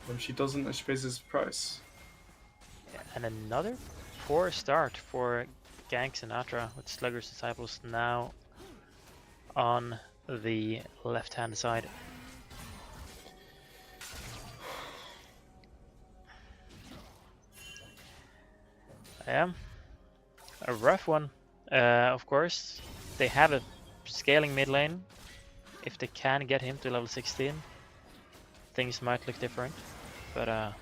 If she doesn't, she pays his price. Yeah, and another poor start for Gank Sinatra with Slugger's Disciples now on the left-hand side. Yeah, a rough one. Of course, they have a scaling mid lane. If they can get him to level 16, things might look different. But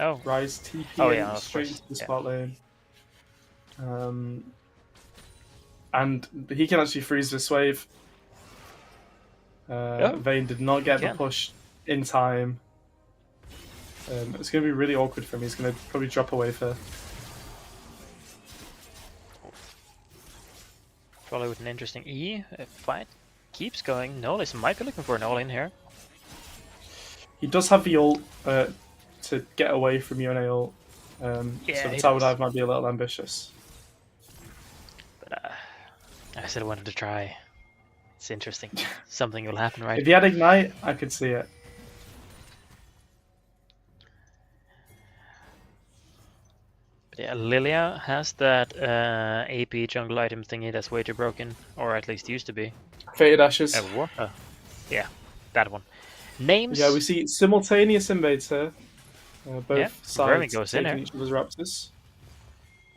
oh, Rise TP Oh, yeah, of straight course. into the Yeah. spot lane. And he can actually freeze this wave. Vayne did not get the can. push in time. It's going to be really awkward for him. He's going to probably drop away for. probably with an interesting E. Fight keeps going. Nolis might be looking for an all-in here. He does have the ult to get away from Yone ult. Yeah, So the he tower does. dive might be a little ambitious. But I still wanted to try. It's interesting. Something will happen, right? If he had Ignite, I could see it. But yeah, Lilia has that AP jungle item thingy that's way too broken, or at least used to be. Fated Ashes. Yeah, that one. Names. Yeah, we see simultaneous invades here. Both Yeah, Vermi sides goes in taking here. each other's raptors.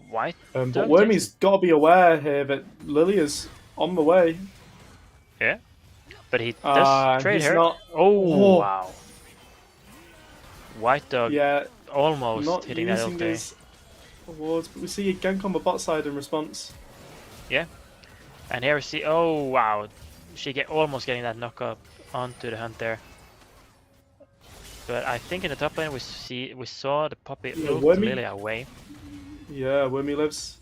White. But Dog Wormy's takes- got to be aware here that Lilia's on the way. Yeah. But he does trade He's her. not. Oh, Oh, wow. White Dog yeah, almost not hitting that using ulti. his awards, but we see a gank on the bot side in response. Yeah. And here we see, oh wow, she almost getting that knock up onto the hunt there. But I think in the top lane we saw the Poppy Yeah, ult Wormy. Lilia away. Yeah, Wormy lives.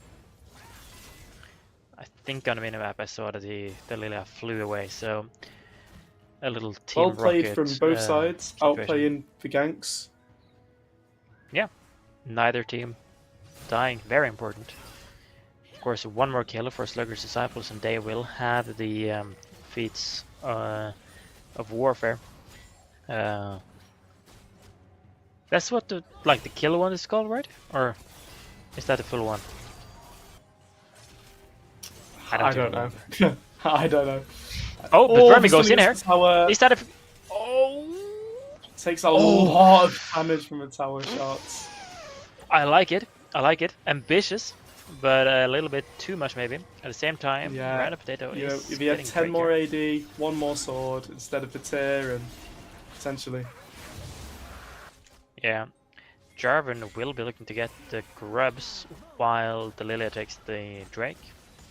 I think on the minimap I saw that the Lilia flew away, so a little team Well played rocket from both sides, situation. outplaying the ganks. Yeah, neither team dying, very important. Of course, one more kill for Slugger's Disciples and they will have the feats of warfare. That's what the kill one is called, right? Or is that the full one? I don't know. I don't know. Oh, but Vermi goes in here. Tower Is that a... Oh! takes a lot of damage from the tower shots. I like it. I like it. Ambitious, but a little bit too much maybe. At the same time, Yeah. Random Potato You know, is if he had getting 10 more trickier. AD, one more sword instead of the tear, and potentially. Yeah. Jarvan will be looking to get the grubs while the Lilia takes the Drake.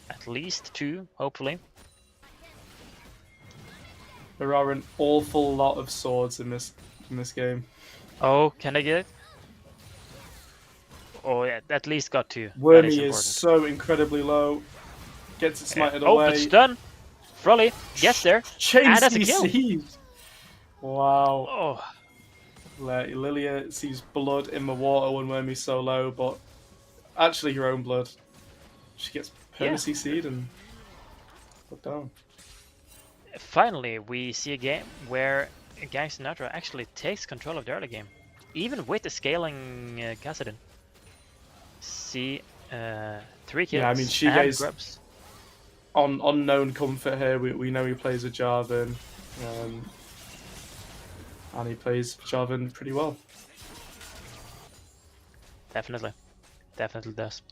At least 2, hopefully. There are an awful lot of swords in this game. Oh, can I get it? Oh yeah, at least got 2. That is Wormy important. is so incredibly low. Gets it smited Oh, away. but stun! Frolly gets there. Chain that's a kill. CC. Wow. Oh, Lilia sees blood in the water when Wormy's so low, but actually her own blood. She gets Yeah. CC'd and put down. finally, we see a game where Gank Sinatra actually takes control of the early game, even with the scaling Kassadin. See, 3 kills Yeah, I mean, and Shige's grubs. on unknown comfort here. We know he plays with Jarvan, and he plays Jarvan pretty well. Definitely does.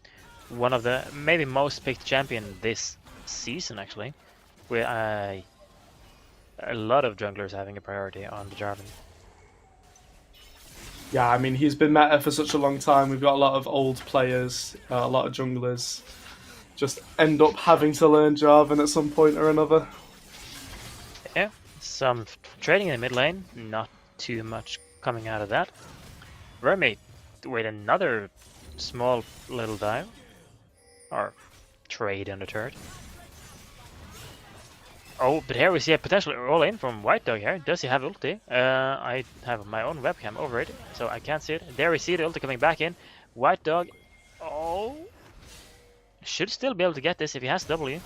One of the maybe most picked champion this season actually, with a lot of junglers having a priority on the Jarvan. Yeah, I mean, he's been meta for such a long time. We've got a lot of old players, a lot of junglers. Just end up having to learn Jarvan at some point or another. Yeah, some trading in the mid lane, not too much coming out of that. Vermi with another small little dive, or trade on the turret. Oh, but here we see a potential all in from White Dog here. Does he have ulti? I have my own webcam over it, so I can't see it. There we see the ulti coming back in. White Dog, oh, should still be able to get this if he has W.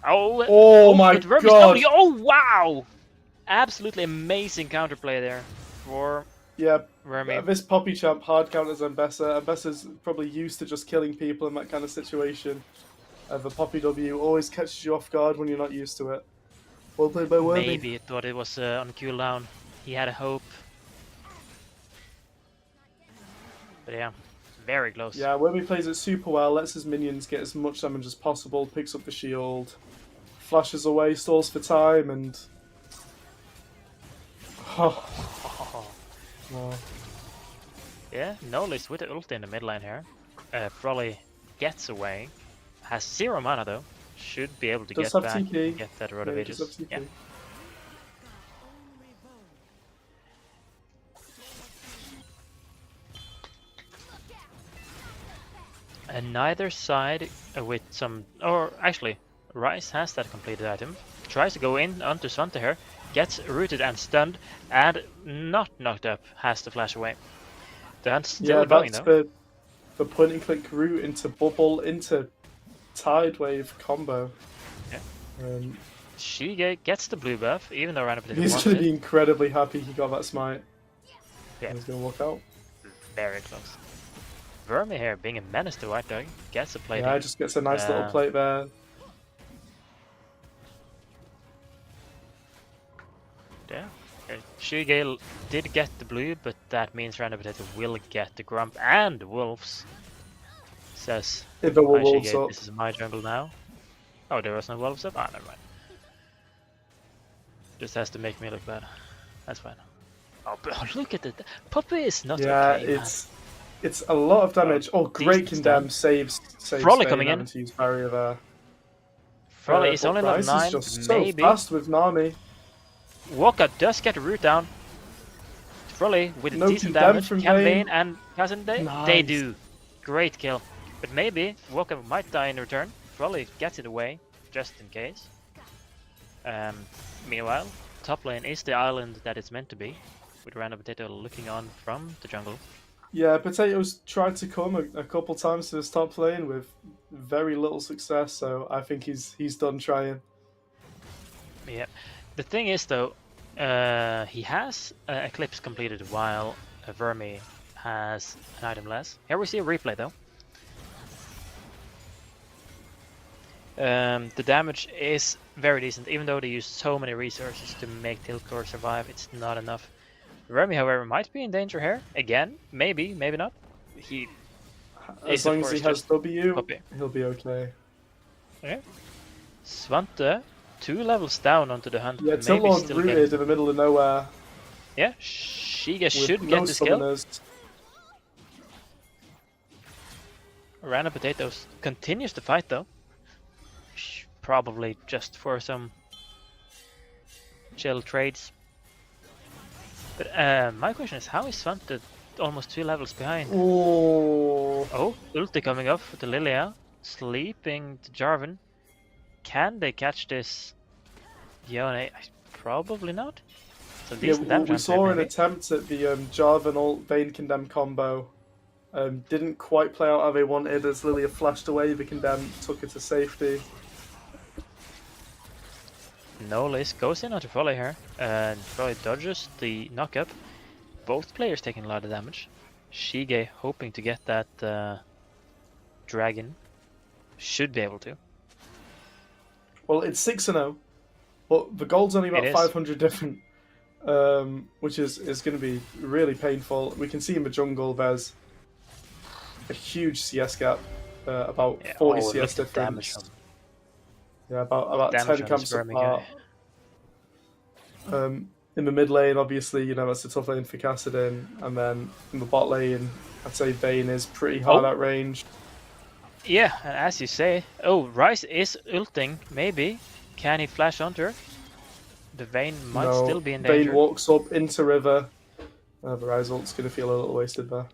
Oh my but Vermi's god! W. Oh wow! Absolutely amazing counterplay there for Yeah, Vermi. this Poppy champ hard counters Ambessa. Ambessa's probably used to just killing people in that kind of situation. The Poppy W always catches you off guard when you're not used to it. Well played by Wormy. Maybe he thought it was on cooldown. He had a hope. But yeah, very close. Yeah, Wormy plays it super well, lets his minions get as much damage as possible, picks up the shield, flashes away, stalls for time, and... Oh. Wow. Yeah, Nolis with the ult in the mid lane here. Frolly gets away. Has 0 mana though. Should be able to Does get have back TP. and get that Road of Yeah, does have Ages. TP. Yeah. And neither side with some... Or actually, Rice has that completed item. Tries to go in onto Svante here. Gets rooted and stunned. And not knocked up. Has to flash away. The hunt's still Yeah, going that's though. the point and click route into bubble, into tide wave combo. Yeah. She gets the blue buff, even though Random Potato He's wants going to it. be incredibly happy he got that smite. Yeah. He's going to walk out. Very close. Vermi here, being a menace to White Dog, gets a plate. Yeah, just gets a nice little plate there. Yeah. Shigale did get the blue, but that means Random Potato will get the Grump and Wolves. Says, If there were "Hi, wolves Shige, up. this is my jungle now." Oh, there was no wolves up? Ah, never mind. Just has to make me look bad. That's fine. Oh, but look at it. Puppy is not Yeah, okay, man. it's a lot of damage. Oh, great decent condemn stun. saves Frolly Spain coming in. having to use barrier there. Frolly is But only level Rice is 9, just maybe. so fast with Nami. Walker does get a root down. Frolly with No decent condemn damage. from Can Vayne. Vayne and Cousin they? They Nice. do. Great kill. But maybe Walker might die in return. Frolly gets it away, just in case. Meanwhile, top lane is the island that it's meant to be, with Random Potato looking on from the jungle. Yeah, Potatoes tried to come a couple times to this top lane with very little success, so I think he's done trying. Yeah. The thing is, though, he has Eclipse completed while Vermi has an item less. Here we see a replay, though. The damage is very decent, even though they use so many resources to make Tiltor survive. It's not enough. Vermi, however, might be in danger here again. Maybe, maybe not. He As is, of long as course, he has just W, puppy. he'll be okay. Okay. Svante, 2 levels down onto the hunt. Yeah, maybe Tillord still rooted getting... in the middle of nowhere Yeah, Shiga with should no get this kill. summoners. Random Potatoes continues to fight, though. Probably just for some chill trades. But my question is, how is Svante almost 2 levels behind? Oh, Oh, ulti coming off with the Lilia, sleeping to Jarvan. Can they catch this Yone? Probably not. So yeah, decent damage we on saw there, an maybe. attempt at the Jarvan ult Vayne Condemn combo. Didn't quite play out how they wanted as Lilia flashed away. The Condemn took her to safety. No Liz goes in onto Volley here, and Volley dodges the knock-up. Both players taking a lot of damage. Shige hoping to get that dragon. Should be able to. Well, it's 6-0, but the gold's only about It is. 500 different, which is going to be really painful. We can see in the jungle there's a huge CS gap, about 40 CS look at the difference. damage from Yeah, about damage 10 on camps this Vermi apart. guy. In the mid lane, obviously, that's a tough lane for Kassadin, and then in the bot lane, I'd say Vayne is pretty hard at range. Yeah, and as you say, Rice is ulting, maybe. Can he flash onto her? The Vayne might still be in danger. Vayne walks up into river. The Ryze ult's going to feel a little wasted there.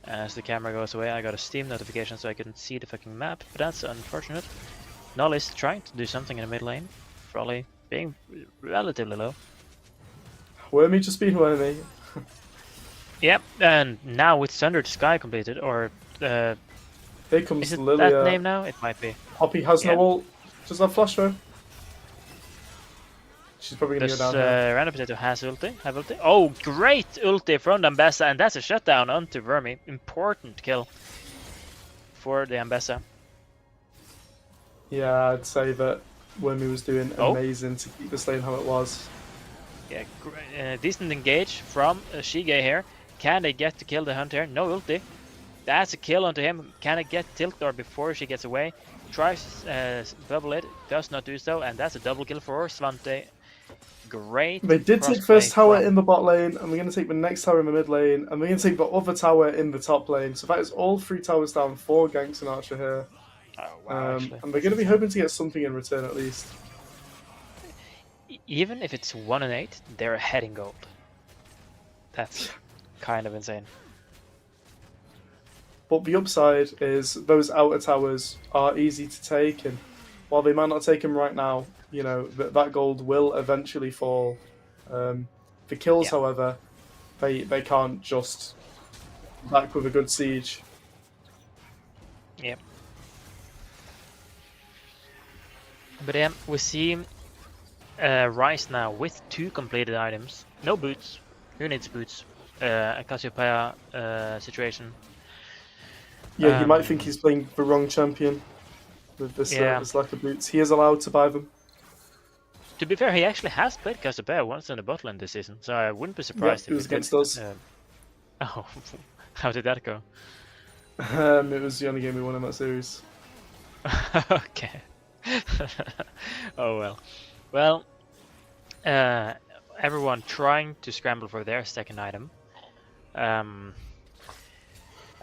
As the camera goes away, I got a Steam notification so I couldn't see the fucking map, but that's unfortunate. Null is trying to do something in the mid lane. Probably being relatively low. Wormy just being Wormy. Yep, and now with Sundered Sky completed, or Here comes is it Lilia. that name now? It might be. Hoppy has Yeah. no ult. Does that flash though? She's probably going to Does go down here. Random Potato has ulti? Have ulti? Oh, great ulti from the Ambessa, and that's a shutdown onto Vermi. Important kill for the Ambessa. Yeah, I'd say that Wormy was doing Oh. amazing to keep this lane how it was. Yeah, decent engage from Shige here. Can they get to kill the hunter? No ulti. That's a kill onto him. Can it get Tiltor before she gets away? Tries bubble it, does not do so, and that's a double kill for Svante. Great. They did take crossplay first tower from- in the bot lane, and we're going to take the next tower in the mid lane, and we're going to take the other tower in the top lane. So that is all 3 towers down, 4 ganks and Archer here. Oh, wow, actually. And they're going to be hoping to get something in return at least. Even if it's 1 and 8, they're ahead in gold. That's kind of insane. But the upside is those outer towers are easy to take, and while they might not take them right now, that gold will eventually fall. The kills, Yeah. however, they can't just back with a good siege. Yep. But yeah, we see Rice now with 2 completed items. No boots. Who needs boots? A Cassiopeia situation. Yeah, you might think he's playing the wrong champion with this lack of boots. He is allowed to buy them. To be fair, he actually has played Cassiopeia once in the bot lane this season, so I wouldn't be surprised Yeah, it if was he did. against us. Oh, how did that go? It was the only game we won in that series. Okay. Oh well. Well, everyone trying to scramble for their second item.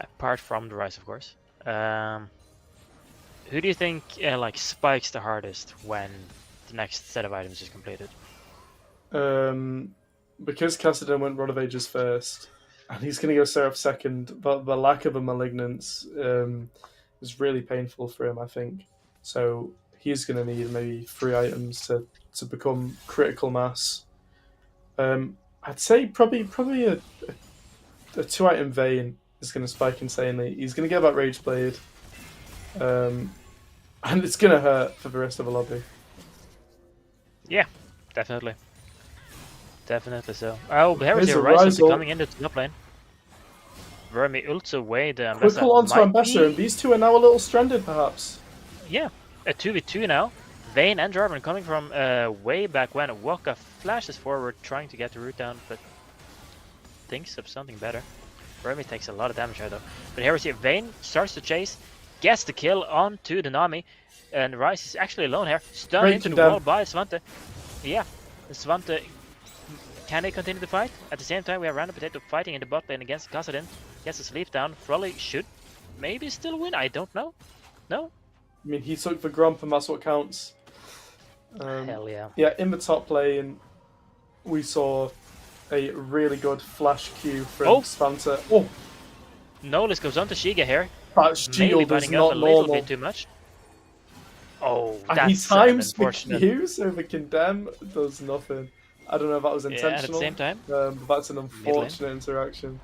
Apart from the Rise, of course. Who do you think like spikes the hardest when the next set of items is completed? Because Cassidon went Rod of Ages first, and he's going to go Seraph second, but the lack of a Malignance is really painful for him, I think. So he's going to need maybe 3 items to become critical mass. I'd say probably a 2-item Vayne is going to spike insanely. He's going to get that Rage Blade, and it's going to hurt for the rest of the lobby. Yeah, definitely. Definitely so. Oh, but here's Here's your a Rise Rise coming into the top lane. Vermi ults away the Quick Mesa. pull onto Might Ambassador, and be- these two are now a little stranded, perhaps. Yeah, a 2v2 now. Vayne and Jarvan coming from way back when. Waka flashes forward trying to get the root down, but thinks of something better. Vermi takes a lot of damage here though. But here we see Vayne starts to chase, gets the kill onto the Nami, and Rise is actually alone here. Stunned Great into the down. wall by Svante. Yeah, Svante. Can they continue the fight? At the same time, we have Random Potato fighting in the bot lane against Kassadin. Gets a sleep down. Frolly should maybe still win. I don't know. No? I mean, he took the Grump, and that's what counts. Hell yeah. Yeah, in the top lane, we saw a really good flash Q from Oh! Svante. Oh, Nolis goes on to Shiga here. that Maybe shield is biting not up a little normal. bit too much. Oh, And he that's times the unfortunate. Q, so the Condemn does nothing. I don't know if that was Yeah, and at intentional. the same time, but that's an unfortunate interaction.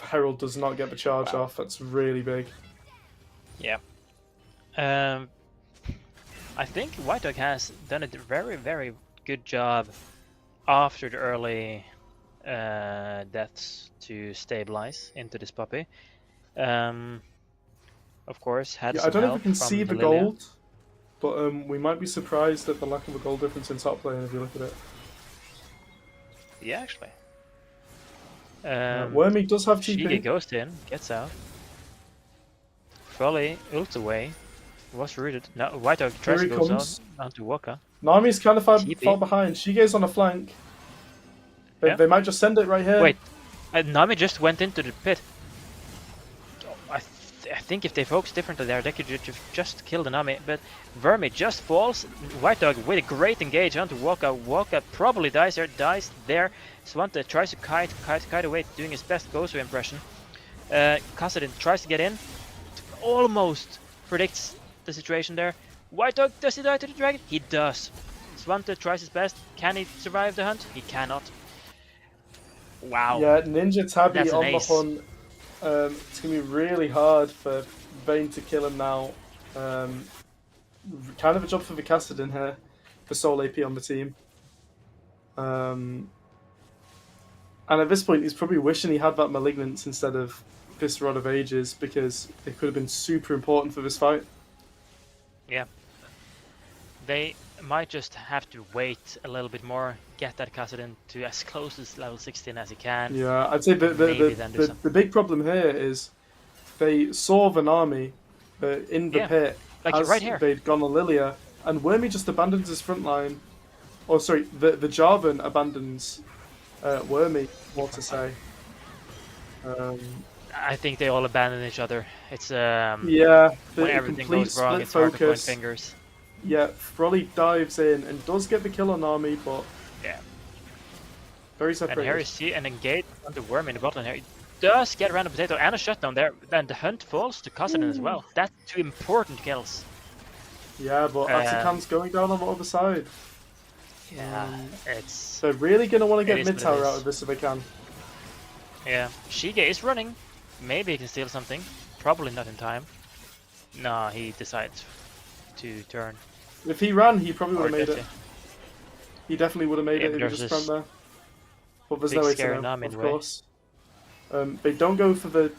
Herald does not get the charge Wow. off. That's really big. yeah. I think White Dog has done a very, very good job after the early deaths to stabilize into this puppy. Of course, had Yeah, I some don't know if help we can from see the Lilia. gold, but we might be surprised at the lack of a gold difference in top lane if you look at it. Yeah, actually. Wormy does have Shiga TP. goes in, gets out. Frolly ults away. Was rooted. Now White Dog tries to Here he go on comes. onto Waka. Nami's kind of far TP. behind. Shige's on a flank. They, Yeah. they might just send it right here. Wait, Nami just went into the pit. I think if they focus differently there, they could just kill the Nami. But Vermi just falls. White Dog with a great engage onto Waka. Waka probably dies there. Swante tries to kite away, doing his best Gozu impression. Kassadin tries to get in. Almost predicts the situation there. White Dog, does he die to the dragon? He does. Swante tries his best. Can he survive the hunt? He cannot. Wow. Yeah, Ninja Tabby That's an on the ace. hunt. It's going to be really hard for Vayne to kill him now. Kind of a job for the Cassidin here, for sole AP on the team. And at this point, he's probably wishing he had that Malignance instead of this Rod of Ages, because it could have been super important for this fight. Yeah. They might just have to wait a little bit more, get that Kassadin to as close as level 16 as he can. Yeah, I'd say Maybe then do the something. big problem here is they saw an army in the Yeah, pit like as right here. they'd gone on Lilia, and Wormy just abandons his front line. Oh, sorry, the Jarvan abandons Wormy, what to say. I think they all abandon each other. It's Yeah, when the everything complete goes wrong, split it's hard to point focus. fingers. Yeah, Frolly dives in and does get the kill on Army, but Yeah. very And separated. here you see an engage on the worm in the bottom here. He does get Random Potato and a shutdown there. Then the hunt falls to Kassadin as well. That's 2 important kills. Yeah, but Atakan's going down on the other side. Yeah, it's... They're really going to want to It get is what mid it tower is. out of this if they can. Yeah, Shiga is running. Maybe he can steal something. Probably not in time. No, he decides to turn. If he ran, he probably Or would have made does it. He definitely would have made Yeah, it but if he there's just this ran there. But there's big no way to scary know, Nami in of the way. course. They don't go for the...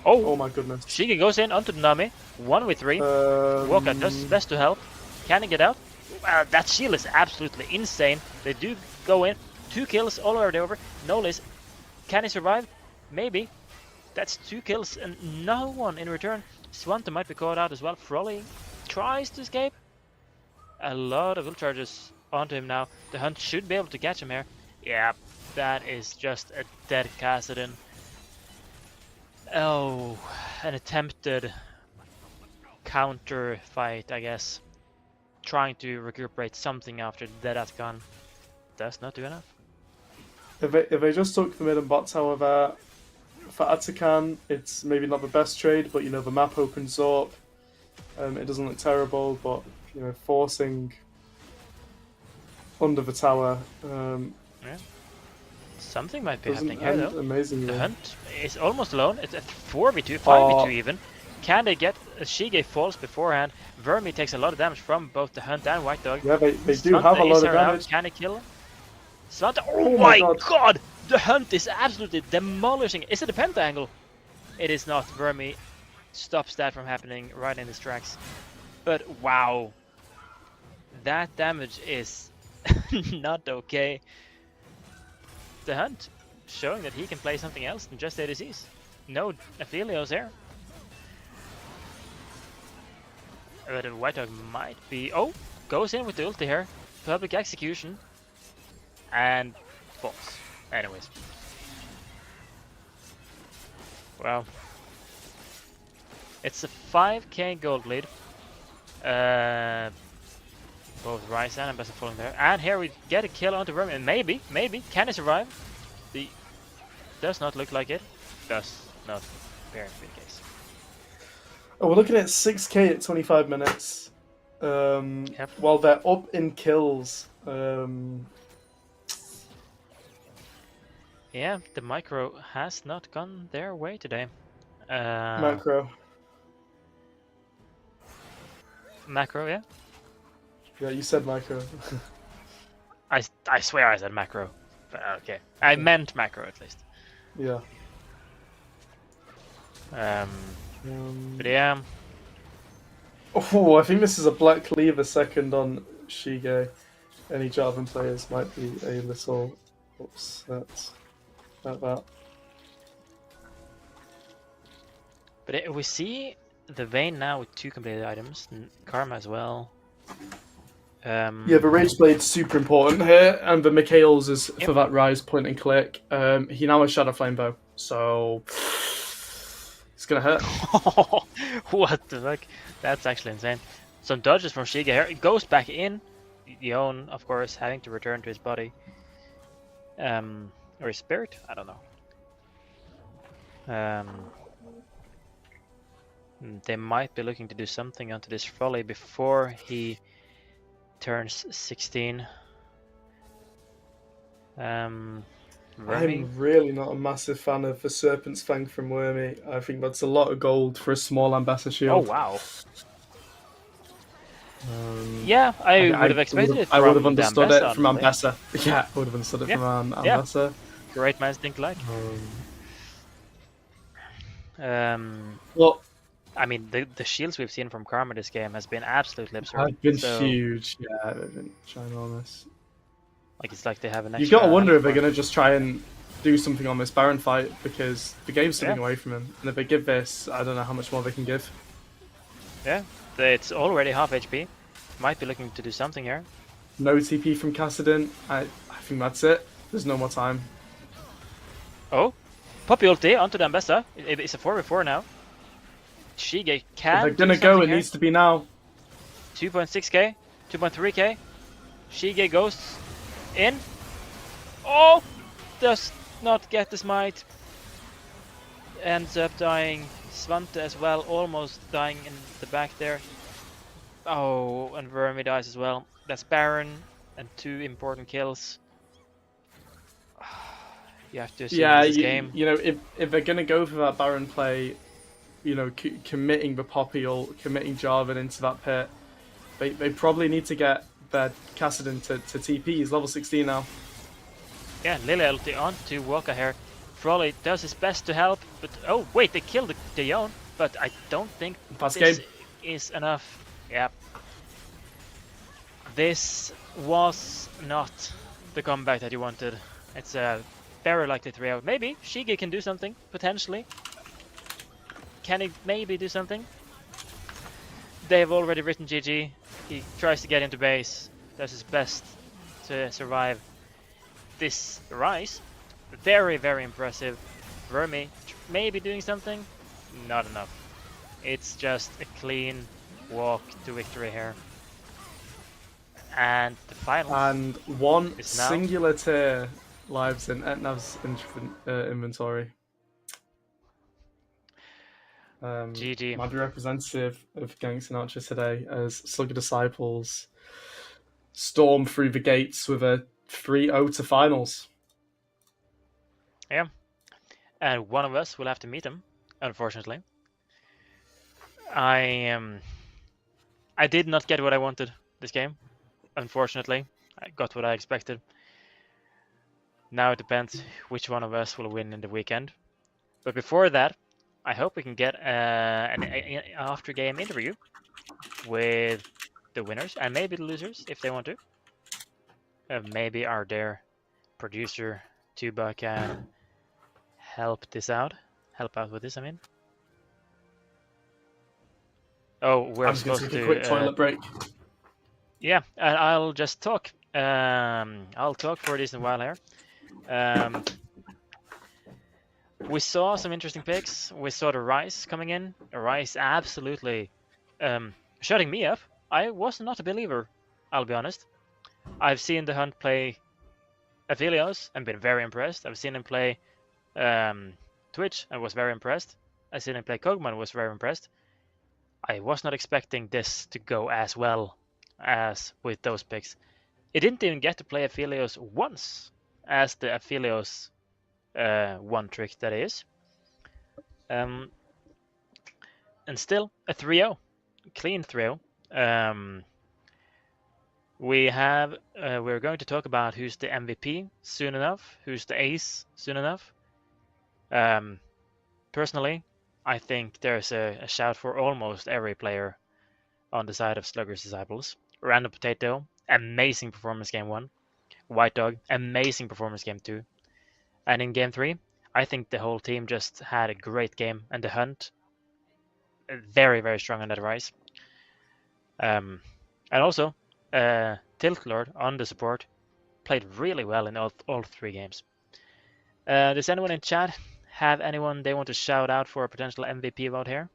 Oh! Oh my goodness. Shiga goes in onto the Nami. 1v3. Waka does his best to help. Can he get out? Well, that shield is absolutely insane. They do go in. 2 kills already over. Nolis, can he survive? Maybe. That's 2 kills and no one in return. Swanta might be caught out as well. Frolly tries to escape. A lot of ult charges onto him now. The Hunt should be able to catch him here. Yeah, that is just a dead Kassadin. Oh, an attempted counter fight, I guess. Trying to recuperate something after dead Atkan. Does not do enough. If they just took the mid and bot tower there, for Atakan, it's maybe not the best trade, but you know the map opens up. It doesn't look terrible, but you know forcing under the tower. Yeah. Something might be Doesn't happening here though. amazingly. The Hunt is almost alone. It's a 4v2, 5v2 even. Can they get Shige falls beforehand? Vermi takes a lot of damage from both the Hunt and White Dog. Yeah, they do Svante have a lot is of around. damage. Can he kill him? Svante, oh, Oh my my god! The Hunt is absolutely demolishing. Is it a pentaangle? It is not. Vermi stops that from happening right in his tracks. But wow. That damage is not okay. The Hunt showing that he can play something else than just ADCs. No Aphelios here. But a White Dog might be... Oh! Goes in with the ulti here. Public execution. And falls. Anyways. Well. It's a 5k gold lead. Both Ryze and Ambassador falling there. And here we get a kill onto Vermin. And maybe, can he survive? Does not look like it. Does not appear to be the case. Oh, we're looking at 6k at 25 minutes. Yep. While they're up in kills. Yeah, the micro has not gone their way today. Macro. Macro, yeah? Yeah, you said macro. I swear I said macro. But okay. I meant macro at least. Yeah. But yeah. Oh, I think this is a black cleaver second on Shige. Any Jarvan players might be a little upset about that. But we see the Vayne now with 2 completed items. Karma as well. Yeah, the Rage Blade's super important here, and the Mikhail's is for that Rise point and click. He now has Shadow Flame Bow, so it's gonna hurt. What the fuck? That's actually insane. Some dodges from Shiga here. It goes back in. Yon, of course, having to return to his body. Or his spirit? I don't know. They might be looking to do something onto this Frolly before he turns 16. I'm really not a massive fan of the Serpent's Fang from Wormy. I think that's a lot of gold for a small Ambassador shield. Oh wow. Yeah, I would have expected it. I would have understood it from Ambessa. Ambessa. Yeah, I would have understood it from Ambessa. Great minds think alike. Well, I mean, the shields we've seen from Karma this game has been absolute lip service. I've been huge. Yeah, they've been ginormous. Like it's like they have an You extra. gotta wonder if they're gonna just try and do something on this Baron fight because the game's slipping away from him, and if they give this, I don't know how much more they can give. Yeah, it's already half HP. Might be looking to do something here. No TP from Kassadin. I think that's it. There's no more time. Oh, Poppy ulti onto the Ambessa. It's a 4v4 now. Shige can. If they're gonna go, it needs to be now. 2.6k, 2.3k. Shige goes in. Oh, does not get the smite. Ends up dying. Svante as well, almost dying in the back there. Oh, and Vermi dies as well. That's Baron and 2 important kills. You have to assume this game. You know, if they're gonna go for that Baron play, you know, committing the Poppy ult, committing Jarvan into that pit, they probably need to get their Kassadin to TP. He's level 16 now. Yeah, Lily ulti on to Waka here. Frolly does his best to help, but oh wait, they killed the Yon, but I don't think Fast this game. is enough. Yeah. This was not the comeback that you wanted. It's a very likely 3-0. Maybe Shigi can do something, potentially. Can he maybe do something? They've already written GG. He tries to get into base, does his best to survive this rise. Very, very impressive. Vermi maybe doing something, not enough. It's just a clean walk to victory here. And the final. And one Is now- singular tier lives in Etnav's inventory. GG. Might be representative of Gank Sinatra today as Slugger Disciples storm through the gates with a 3-0 to finals. Yeah. And one of us will have to meet him, unfortunately. I did not get what I wanted this game, unfortunately. I got what I expected. Now it depends which one of us will win in the weekend. But before that, I hope we can get an after-game interview with the winners and maybe the losers if they want to. Maybe our dear producer Tuba can help out with this, I mean. Oh, we're I'm just going to supposed take to a quick toilet break. Yeah, and I'll just talk. I'll talk for a decent while here. We saw some interesting picks. We saw the Rice coming in. The Rice absolutely shutting me up. I was not a believer, I'll be honest. I've seen the Hunt play Aphelios and been very impressed. I've seen him play Twitch and was very impressed. I've seen him play Kog'Maw and was very impressed. I was not expecting this to go as well as with those picks. It didn't even get to play Aphelios once as the Aphelios one trick that is. And still a 3-0, clean 3-0. We're going to talk about who's the MVP soon enough, who's the ace soon enough. Personally, I think there's a shout for almost every player on the side of Slugger's Disciples. Random Potato, amazing performance game 1. White Dog, amazing performance game 2. And in game 3, I think the whole team just had a great game. And the Hunt, very, very strong on that Rise. And also, Tilt Lord on the support played really well in all 3 games. Does anyone in chat have anyone they want to shout out for a potential MVP vote here?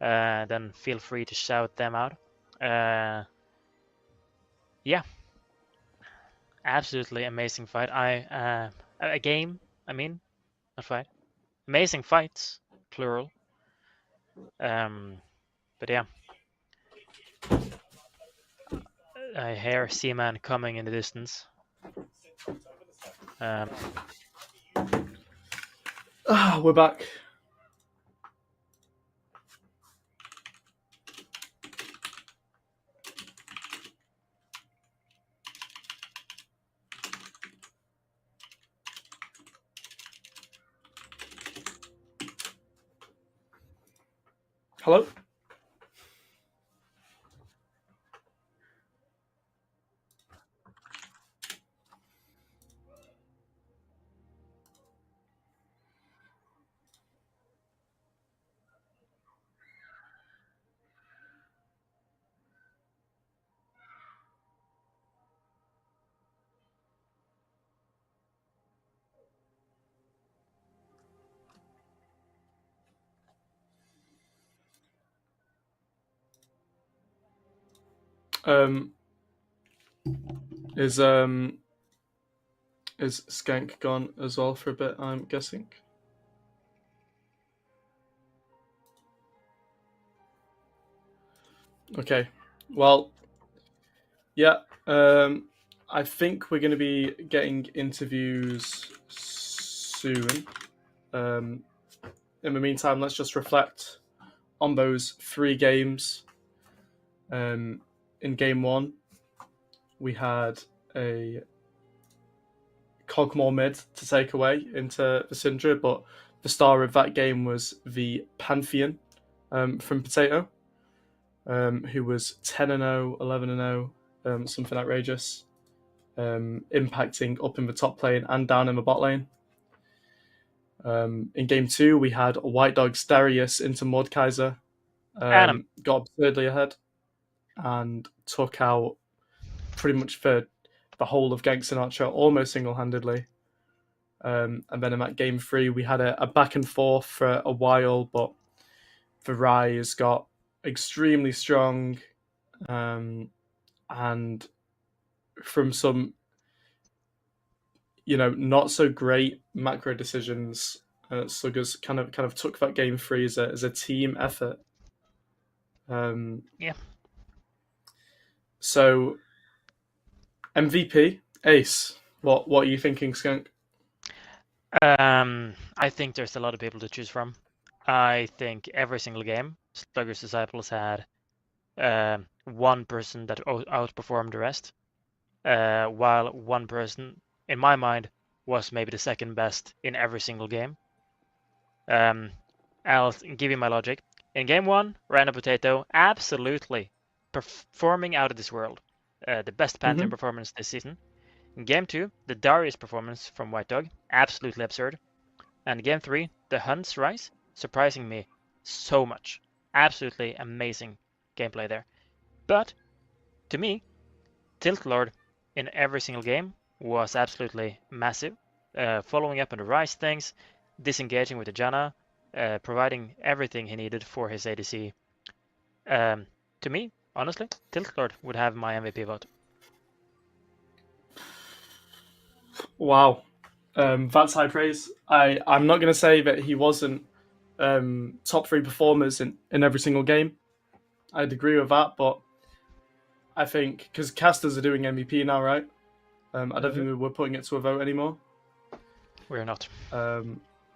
Then feel free to shout them out. Yeah, absolutely amazing fight. A game, I mean, not fight. Amazing fights, plural. But yeah, I hear Seaman coming in the distance. We're back. Hello? Is Skank gone as well for a bit, I'm guessing? Okay. Well, yeah. I think we're going to be getting interviews soon. In the meantime, let's just reflect on those 3 games. In game 1, we had a Kog'Maw mid to take away into the Syndra, but the star of that game was the Pantheon from Potato, who was 10-0, 11-0, something outrageous. impacting up in the top lane and down in the bot lane. In game 2, we had White Dog's Darius into Mordekaiser, Adam. got absurdly ahead, and took out pretty much the whole of Gank Sinatra almost single-handedly. And then in that game 3, we had a back and forth for a while, but the Rise got extremely strong, and from some, not so great macro decisions, Suggers kind of took that game 3 as a team effort. Yeah. So MVP Ace, what are you thinking, Skunk? I think there's a lot of people to choose from. I think every single game, Slugger's Disciples had one person that outperformed the rest, while one person, in my mind, was maybe the second best in every single game. I'll give you my logic. In game 1, Random Potato, absolutely performing out of this world. The best Pantheon performance this season. In game 2, the Darius performance from White Dog, absolutely absurd. And game 3, the Hunt's Rise, surprising me so much. Absolutely amazing gameplay there. But, to me, Tilt Lord in every single game was absolutely massive. Following up on the Rise things, disengaging with the Janna, providing everything he needed for his ADC. To me, honestly, Tilt Lord would have my MVP vote. Wow, that's high praise. I'm not going to say that he wasn't top 3 performers in every single game. I'd agree with that, but I think because casters are doing MVP now, right? I don't think we're putting it to a vote anymore. We're not.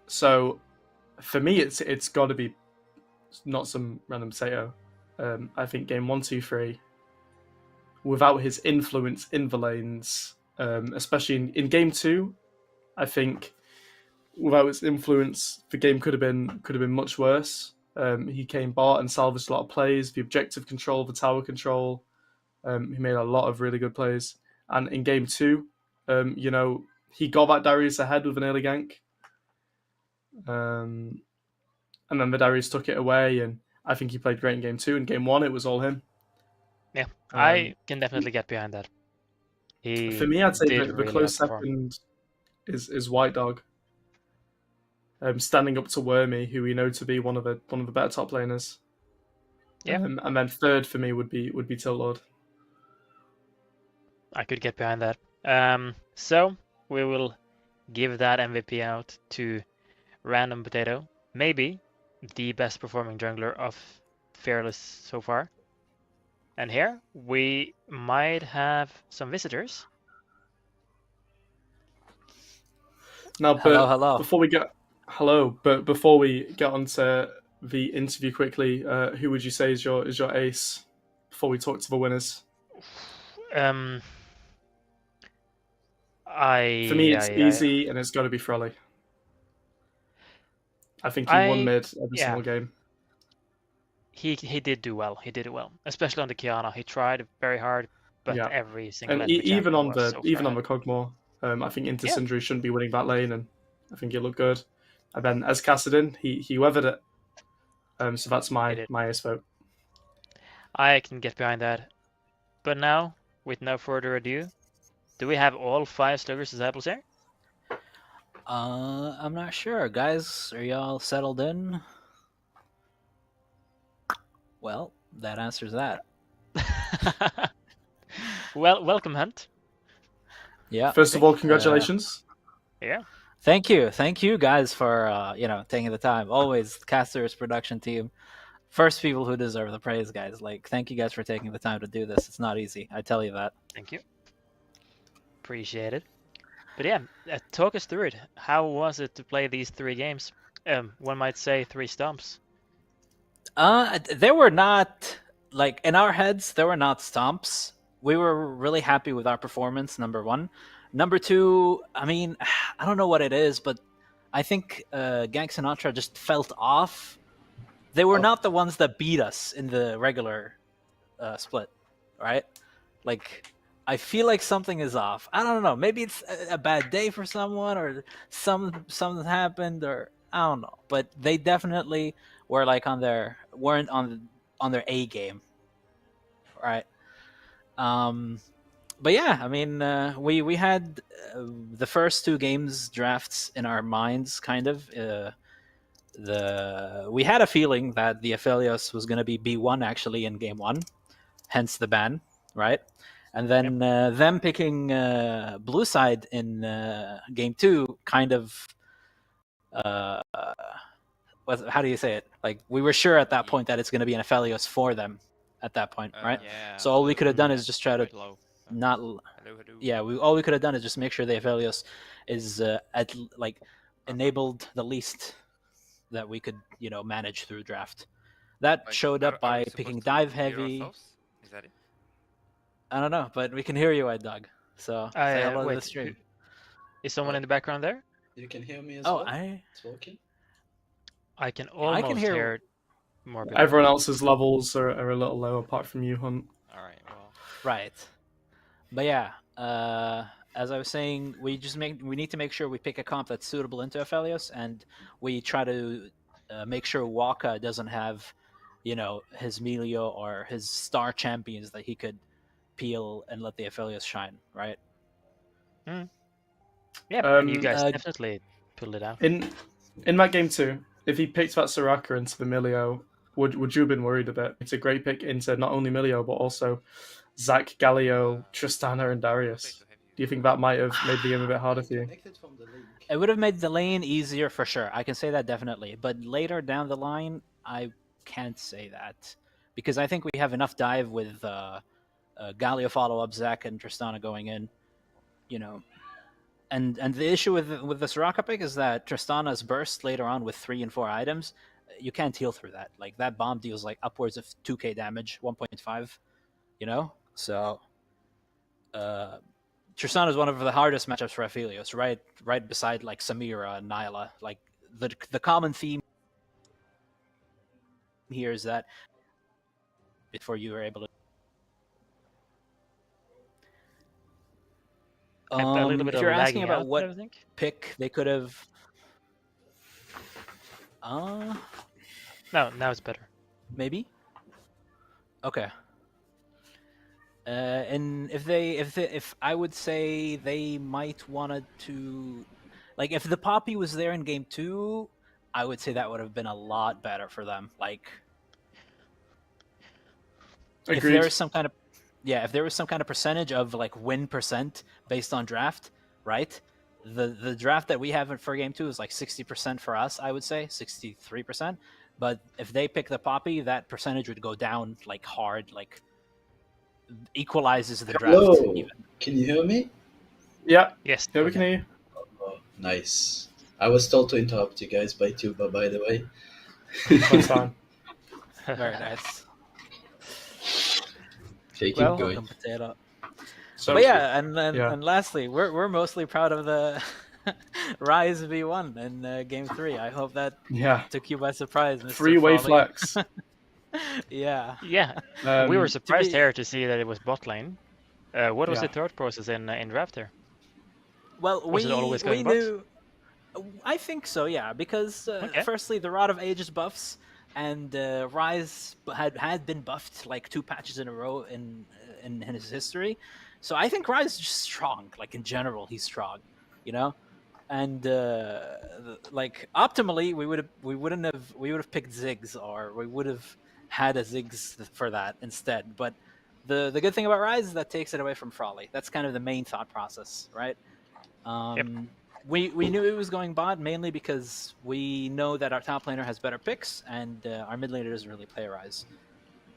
So for me, it's got to be not some random potato. I think game 1, 2, 3, without his influence in the lanes, especially in game 2, I think without his influence, the game could have been much worse. He came bot and salvaged a lot of plays. The objective control, the tower control. He made a lot of really good plays. And in game 2, he got that Darius ahead with an early gank. And then the Darius took it away, and I think he played great in game 2. In game 1, it was all him. Yeah, I can definitely get behind that. For me, I'd say the really close outperform. second is White Dog. Standing up to Wormy, who we know to be one of the better top laners. Yeah. And then third for me would be Tilt Lord. I could get behind that. So we will give that MVP out to Random Potato. Maybe the best performing jungler of Fearless so far. And here we might have some visitors. Now, Hello. Before we get on to the interview quickly, who would you say is your ace before we talk to the winners? For me, it's easy, and it's got to be Frolly. I think he won mid every single game. He did do well. He did it well, especially on the Kiana. He tried very hard, but every single and even on the Cogmore, I think Intersindri shouldn't be winning that lane, and I think it looked good. And then as Kassadin, he weathered it. So that's my ace vote. I can get behind that. But now, with no further ado, do we have all 5 Sluggers Disciples here? I'm not sure. Guys, are y'all settled in? Well, that answers that. Well, welcome, Hunt. Yeah. First of all, congratulations. Yeah. Thank you guys for taking the time. Always Casters production team, first people who deserve the praise, guys. Like, thank you guys for taking the time to do this. It's not easy, I tell you that. Thank you. Appreciate it. But yeah, talk us through it. How was it to play these 3 games? One might say 3 stomps. They were not, like, in our heads, they were not stomps. We were really happy with our performance, number 1. Number 2, I mean, I don't know what it is, but I think Gank Sinatra just felt off. They were not the ones that beat us in the regular split, right? Like, I feel like something is off. I don't know. Maybe it's a bad day for someone, or something happened, or I don't know. But they definitely were like weren't on their A game, right? Um, but yeah, I mean, we had the first two games drafts in our minds, kind of. We had a feeling that the Aphelios was going to be B1 actually in game one, hence the ban, right? And then them picking blue side in game two kind of how do you say it? Like we were sure at that point that it's going to be an Aphelios for them at that point, right? Yeah. So all we could have done is just try to Quite low. not Hello, hello. yeah, all we could have done is just make sure the Aphelios is enabled the least that we could manage through draft. That Wait, showed are up we by supposed picking to dive hear heavy. ourselves? Is that it? I don't know, but we can hear you, White Dog. So say hello to the stream. Is someone in the background there? You can hear me as Oh, well? I It's working? I can almost hear- hear more people. Everyone else's levels are a little low apart from you, Hunt. All right. Well, right. But yeah, as I was saying, we need to make sure we pick a comp that's suitable into Aphelios, and we try to make sure Waka doesn't have, his Melio or his star champions that he could peel and let the Aphelios shine, right? Yeah, and you guys Uh, definitely pulled it out. In that game too, if he picked that Soraka into the Milio, would you have been worried a bit? It's a great pick into not only Milio but also Zach, Galio, Tristana, and Darius. Do you think that might have made the game a bit harder for you? Connected from the link. It would have made the lane easier for sure. I can say that definitely. But later down the line, I can't say that because I think we have enough dive with Galio follow up, Zach and Tristana going in. And the issue with the Soraka pick is that Tristana's burst later on with 3 and 4 items, you can't heal through that. Like that bomb deals like upwards of 2k damage, 1.5. So Tristana is one of the hardest matchups for Aphelios, right beside like Samira and Nyla. Like the common theme here is that before you were able to A little bit if of you're asking lagging about out, what I think. pick they could have No, now it's better. maybe okay. And if I would say they might wanted to, like, if the Poppy was there in game 2, I would say that would have been a lot better for them. Like, Agreed. if there was some kind of percentage of like win percent based on draft, right? The draft that we have for game 2 is like 60% for us. I would say 63%. But if they pick the Poppy, that percentage would go down like hard, like equalizes the draft. Hello. Even. Can you hear me? Yeah, Yes. yeah, we can hear you. Oh, nice. I was told to interrupt you guys by Tuba, by the way. That's fine. Very nice. Okay, keep Well, going. Welcome, Potato. So But yeah, and Yeah. and lastly, we're mostly proud of the Rise V1 in game 3. I hope that yeah, took you by surprise, Mr. 3-way Folly. flex. Yeah. Yeah, we were surprised be- here to see that it was bot lane. What was Yeah. the thought process in draft there? Well, Was it always going we bot? knew. I think so, yeah. Because Okay. firstly, the Rod of Ages buffs and Rise had been buffed like 2 patches in a row in his history, so I think Rise is just strong. Like in general, he's strong, And like optimally, we would have picked Ziggs, or we would have had a Ziggs for that instead. But the good thing about Rise is that takes it away from Frawley. That's kind of the main thought process, right? We knew it was going bot mainly because we know that our top laner has better picks and our mid laner doesn't really play Rise.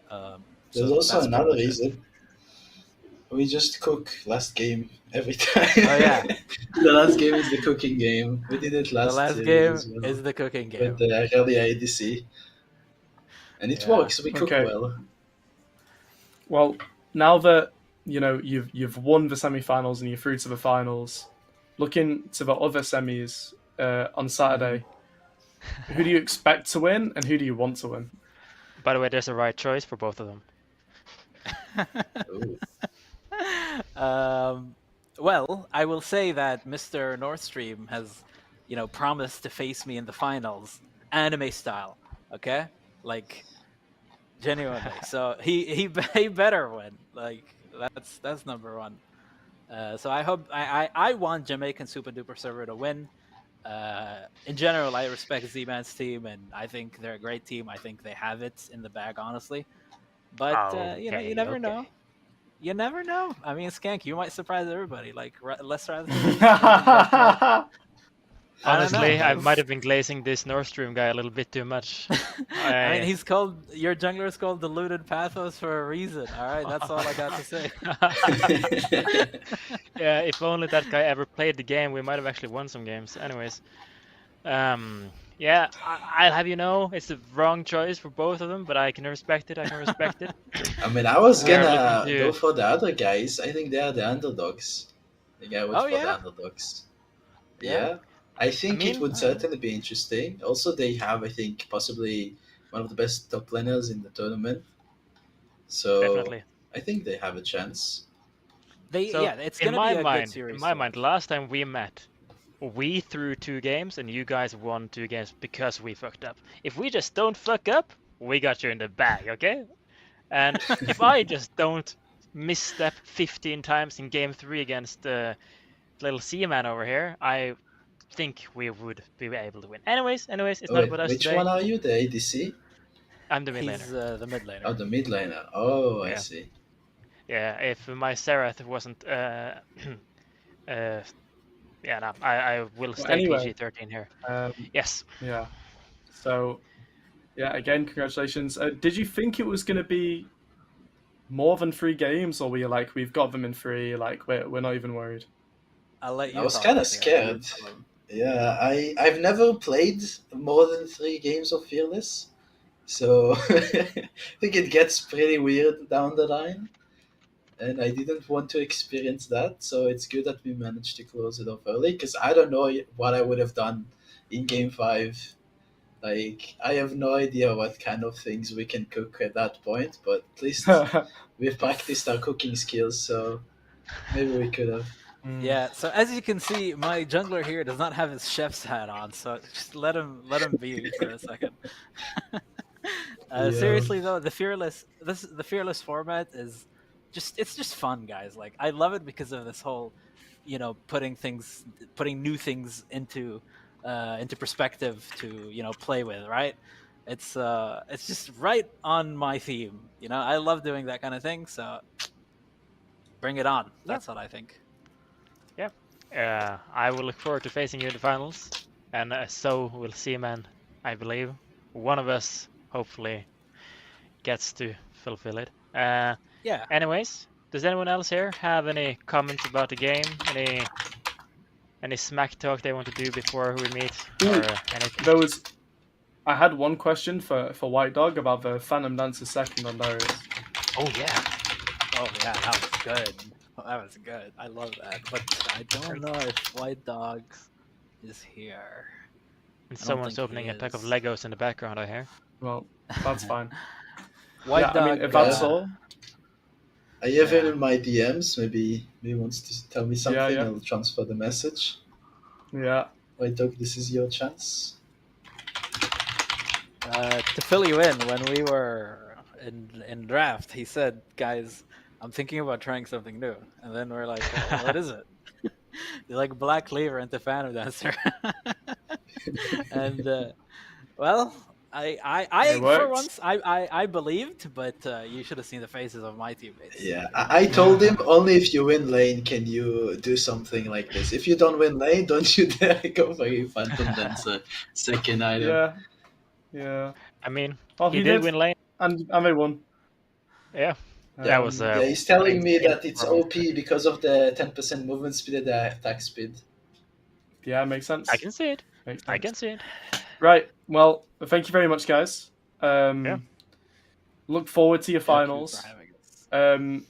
There's So also that's another pretty much it. reason. We just cook last game every time. Oh, yeah. The last game is the cooking game. We did it The last last year game as well. is the cooking game. With the early ADC. And it Yeah. works, we cook Okay. well. Well, now that you've won the semi-finals and you're through to the finals, looking to the other semis on Saturday, who do you expect to win and who do you want to win? By the way, there's a right choice for both of them. Ooh. Well, I will say that Mr. North Stream has, promised to face me in the finals, anime style. Okay, like genuinely. So he better win. Like that's number one. So I hope I want Jamaican Super Duper Server to win. In general, I respect Z-Man's team, and I think they're a great team. I think they have it in the bag, honestly. But you Okay, never okay. know. You never know. I mean, Skank, you might surprise everybody. Like less rather but I don't Honestly, I know. might have been glazing this Nord Stream guy a little bit too much. I mean, I... he's called your jungler is called Deluded Pathos for a reason. All right, that's all I got to say. Yeah, if only that guy ever played the game, we might have actually won some games. Anyways, yeah, I'll have you know, it's the wrong choice for both of them, but I can respect it. I can respect it. I mean, I was We're looking gonna go to for the other guys. I think they are the underdogs. I think I would Oh for the yeah, underdogs. yeah. Yeah, I think it mean, would certainly be interesting. Also, they have, I think, possibly one of the best top laners in the tournament. So definitely. I think they have a chance. So It's gonna be a good series. in my to mind, watch. last time we met, we threw 2 games and you guys won 2 games because we fucked up. If we just don't fuck up, we got you in the bag, okay? And if I just don't misstep 15 times in game 3 against little Seaman over here, I think we would be able to win. Anyways, it's Oh, not wait, about us which today. one are you? The ADC? I'm the mid He's laner. the mid laner. Oh, the mid laner. Oh, I Yeah. see. Yeah, if my Serath wasn't yeah, no, I will Well, stay anyway, PG-13 here. um, Yes. yeah. So, yeah, again, congratulations. Did you think it was going to be more than 3 games, or were you like, we've got them in 3, like, we're not even worried? I'll let I you was talk. kind of Here. scared. Yeah, I've never played more than 3 games of Fearless, so I think it gets pretty weird down the line, and I didn't want to experience that. So it's good that we managed to close it off early, because I don't know what I would have done in Game 5. Like, I have no idea what kind of things we can cook at that point, but at least we've practiced our cooking skills, so maybe we could have. Yeah. So as you can see, my jungler here does not have his chef's hat on. So just let him be for a second. Yeah. Seriously though, the fearless format is it's just fun, guys. Like I love it because of this whole, putting new things into perspective to play with, right? It's just right on my theme. I love doing that kind of thing. So bring it on. Yeah. That's what I think. Yeah. I will look forward to facing you in the finals, and so will Seaman, I believe. One of us hopefully gets to fulfill it. Yeah. Anyways, does anyone else here have any comments about the game? Any smack talk they want to do before we meet, Ooh, or anything? I had one question for White Dog about the Phantom Dancer second on Darius. Oh yeah. Oh yeah, that was good. That was good. I love that. But I don't know if White Dog is here. And I don't someone's think he opening a pack of is. Legos in the background, I hear. Well, that's fine. White Yeah, I Dog. mean, if that's all, I have him Yeah. in my DMs. Maybe he wants to tell me something. yeah. I'll transfer the message. Yeah. Wait, Doc, this is your chance. To fill you in, when we were in draft, he said, "Guys, I'm thinking about trying something new." And then we're like, well, "What is it?" They're like Black Cleaver into Phantom Dancer. And well, It for worked. once, I believed, but you should have seen the faces of my teammates. Yeah, I told him only if you win lane can you do something like this. If you don't win lane, don't you dare go for a Phantom Dancer second item. Yeah. I mean, Well, he he did did, win lane. and they won. Yeah. Yeah, That was yeah, he's telling me insane that it's performance. OP because of the 10% movement speed and the attack speed. Yeah, makes sense. I can see it. Makes I sense. can see it. Right. Well, thank you very much, guys. Yeah. Look forward to your Thank you finals. for having us.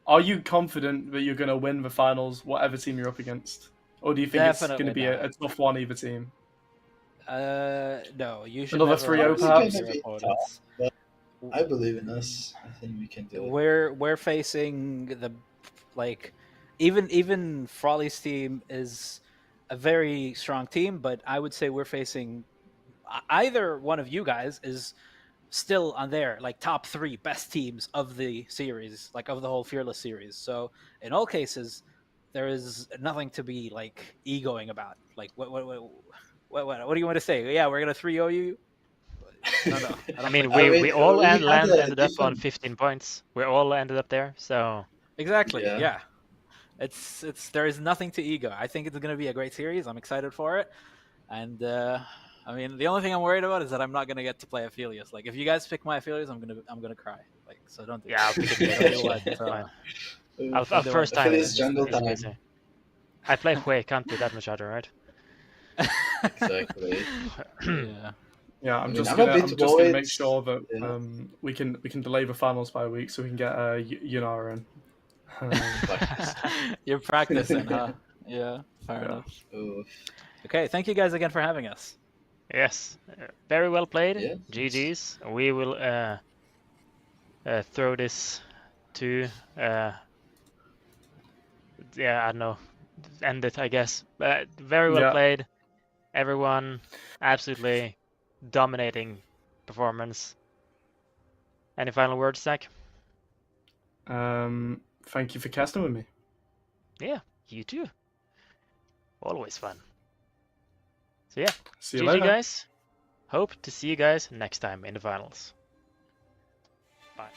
Are you confident that you're going to win the finals, whatever team you're up against? Or do you think it's going to Definitely be a not. tough one, either team? No, you should Another never 3-0 underestimate perhaps? your It's opponents. I believe in us. I think we can do it. We're facing Like, even Frawley's team is a very strong team, but I would say we're facing either one of you guys is still on their like top 3 best teams of the series, like of the whole Fearless series. So in all cases, there is nothing to be like egoing about. Like what do you want to say? Yeah, we're gonna 3-0 you. No, I I don't mean, think we all we had a ended up on different. 15 points. We all ended up there, so exactly. Yeah. Yeah, it's there is nothing to ego. I think it's gonna be a great series. I'm excited for it, and I mean, the only thing I'm worried about is that I'm not gonna get to play Aphelios. Like, if you guys pick my Aphelios, I'm gonna cry. Like, so don't do yeah, I'll that. pick it Don't later. do what. That's fine. Oof. Our Don't do what. first time Philly's is jungle time. easy. I play Hue, can't be that much harder, right? Exactly. Yeah. Yeah, I I'm mean, just I'm a gonna bit make worried. sure that Yeah. we can delay the finals by a week so we can get Yunara in. You're practicing, huh? Yeah, fair Yeah. enough. Oof. Okay, thank you guys again for having us. Yes, very well played. Yeah. GG's. We will throw this to yeah, I don't know, end it, I guess. Very well Yeah. played. Everyone absolutely dominating performance. Any final words, Zach? Thank you for casting with me. Yeah, you too. Always fun. So yeah, See you GG later. guys. Hope to see you guys next time in the finals. Bye.